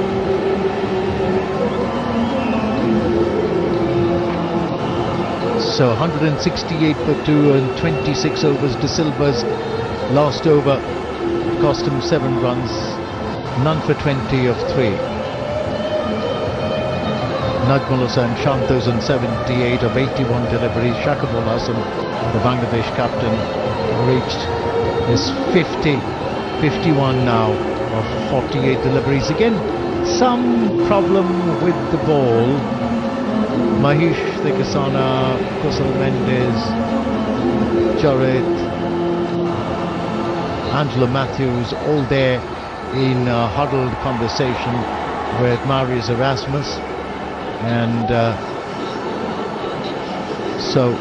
So 168 for 2 and 26 overs. De Silva's last over cost him 7 runs, none for 20 of 3. Najmul Hussain Shanto's on 78 of 81 deliveries. Shakib Al Hasan, the Bangladesh captain, reached his 51 now of 48 deliveries. Again, some problem with the ball. Mahish Thekasana, Kusal Mendes, Jared, Angela Matthews, all there in a huddled conversation with Marius Erasmus. And so,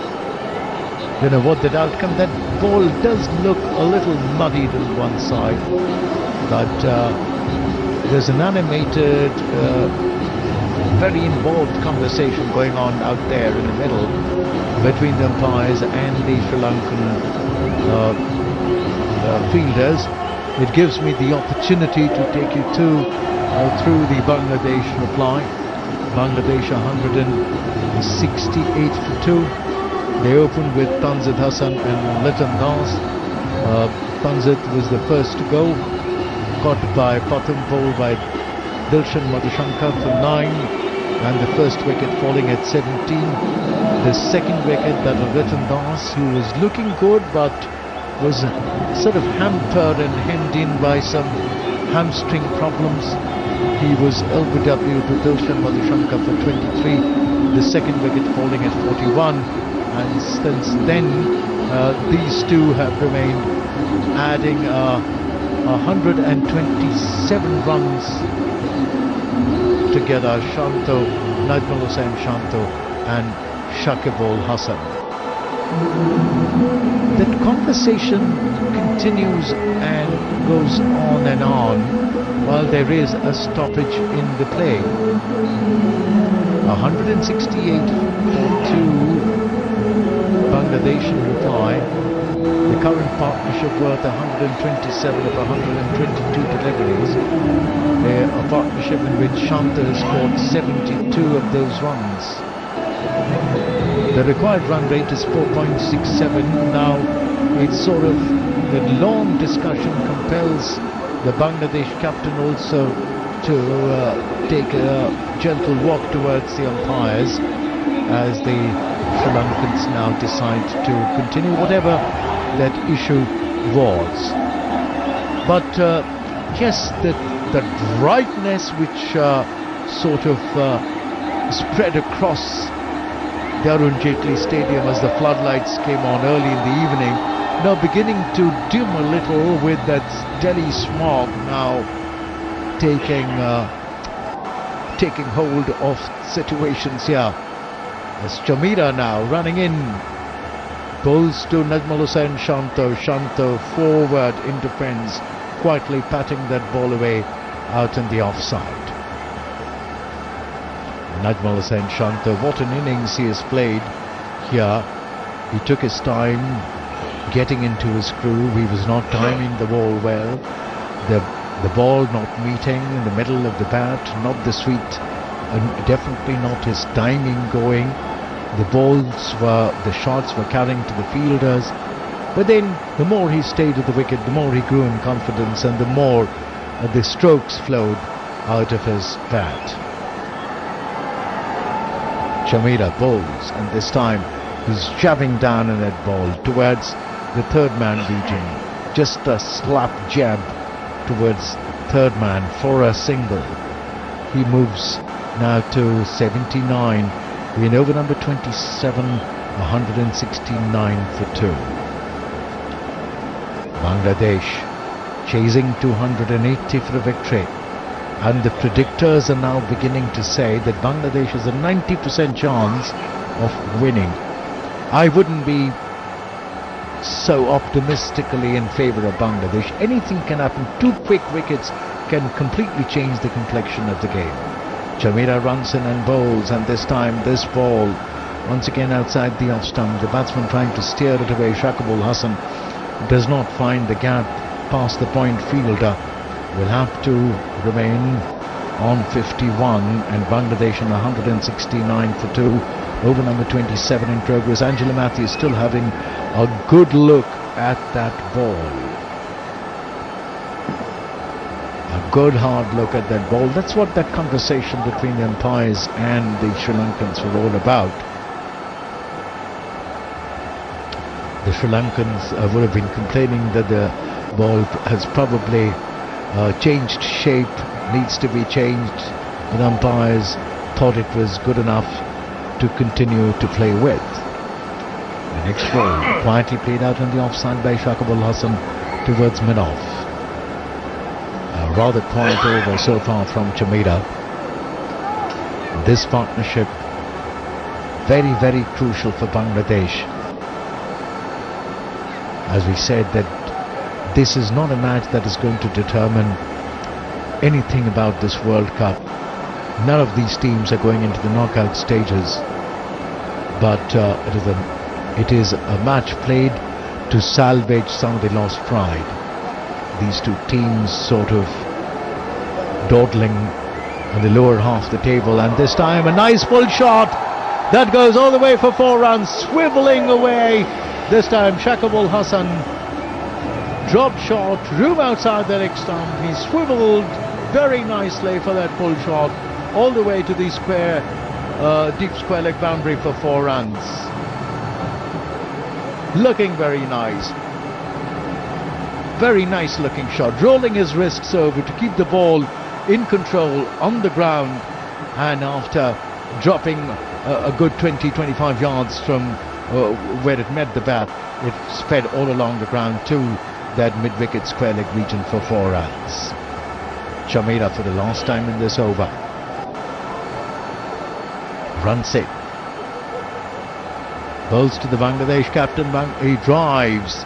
you know what that outcome, that ball does look a little muddied on one side, but there's an animated, very involved conversation going on out there in the middle between the umpires and the Sri Lankan fielders. It gives me the opportunity to take you through the Bangladesh reply. Bangladesh 168 for 2. They opened with Tanzid Hassan and Liton Das. Tanzid was the first to go, caught by bottom pole by Dilshan Madhushankar for 9, and the first wicket falling at 17. The second wicket, that of Liton Das, who was looking good but was sort of hampered and hemmed in by some hamstring problems. He was LBW to Dilshan Madhushankar for 23, the second wicket falling at 41, and since then these two have remained, adding 127 runs together. Shanto, Najmul Hussain Shanto and Shakib Al Hasan. That conversation continues and goes on and on while there is a stoppage in the play. 168 for 2 Bangladesh in reply. The current partnership worth 127 of 122 deliveries. A partnership in which Shanta has scored 72 of those runs. The required run rate is 4.67. Now, it's sort of, the long discussion compels the Bangladesh captain also to take a gentle walk towards the umpires as the Sri Lankans now decide to continue whatever that issue was. But yes, the brightness which sort of spread across the Arun Jaitley Stadium as the floodlights came on early in the evening, now beginning to dim a little with that Delhi smog now taking hold of situations here. As Chamira now running in, bowls to Najmul Hussain Shanto. Shanto forward in defence, quietly patting that ball away out in the offside. Najmul Hussain Shanto, what an innings he has played here. He took his time getting into his groove. He was not timing the ball well. The ball not meeting in the middle of the bat, not the sweet, and definitely not his timing going. The shots were carrying to the fielders. But then the more he stayed at the wicket, the more he grew in confidence, and the more the strokes flowed out of his bat. Chamira bowls, and this time he's jabbing down on that ball towards the third man region. Just a slap jab towards third man for a single. He moves now to 79 in over number 27, 169 for 2. Bangladesh chasing 280 for a victory. And the predictors are now beginning to say that Bangladesh has a 90% chance of winning. I wouldn't be so optimistically in favour of Bangladesh. Anything can happen. 2 quick wickets can completely change the complexion of the game. Chameera runs in and bowls, and this time this ball once again outside the off stump. The batsman trying to steer it away. Shakibul Hasan does not find the gap past the point fielder. Will have to remain on 51, and Bangladesh on 169 for 2. Over number 27 in progress. Angela Matthews still having a good look at that ball. A good hard look at that ball. That's what that conversation between the umpires and the Sri Lankans were all about. The Sri Lankans would have been complaining that the ball has probably changed shape, needs to be changed. The umpires thought it was good enough to continue to play with. The next ball quietly played out on the offside by Shakibul Hasan towards mid-off. A rather quiet over so far from Chameera. This partnership very, very crucial for Bangladesh. As we said, that this is not a match that is going to determine anything about this World Cup. None of these teams are going into the knockout stages, but it is a match played to salvage some of the lost pride. These two teams sort of dawdling on the lower half of the table, and this time a nice full shot that goes all the way for 4 runs, swivelling away. This time Shakibul Hasan dropped short, room outside the leg stump. He swiveled very nicely for that full shot all the way to the square, deep square leg boundary for 4 runs. Looking very nice. Very nice looking shot. Rolling his wrists over to keep the ball in control on the ground, and after dropping a good 20-25 yards from where it met the bat, it sped all along the ground to that mid-wicket square leg region for 4 runs. Chameera for the last time in this over. Runs it. Bowls to the Bangladesh captain. He drives,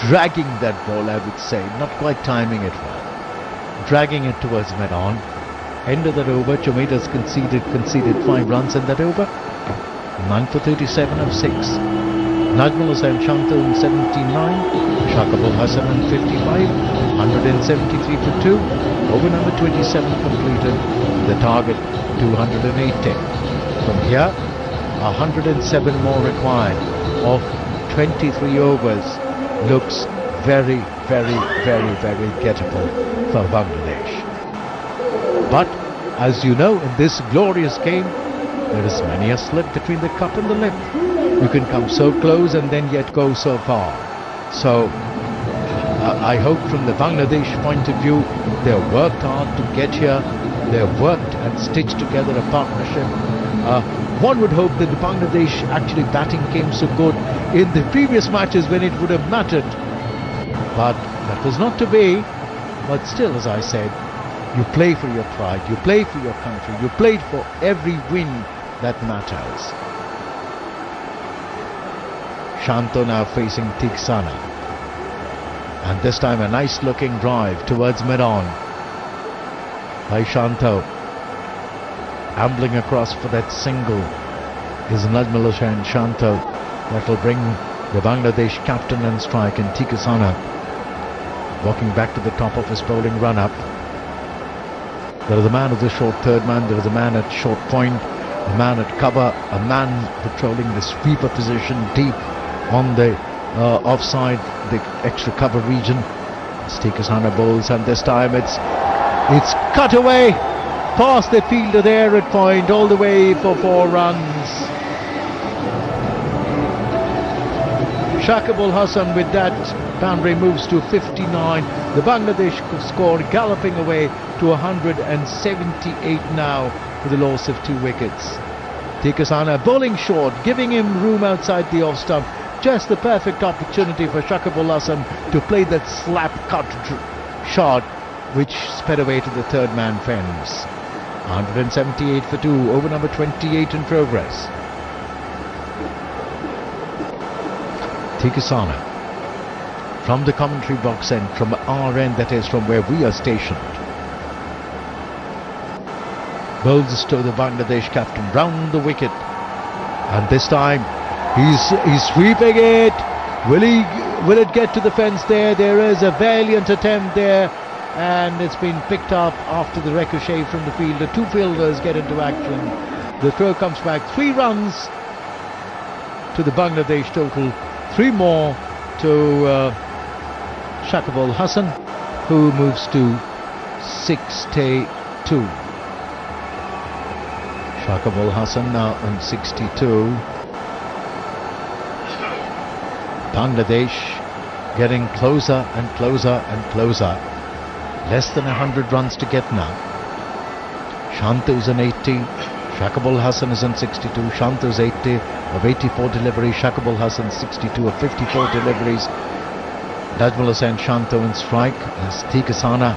dragging that ball, I would say, not quite timing it well, dragging it towards mid-on. End of that over. Chameera's conceded 5 runs in that over. 9 for 37 of 6. Najmul Hussain Shanto in 79, Shakibul Hasan in 55, 173 for 2. Over number 27 completed. The target 280. From here, 107 more required of 23 overs. Looks very, very, very, very gettable for Bangladesh. But as you know, in this glorious game, there is many a slip between the cup and the lip. You can come so close and then yet go so far. So I hope from the Bangladesh point of view, they have worked hard to get here. They have worked and stitched together a partnership. One would hope that the Bangladesh actually batting came so good in the previous matches when it would have mattered. But that was not to be. But still, as I said, you play for your pride, you play for your country, you played for every win that matters. Shanto now facing Tiksana, and this time a nice looking drive towards mid-on by Shanto. Ambling across for that single is Najmul Hussain Shanto. That will bring the Bangladesh captain and strike, and Tiksana walking back to the top of his bowling run-up. There is a man of the short third man, there is a man at short point, a man at cover, a man patrolling the sweeper position deep on the offside, the extra cover region. Tiksana bowls, and this time it's cut away past the fielder there at point, all the way for 4 runs. Shakibul Hasan with that boundary moves to 59. The Bangladesh score galloping away to 178 now for the loss of 2 wickets. Tiksana bowling short, giving him room outside the off stump. just the perfect opportunity for Shakibul Hasan to play that slap cut shot which sped away to the third man fence. 178 for 2, over number 28 in progress. Tikasana from the commentary box end, from our end, that is from where we are stationed. Bowls to the Bangladesh captain round the wicket, and this time he's sweeping it. Will it get to the fence there? There is a valiant attempt there, and it's been picked up after the ricochet from the field. The two fielders get into action. The throw comes back. 3 runs to the Bangladesh total. 3 more to Shakibul Hasan, who moves to 62. Shakibul Hasan now on 62. Bangladesh getting closer and closer and closer. Less than 100 runs to get now. Shantu is on 80. Shakibul Hasan is on 62. Shantu is 80 of 84 deliveries. Shakibul Hasan 62 of 54 deliveries. Najmul Hussain Shantu in strike as Tikasana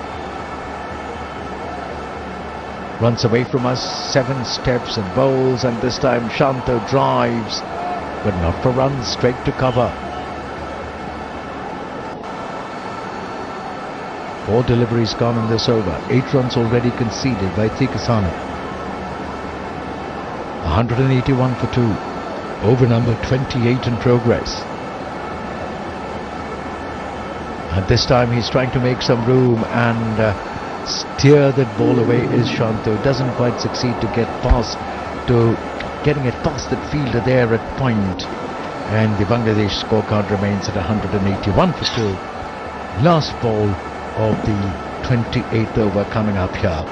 runs away from us. 7 steps and bowls, and this time Shantu drives, but not for runs, straight to cover. 4 deliveries gone in this over. 8 runs already conceded by Tikasana. 181 for 2. Over number 28 in progress. And this time he's trying to make some room and steer that ball away is Shantu. Doesn't quite succeed to get past, to getting it past that fielder there at point. And the Bangladesh scorecard remains at 181 for 2. Last ball of the 28th over coming up here.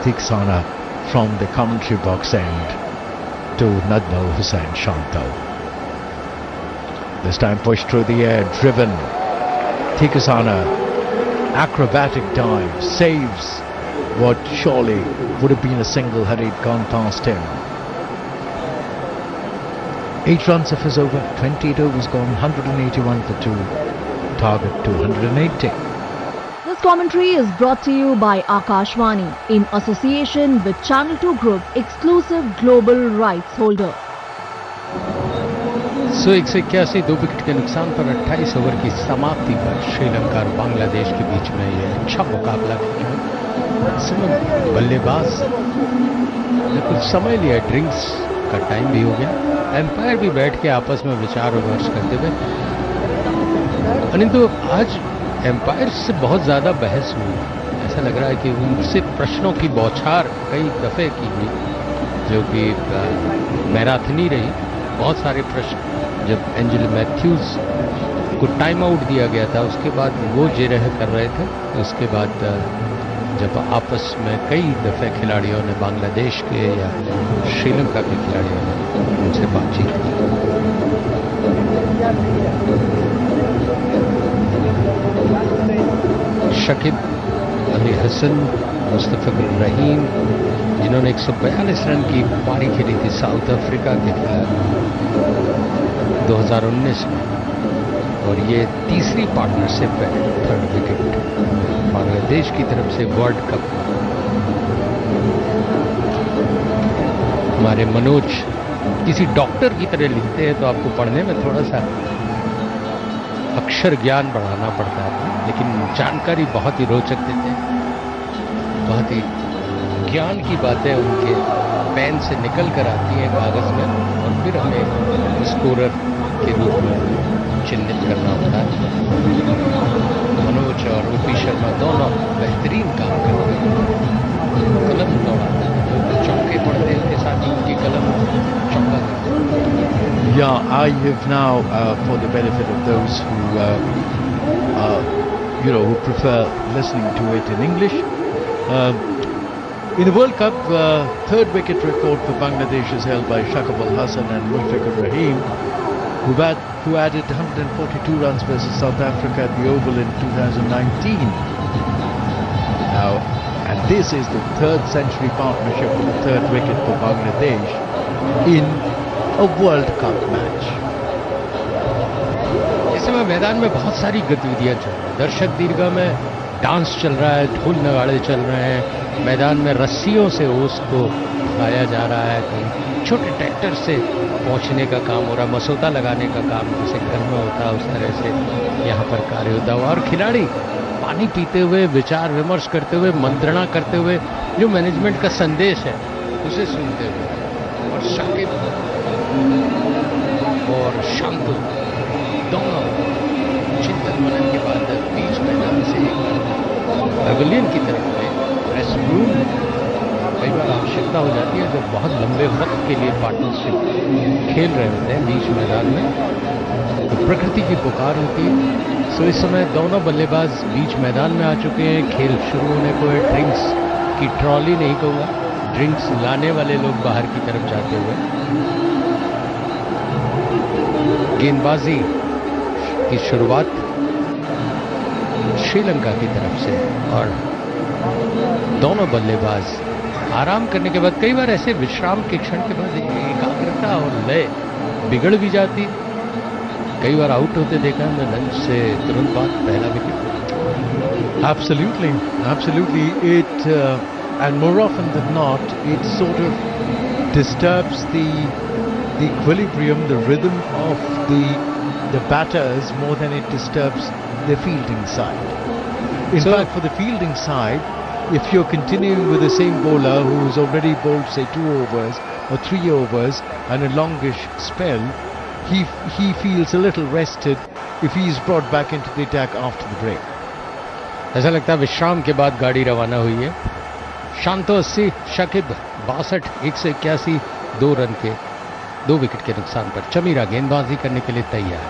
Tikasana from the commentary box end to Najmul Hussain Shantu. This time pushed through the air, driven. Tikasana, acrobatic dive, saves what surely would have been a single had it gone past him. 8 runs of his over, 28 overs gone, 181 for 2. Target 280. This commentary is brought to you by Akashvani in association with Channel 2 Group, exclusive global rights holder. 181 2 wicket के नुकसान पर 28 over की समाप्ति पर श्रीलंका और बांग्लादेश के बीच में ये अच्छा मुकाबला खेला। इस समय बल्लेबाज ने कुछ समय लिया, ड्रिंक्स का टाइम भी हो गया, एम्पायर भी बैठ के आपस में विचार विमर्श करते हुए। परंतु आज एम्पायर से बहुत ज़्यादा बहस हुई। ऐसा लग रहा है कि उनसे प्रश्नों की बौछार कई दफ़े की गई, जो कि मैराथनी रही। बहुत सारे प्रश्न, जब एंजेल मैथ्यूज़ को टाइम आउट दिया गया था उसके बाद वो जिरह कर रहे थे। उसके बाद जब आपस में कई दफ़े खिलाड़ियों ने, बांग्लादेश के या श्रीलंका के खिलाड़ियों ने उनसे बातचीत की। शकीब अली हसन, मुस्तफिजुर रहीम, जिन्होंने 142 रन की पारी खेली थी साउथ अफ्रीका के खिलाफ 2019 में, और ये तीसरी पार्टनरशिप है, 3rd विकेट बांग्लादेश की तरफ से वर्ल्ड कप। हमारे मनोज किसी डॉक्टर की तरह लिखते हैं तो आपको पढ़ने में थोड़ा सा अक्षर ज्ञान बढ़ाना पड़ता है, लेकिन जानकारी बहुत ही रोचक देते हैं। बहुत ही ज्ञान की बातें उनके पेन से निकल कर आती हैं कागज़ में, और फिर हमें स्कोरर के रूप में चिन्हित करना होता है। मनोज और ओपी शर्मा दोनों बेहतरीन काम करते हैं, कलम दौड़ाते हैं, चौके पड़ते हैं, उनके साथ ही उनकी कलम चौका करते हैं। Yeah, I have now, for the benefit of those who, who prefer listening to it in English, in the World Cup, 3rd wicket record for Bangladesh is held by Shakibul Hasan and Mustafijuur Rahim, who added 142 runs versus South Africa at the Oval in 2019. Now, and this is the 3rd century partnership for the 3rd wicket for Bangladesh in a World Cup match. समय मैदान में बहुत सारी गतिविधियां चल रही हैं। दर्शक दीर्घा में डांस चल रहा है, ढोल नगाड़े चल रहे हैं, मैदान में रस्सियों से ओस को भगाया जा रहा है, कहीं छोटे ट्रैक्टर से पहुंचने का काम हो रहा है, मसौदा लगाने का काम जैसे घर में होता है उस तरह से यहाँ पर कार्य होता है। और खिलाड़ी पानी पीते हुए, विचार विमर्श करते हुए, मंत्रणा करते हुए जो मैनेजमेंट का संदेश है उसे सुनते हुए, और शाकिब और शांतो दोनों चिंतन मनन के बाद बीच मैदान से पैवेलियन की तरफ में प्रेस रूम कई बार आवश्यकता हो जाती है जब बहुत लंबे वक्त के लिए पार्टनरशिप खेल रहे होते हैं बीच मैदान में, तो प्रकृति की पुकार होती है। सो इस समय दोनों बल्लेबाज बीच मैदान में आ चुके हैं। खेल शुरू होने को है। ड्रिंक्स की ट्रॉली नहीं कहूँगा, ड्रिंक्स लाने वाले लोग बाहर की तरफ जाते हुए। गेंदबाजी की शुरुआत श्रीलंका की तरफ से, और दोनों बल्लेबाज आराम करने के बाद, कई बार ऐसे विश्राम के क्षण के बाद एकाग्रता और लय बिगड़ भी जाती, कई बार आउट होते देखा हमने लंच से तुरंत बाद पहला wicket. Absolutely, absolutely. It and more often than not, it sort of disturbs the equilibrium, the rhythm of the batters more than it disturbs the fielding side. In fact, for the fielding side, if you're continuing with the same bowler who's already bowled say 2 overs or 3 overs and a longish spell, he feels a little rested if he's brought back into the attack after the break. ऐसा लगता है विश्राम के बाद गाड़ी रवाना हुई है। शांतो 80, शाकिब 62, 181, 2 रन के 2 विकेट के नुकसान पर। चमीरा गेंदबाजी करने के लिए तैयार।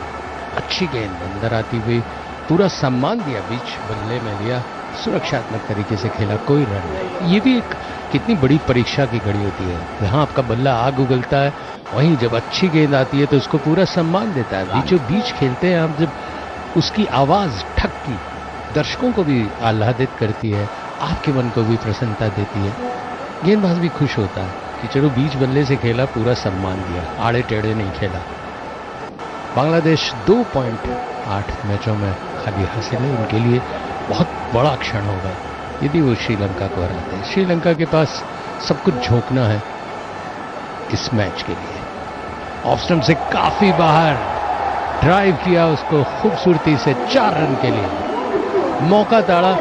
अच्छी गेंद अंदर आती हुई, पूरा सम्मान दिया, बीच बल्ले में लिया, सुरक्षात्मक तरीके से खेला, कोई रन नहीं। ये भी एक कितनी बड़ी परीक्षा की घड़ी होती है, जहां आपका बल्ला आग उगलता है, वहीं जब अच्छी गेंद आती है तो उसको पूरा सम्मान देता है। बीचों बीच खेलते हैं आप, जब उसकी आवाज ठक की दर्शकों को भी आह्लादित करती है, आपके मन को भी प्रसन्नता देती है, गेंदबाज भी खुश होता है कि चलो बीच बल्ले से खेला, पूरा सम्मान दिया, आड़े टेढ़े नहीं खेला। बांग्लादेश 2.8 मैचों में खाली हासिल है, उनके लिए बहुत बड़ा क्षण होगा यदि वो श्रीलंका को हराते हैं। श्रीलंका के पास सब कुछ झोंकना है इस मैच के लिए। ऑफ स्टंप से काफी बाहर ड्राइव किया, उसको खूबसूरती से 4 रन के लिए मौका ताड़ा।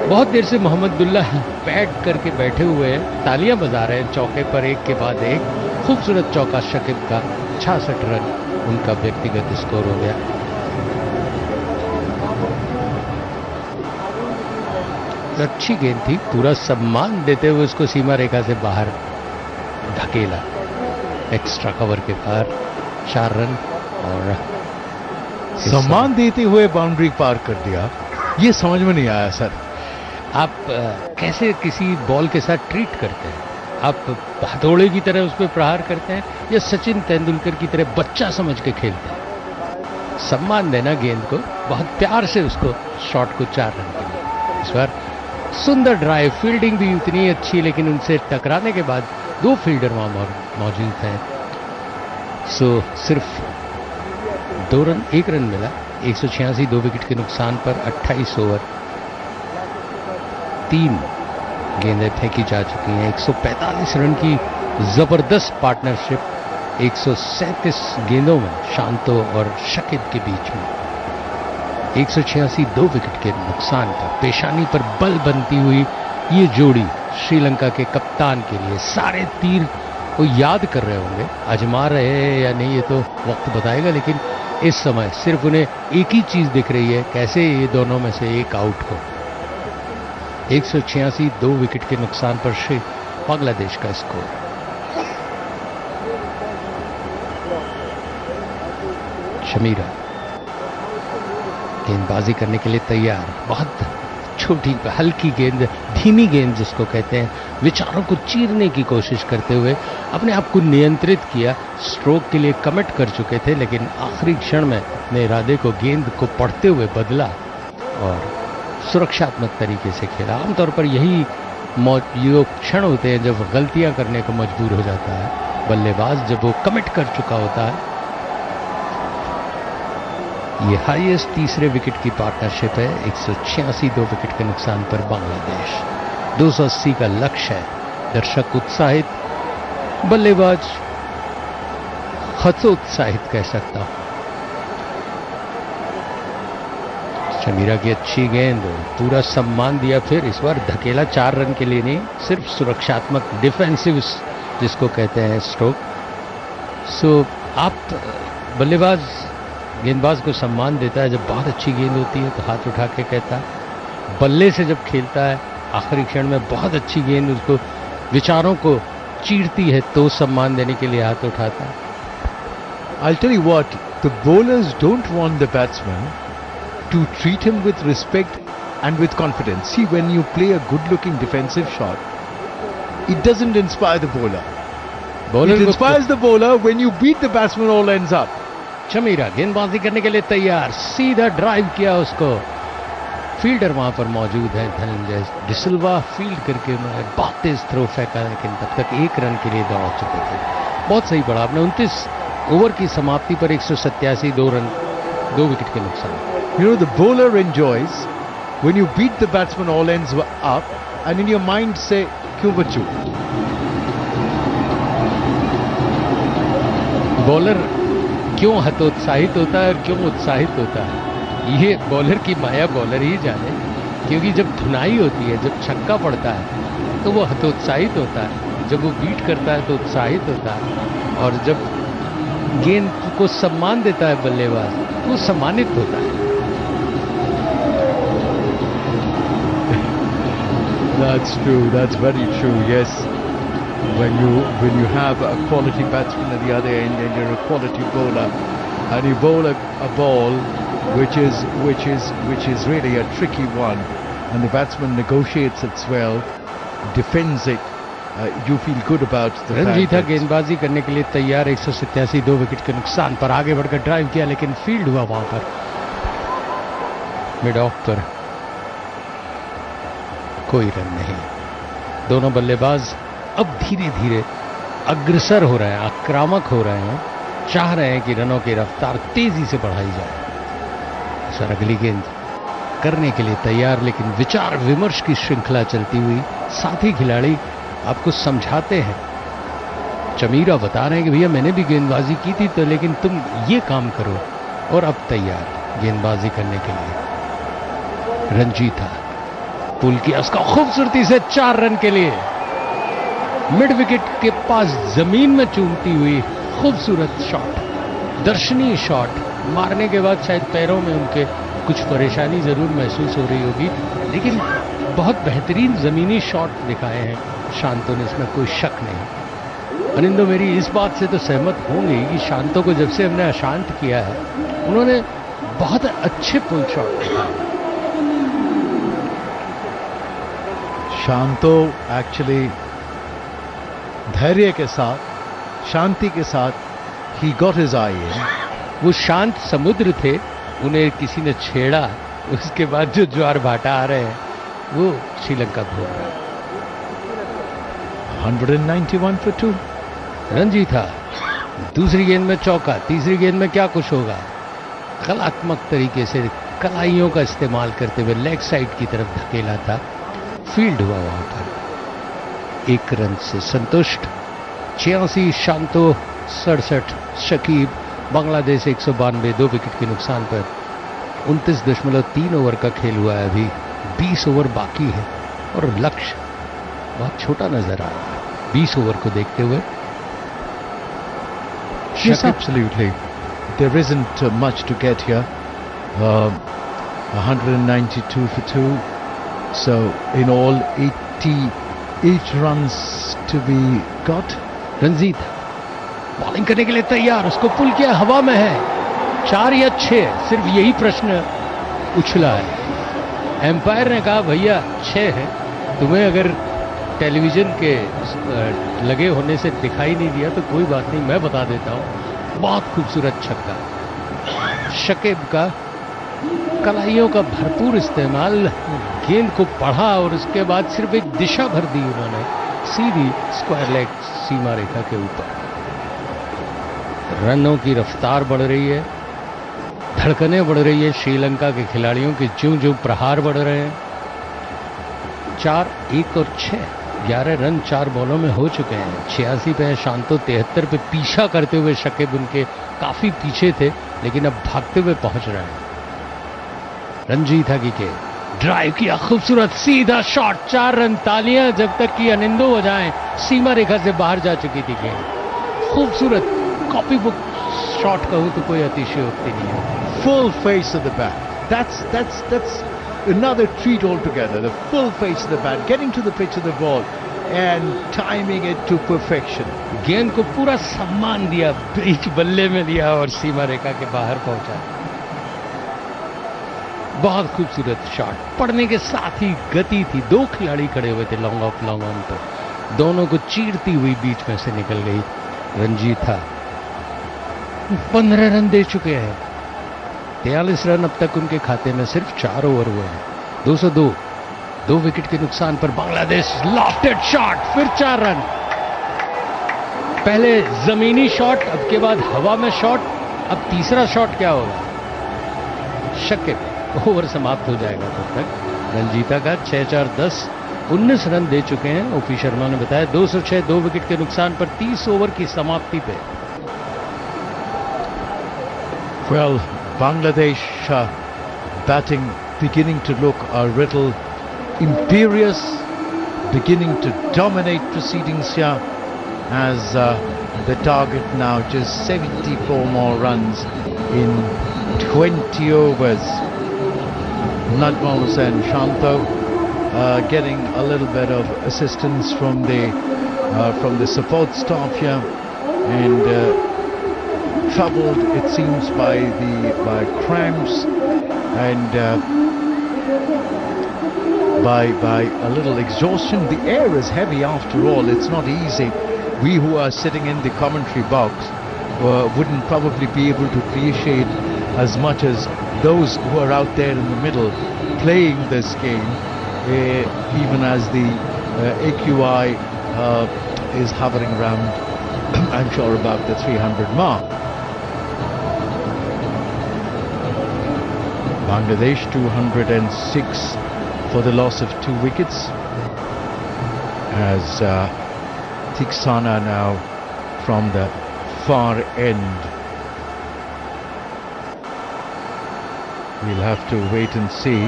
बहुत देर से मोहम्मदुल्ला बैट करके बैठे हुए हैं, तालियां बजा रहे हैं चौके पर, एक के बाद एक खूबसूरत चौका शाकिब का, 66 रन उनका व्यक्तिगत स्कोर हो गया। अच्छी गेंद थी, पूरा सम्मान देते हुए उसको सीमा रेखा से बाहर धकेला, एक्स्ट्रा कवर के बाहर 4 रन। और सम्मान देते हुए बाउंड्री पार कर दिया, ये समझ में नहीं आया सर। आप कैसे किसी बॉल के साथ ट्रीट करते हैं? आप हथौड़े की तरह उस पर प्रहार करते हैं या सचिन तेंदुलकर की तरह बच्चा समझ के खेलते हैं? सम्मान देना गेंद को, बहुत प्यार से उसको शॉट को 4 रन के लिए। इस बार सुंदर ड्राइव, फील्डिंग भी उतनी अच्छी, लेकिन उनसे टकराने के बाद 2 फील्डर वहां मौजूद हैं। सो सिर्फ 2 रन, 1 रन मिला। 186 2 विकेट के नुकसान पर 28 ओवर 3 गेंदें फेंकी जा चुकी हैं। 145 रन की जबरदस्त पार्टनरशिप 137 गेंदों में शांतो और शकीब के बीच में। 186 2 विकेट के नुकसान पर पेशानी पर बल बनती हुई ये जोड़ी श्रीलंका के कप्तान के लिए सारे तीर वो याद कर रहे होंगे, आजमा रहे हैं या नहीं ये तो वक्त बताएगा, लेकिन इस समय सिर्फ उन्हें एक ही चीज दिख रही है, कैसे ये दोनों में से एक आउट हो। 186 2 विकेट के नुकसान पर श्री बांग्लादेश का स्कोर। शमीरा गेंदबाजी करने के लिए तैयार, बहुत छोटी हल्की गेंद, धीमी गेंद जिसको कहते हैं, विचारों को चीरने की कोशिश करते हुए अपने आप को नियंत्रित किया। स्ट्रोक के लिए कमिट कर चुके थे, लेकिन आखिरी क्षण में अपने इरादे को, गेंद को पढ़ते हुए बदला और सुरक्षात्मक तरीके से खेला। आमतौर पर यही जो क्षण होते हैं जब गलतियां करने को मजबूर हो जाता है बल्लेबाज, जब वो कमिट कर चुका होता है। ये हाईएस्ट तीसरे विकेट की पार्टनरशिप है। 186 2 विकेट के नुकसान पर बांग्लादेश। 280 का लक्ष्य है। दर्शक उत्साहित, बल्लेबाज हतोत्साहित कह सकता हूं। शमीरा की अच्छी गेंद, पूरा सम्मान दिया। फिर इस बार धकेला 4 रन के लिए नहीं, सिर्फ सुरक्षात्मक डिफेंसिव जिसको कहते हैं स्ट्रोक। सो आप बल्लेबाज गेंदबाज को सम्मान देता है। जब बहुत अच्छी गेंद होती है तो हाथ उठा के कहता है। बल्ले से जब खेलता है आखिरी क्षण में बहुत अच्छी गेंद उसको विचारों को चीरती है तो सम्मान देने के लिए हाथ उठाता है। I'll tell you what, the bowlers don't want the batsman to treat him with respect and with confidence. See, when you play a good-looking defensive shot, it doesn't inspire the bowler. It inspires the bowler when you beat the batsman, all ends up. Chameera गेंदबाजी करने के लिए तैयार, सीधा drive किया उसको। Fielder वहां पर मौजूद है धनंजय डिसिल्वा। फील्ड करके उन्होंने बहुत तेज थ्रो फेंका, लेकिन तब तक 1 रन के लिए दौड़ चुके थे। बहुत सही पड़ा आपने। 29 ओवर की समाप्ति पर 187 2 रन 2 विकेट के नुकसान। You know, the bowler enjoys when you beat the batsman, all ends up, and in your mind say, "Kyun bachu?" Bowler क्यों हतोत्साहित होता है और क्यों उत्साहित होता है, ये बॉलर की माया बॉलर ही जाने। क्योंकि जब धुनाई होती है, जब छक्का पड़ता है तो वो हतोत्साहित होता है, जब वो बीट करता है तो उत्साहित होता है, और जब गेंद को सम्मान देता है बल्लेबाज तो वो सम्मानित होता है। That's true. That's very true. Yes, when you have a quality batsman at the other end and you're a quality bowler, and you bowl a ball which is really a tricky one, and the batsman negotiates it well, defends it, you feel good about the fact Ranjita that गेंदबाजी करने के लिए तैयार। 187 2 wicket के नुकसान पर आगे बढ़कर ड्राइव किया, लेकिन फील्ड हुआ वहां पर मिड ऑफ पर कोई रन नहीं। दोनों बल्लेबाज अब धीरे धीरे अग्रसर हो रहे हैं, आक्रामक हो रहे हैं, चाह रहे हैं कि रनों की रफ्तार तेजी से बढ़ाई जाए। सर अगली गेंद करने के लिए तैयार, लेकिन विचार विमर्श की श्रृंखला चलती हुई। साथी खिलाड़ी आपको समझाते हैं। चमीरा बता रहे हैं कि भैया मैंने भी गेंदबाजी की थी तो, लेकिन तुम ये काम करो, और अब तैयार गेंदबाजी करने के लिए। रंजीता पुल किया उसका खूबसूरती से 4 रन के लिए। मिड विकेट के पास जमीन में चूमती हुई खूबसूरत शॉट, दर्शनीय शॉट मारने के बाद शायद पैरों में उनके कुछ परेशानी जरूर महसूस हो रही होगी, लेकिन बहुत बेहतरीन जमीनी शॉट दिखाए हैं शांतो ने, इसमें कोई शक नहीं। अनिंदो मेरी इस बात से तो सहमत होंगी कि शांतो को जब से हमने अशांत किया है, उन्होंने बहुत अच्छे पुल शॉट दिखाए। शांतो एक्चुअली धैर्य के साथ, शांति के साथ, he got his eye in. वो शांत समुद्र थे, उन्हें किसी ने छेड़ा, उसके बाद जो ज्वार भाटा आ रहे हैं वो श्रीलंका घूम रहा है। 191 for 2. रंजीता दूसरी गेंद में चौका, तीसरी गेंद में क्या कुछ होगा। कलात्मक तरीके से कलाइयों का इस्तेमाल करते हुए लेग साइड की तरफ धकेला था, फील्ड हुआ वहां पर। 1 रन से संतुष्ट। 86 शांतो, 67 शकीब। बांग्लादेश 192 2 विकेट के नुकसान पर 29.3 ओवर का खेल हुआ है। अभी 20 ओवर बाकी है और लक्ष्य बहुत छोटा नजर आ रहा है 20 ओवर को देखते हुए। Yes, absolutely. There isn't much to get here. 192 for 2. So in all 88 runs to be got. Ranjit bowling करने के लिए तैयार, उसको पुल किया, हवा में है। 4 या 6, सिर्फ यही प्रश्न उछला है। एम्पायर ने कहा भैया 6 है, तुम्हें अगर टेलीविजन के लगे होने से दिखाई नहीं दिया तो कोई बात नहीं, मैं बता देता हूं। बहुत खूबसूरत छक्का शकीब का, कलाइयों का भरपूर इस्तेमाल, गेंद को पढ़ा और उसके बाद सिर्फ एक दिशा भर दी उन्होंने, सीधी स्क्वायर लेग सीमा रेखा के ऊपर। रनों की रफ्तार बढ़ रही है। धड़कनें बढ़ रही है श्रीलंका के खिलाड़ियों की ज्यों-ज्यों प्रहार बढ़ रहे हैं। 4, 1 और 6, 11 रन 4 बॉलों में हो चुके हैं। 86 पे है शांतो, 73 पे पीछा करते हुए शकीब उनके काफी पीछे थे, लेकिन अब भागते हुए पहुंच रहे हैं। रंजीत हकी के ड्राइव किया, खूबसूरत सीधा शॉट, 4 रन। तालियां जब तक कि अनिंदो बजाएं, सीमा रेखा से बाहर जा चुकी थी गेंद। खूबसूरत कॉपी बुक शॉट कहूं तो कोई अतिशयोक्ति नहीं है। Full face of the bat. That's another treat altogether. The full face of the bat, getting to the pitch of the ball and timing it to perfection. गेंद को पूरा सम्मान दिया, बीच बल्ले में लिया और सीमा रेखा के बाहर पहुंचा। बहुत खूबसूरत शॉट, पड़ने के साथ ही गति थी। 2 खिलाड़ी खड़े हुए थे लॉन्ग ऑफ लॉन्ग ऑन पर, दोनों को चीरती हुई बीच में से निकल गई। रंजीत था 15 रन दे चुके हैं। 43 रन अब तक उनके खाते में, सिर्फ 4 ओवर हुए हैं। 202, 2 विकेट के नुकसान पर बांग्लादेश लॉफ्टेड शॉट, फिर 4 रन। पहले जमीनी शॉट, अब के बाद हवा में शॉट, अब तीसरा शॉट क्या होगा? शकीब, ओवर समाप्त हो जाएगा तब तक। रंजीता का 6-4-10, 19 रन दे चुके हैं। ओपी शर्मा ने बताया 206, 2 विकेट के नुकसान पर 30 ओवर की समाप्ति पे। Well, Bangladesh batting beginning to look a little imperious, beginning to dominate proceedings here as the target now just 74 more runs in 20 overs. Najmal Hussain Shanto getting a little bit of assistance from the support staff here, and troubled, it seems, by cramps and by a little exhaustion. The air is heavy after all. It's not easy. We who are sitting in the commentary box wouldn't probably be able to appreciate as much as those who are out there in the middle playing this game, even as the AQI is hovering around, I'm sure, about the 300 mark. Bangladesh 206 for the loss of 2 wickets, as Tiksana now from the far end. We'll have to wait and see,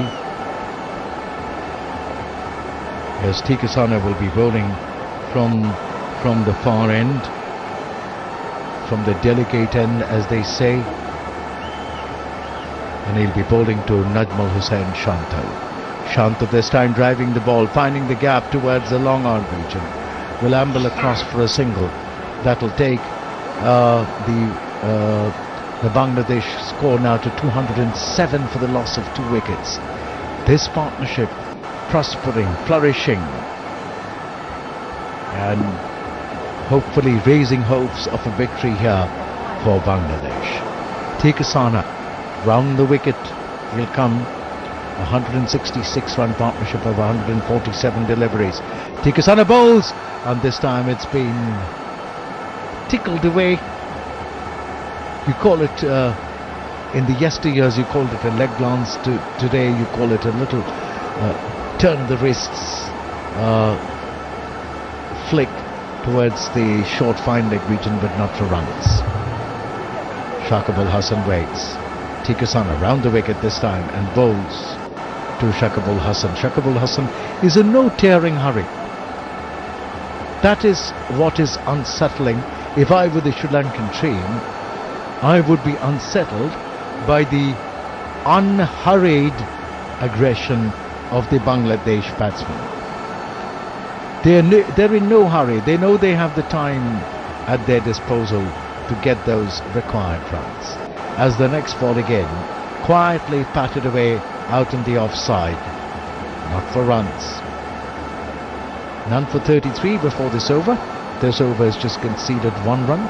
as Tikasana will be bowling from the far end, from the delicate end, as they say, and he'll be bowling to Najmal Hussain Shanto. Shanto this time driving the ball, finding the gap towards the long arm region. Will amble across for a single. That'll take the Bangladesh score now to 207 for the loss of 2 wickets. This partnership prospering, flourishing, and hopefully raising hopes of a victory here for Bangladesh. Tikasana round the wicket will come. 166 run partnership of 147 deliveries. Tikasana bowls, and this time it's been tickled away. You call it in the yesteryears you called it a leg glance, today you call it a little turn of the wrists flick towards the short fine leg region, but not for runs. Shakib Al Hasan waits. Tikasana round the wicket this time and bowls to Shakib Al Hasan. Shakib Al Hasan is in no tearing hurry. That is what is unsettling. If I were the Sri Lankan team, I would be unsettled by the unhurried aggression of the Bangladesh batsmen. They're in no hurry. They know they have the time at their disposal to get those required runs. As the next ball again quietly patted away out on the offside, not for runs. None for 33 before this over. This over has just conceded 1 run.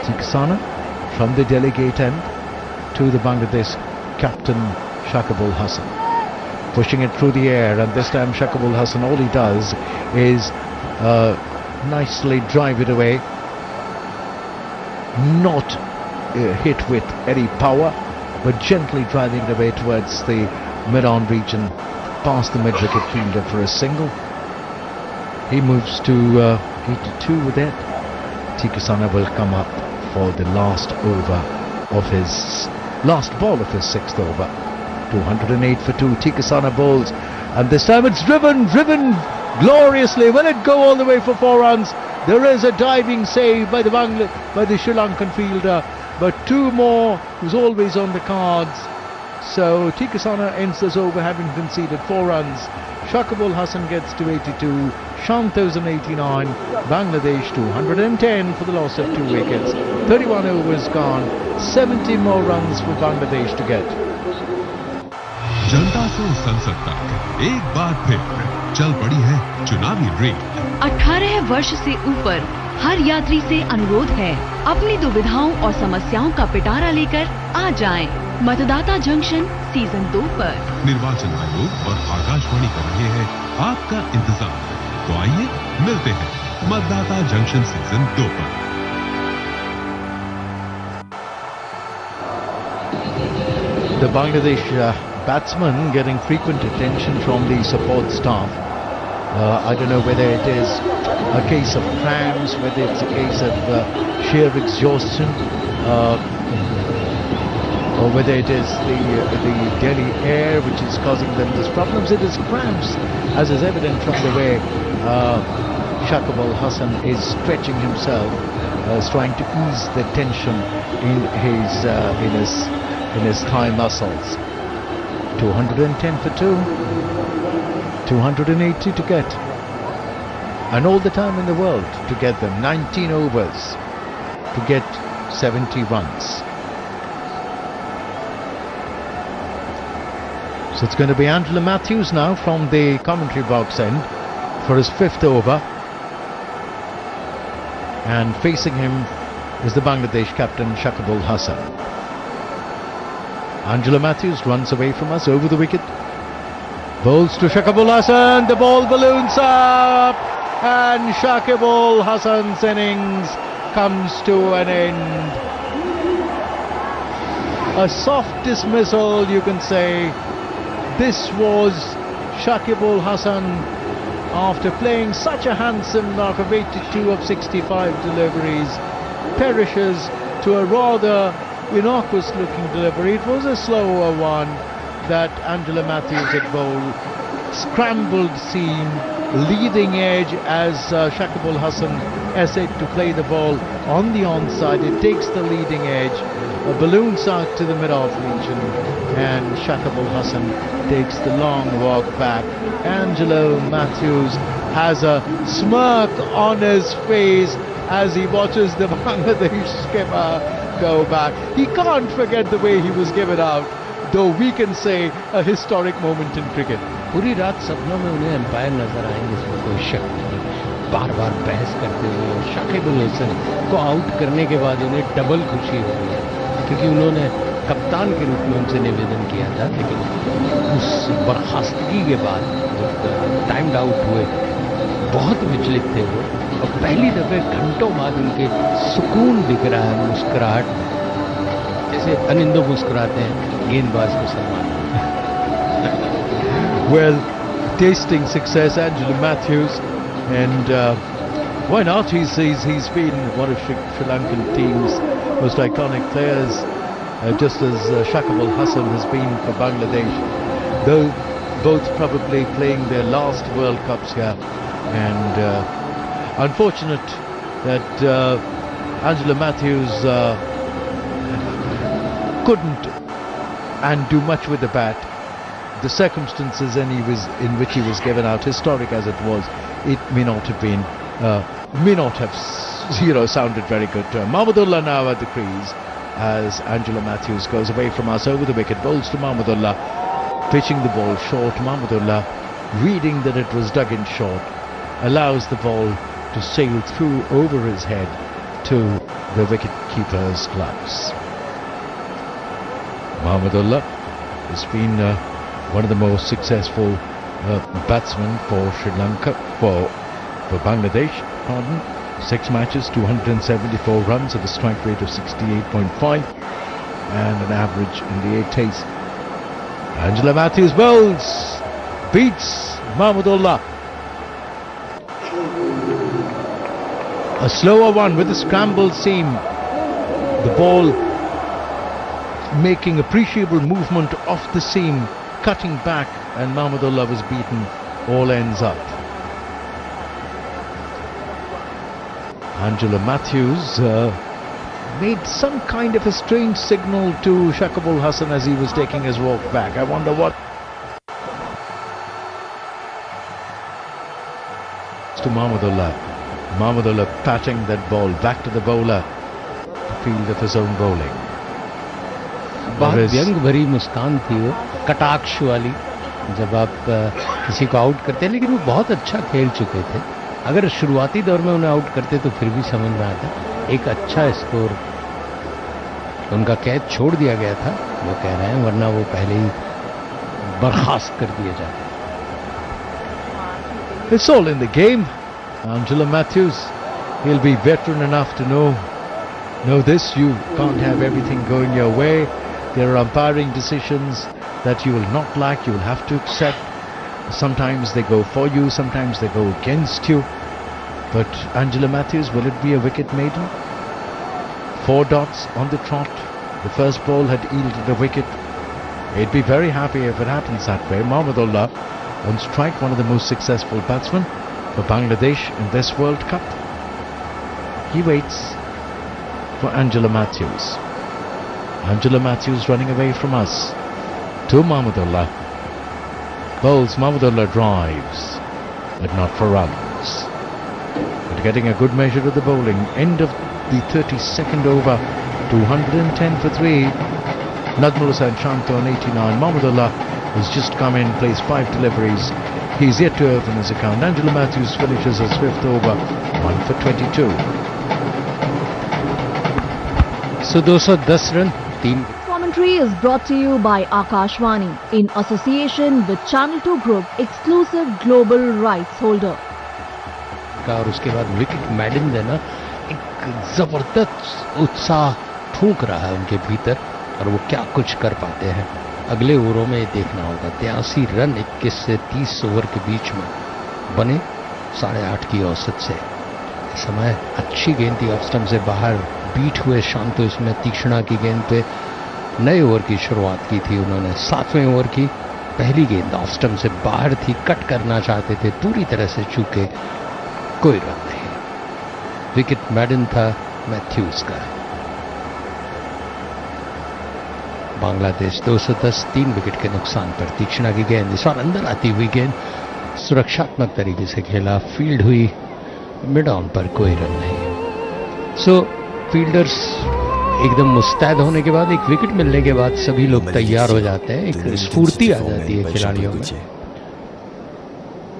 Tikasana from the delegate end to the Bangladesh captain Shakib Al Hasan, pushing it through the air, and this time Shakib Al Hasan, all he does is nicely drive it away, not hit with any power, but gently driving it away towards the mid-on region, past the mid-wicket fielder for a single. He moves to 82 with it. Tikasana will come up for the last ball of his sixth over. 208 for 2. Tikasana bowls, and this time it's driven gloriously. Will it go all the way for 4 runs? There is a diving save by the Sri Lankan fielder, but 2 more was always on the cards. So Tikasana ends this over having conceded 4 runs. Shakibul Hasan gets to 82, Shantos on 89, Bangladesh 210 for the loss of 2 wickets. 31 overs gone, 70 more runs for Bangladesh to get. जनता से संसद तक एक बार फिर चल पड़ी है चुनावी rail. 18 वर्ष से ऊपर हर यात्री से अनुरोध है, अपनी दुविधाओं और समस्याओं का पिटारा लेकर आ जाएं। मतदाता जंक्शन सीजन 2 पर निर्वाचन आयोग और आकाशवाणी कर रहे हैं आपका इंतजार। तो आइए मिलते हैं मतदाता जंक्शन सीजन 2 पर। The Bangladesh batsman getting frequent attention from the support staff. I don't know whether it is a case of cramps, whether it's a case of sheer exhaustion, or whether it is the Delhi air which is causing them these problems. It is cramps, as is evident from the way Shakibul Hasan is stretching himself, trying to ease the tension in his thigh muscles. 210 for 2, 280 to get, and all the time in the world to get them. 19 overs to get 70 runs. So it's going to be Angela Matthews now from the commentary box end for his 5th over, and facing him is the Bangladesh captain Shakibul Hasan. Angela Matthews runs away from us over the wicket, bowls to Shakibul Hasan, the ball balloons up, and Shakibul Hasan's innings comes to an end. A soft dismissal, you can say. This was Shakibul Hasan, after playing such a handsome knock of 82 of 65 deliveries, perishes to a rather innocuous looking delivery. It was a slower one that Angela Matthews had bowled. Scrambled seam, leading edge, as Shakibul Hasan essayed to play the ball on the onside. It takes the leading edge, balloons out to the mid-off region, and Shakibul Hasan takes the long walk back. Angela Matthews has a smirk on his face as he watches the Bangladesh skipper go back. He can't forget the way he was given out, though we can say a historic moment in cricket. पूरी रात सपनों में उन्हें empire नजर आएंगे, इसमें कोई शक नहीं। बार बार बहस करते हुए शाकिबुल हसन को आउट करने के बाद उन्हें डबल खुशी हो रही है, क्योंकि उन्होंने कप्तान के रूप में उनसे निवेदन किया था, लेकिन उस बर्खास्तगी के बाद जब टाइम्ड आउट हुए बहुत विचलित थे वो, और पहली दफे घंटों बाद उनके सुकून दिख रहा है मुस्कुराहट में, जैसे अनिंदो मुस्कुराते हैं गेंदबाज को Salman. Well, tasting success, Angela Matthews, and why not? He's been one of Sri Lankan team's most iconic players, just as Shakibul Hasan has been for Bangladesh, though both probably playing their last World Cups here, and unfortunate that Angela Matthews couldn't and do much with the bat. The circumstances in which he was given out, historic as it was, it may not have sounded very good to him. Mahmudullah now at the crease as Angela Matthews goes away from us over the wicket, bowls to Mahmudullah, pitching the ball short. Mahmudullah, reading that it was dug in short, allows the ball to sail through over his head to the wicket-keeper's gloves. Mahmudullah has been one of the most successful batsmen for Sri Lanka, for Bangladesh, pardon. 6 matches, 274 runs at a strike rate of 68.5. and an average in the 80s. Angela Matthews bowls, beats Mahmudullah. A slower one with a scrambled seam. The ball making appreciable movement off the seam, cutting back, and Mahmudullah was beaten. All ends up. Angela Matthews made some kind of a strange signal to Shakibul Hasan as he was taking his walk back. I wonder what. To Mahmudullah. Mahmudullah patting that ball back to the bowler. The field of his own bowling. बहुत व्यंग भरी मुस्कान थी वो, कटाक्ष वाली, जब आप किसी को आउट करते हैं, लेकिन वो बहुत अच्छा खेल चुके थे. अगर शुरुआती दौर में उन्हें आउट करते तो फिर भी समझ में आता. एक अच्छा स्कोर उनका कैच छोड़ दिया गया था, वो कह रहे हैं, वरना वो पहले ही बर्खास्त कर दिए जाते. It's all in the game. Angela Matthews, he'll be veteran enough to know this. You can't have everything going your way. There are umpiring decisions that you will not like, you will have to accept. Sometimes they go for you, sometimes they go against you. But Angela Matthews, will it be a wicket maiden? 4 dots on the trot. The first ball had yielded a wicket. He'd be very happy if it happens that way. Mahmudullah on strike, one of the most successful batsmen for Bangladesh in this World Cup. He waits for Angela Matthews. Angela Matthews running away from us to Mahmudullah. Bowls, Mahmudullah drives, but not for runs. But getting a good measure of the bowling. End of the 32nd over, 210 for 3. Najmul Hussain Shanto on 89. Mahmudullah has just come in, plays 5 deliveries. He's yet to open his account. Angela Matthews finishes his 5th over, 1 for 22. So 210 run, 3. Commentary is brought to you by Akashvani in association with Channel 2 Group, exclusive global rights holder. और उसके बाद wicket मैडन देना एक जबरदस्त उत्साह ठूक रहा है उनके भीतर, और वो क्या कुछ कर पाते हैं अगले ओवरों में, देखना होगा. 83 रन 21 से 30 ओवर के बीच में बने 8.5 की औसत से. इस समय अच्छी गेंद थी, ऑफ स्टंप से बाहर बीट हुए शांतो. इसमें तीक्ष्णा की गेंद पे नए ओवर की शुरुआत की थी उन्होंने. 7वें ओवर की पहली गेंद ऑफ स्टंप से बाहर थी, कट करना चाहते थे, पूरी तरह से चूके, कोई रन नहीं. विकेट मैडन था मैथ्यूज का. बांग्लादेश 210, 3 विकेट के नुकसान पर. तीक्ष्णा की गेंद इस बार अंदर आती हुई गेंद, सुरक्षात्मक तरीके से खेला, फील्ड हुई मिड ऑन पर, कोई रन नहीं. सो फील्डर्स एकदम मुस्तैद होने के बाद, एक विकेट मिलने के बाद सभी लोग तैयार हो जाते हैं, एक स्फूर्ति आ जाती है खिलाड़ियों में.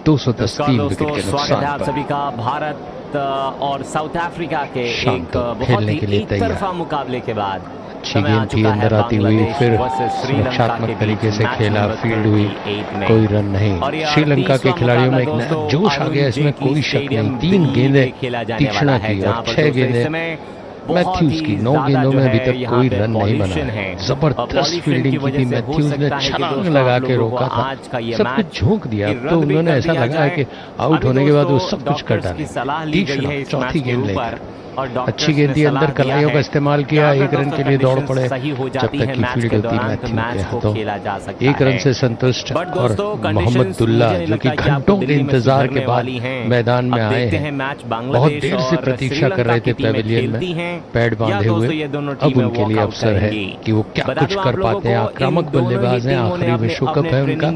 210, 3 विकेट के नुकसान पर. सभी का भारत और साउथ अफ्रीका के एक बहुत ही एक तरफा मुकाबले के बाद अच्छी गेंद थी, अंदर आती हुई, फिर सुरक्षात्मक तरीके से खेला, फील्ड हुई, कोई रन नहीं. श्रीलंका के खिलाड़ियों में एक नया जोश आ गया, इसमें कोई शक नहीं. 3 गेंदें तीक्ष्णा की और 6 गेंदें मैथ्यूज की. 9 गेंदों में अभी तक कोई रन नहीं बना. जबरदस्त फील्डिंग की थी. मैथ्यूज ने छलांग लगा के रोका था, सब कुछ झोंक दिया. अब तो उन्होंने ऐसा लगा है कि आउट होने के बाद वो सब कुछ कर डाले. तीक्ष्णा चौथी गेंद लेकर अच्छी गेंद थी, अंदर कलाइयों का इस्तेमाल किया, 1 रन के लिए दौड़ पड़े, जब तक की फील्ड होती मैथ्यू के हाथों. 1 रन से संतुष्ट, और मोहम्मदुल्ला जो कि घंटों के इंतजार के बाद मैदान में आए हैं, बहुत देर से प्रतीक्षा कर रहे थे पेविलियन में पैड बांधे हुए. अब उनके लिए अवसर है कि वो क्या कुछ कर पाते हैं. आक्रामक बल्लेबाज हैं, आखिरी विश्व कप है उनका,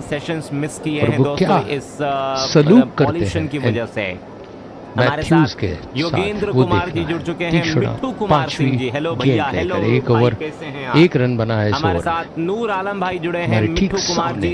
और वो क्या सलूक करते हैं मैथ्यूज के साथ, वो देखना है. तीक्ष्णा 5वीं गेंद लेकर 1 ओवर 1 रन बना है इस ओवर. नूर आलम भाई जुड़े हैं, ठीक सामने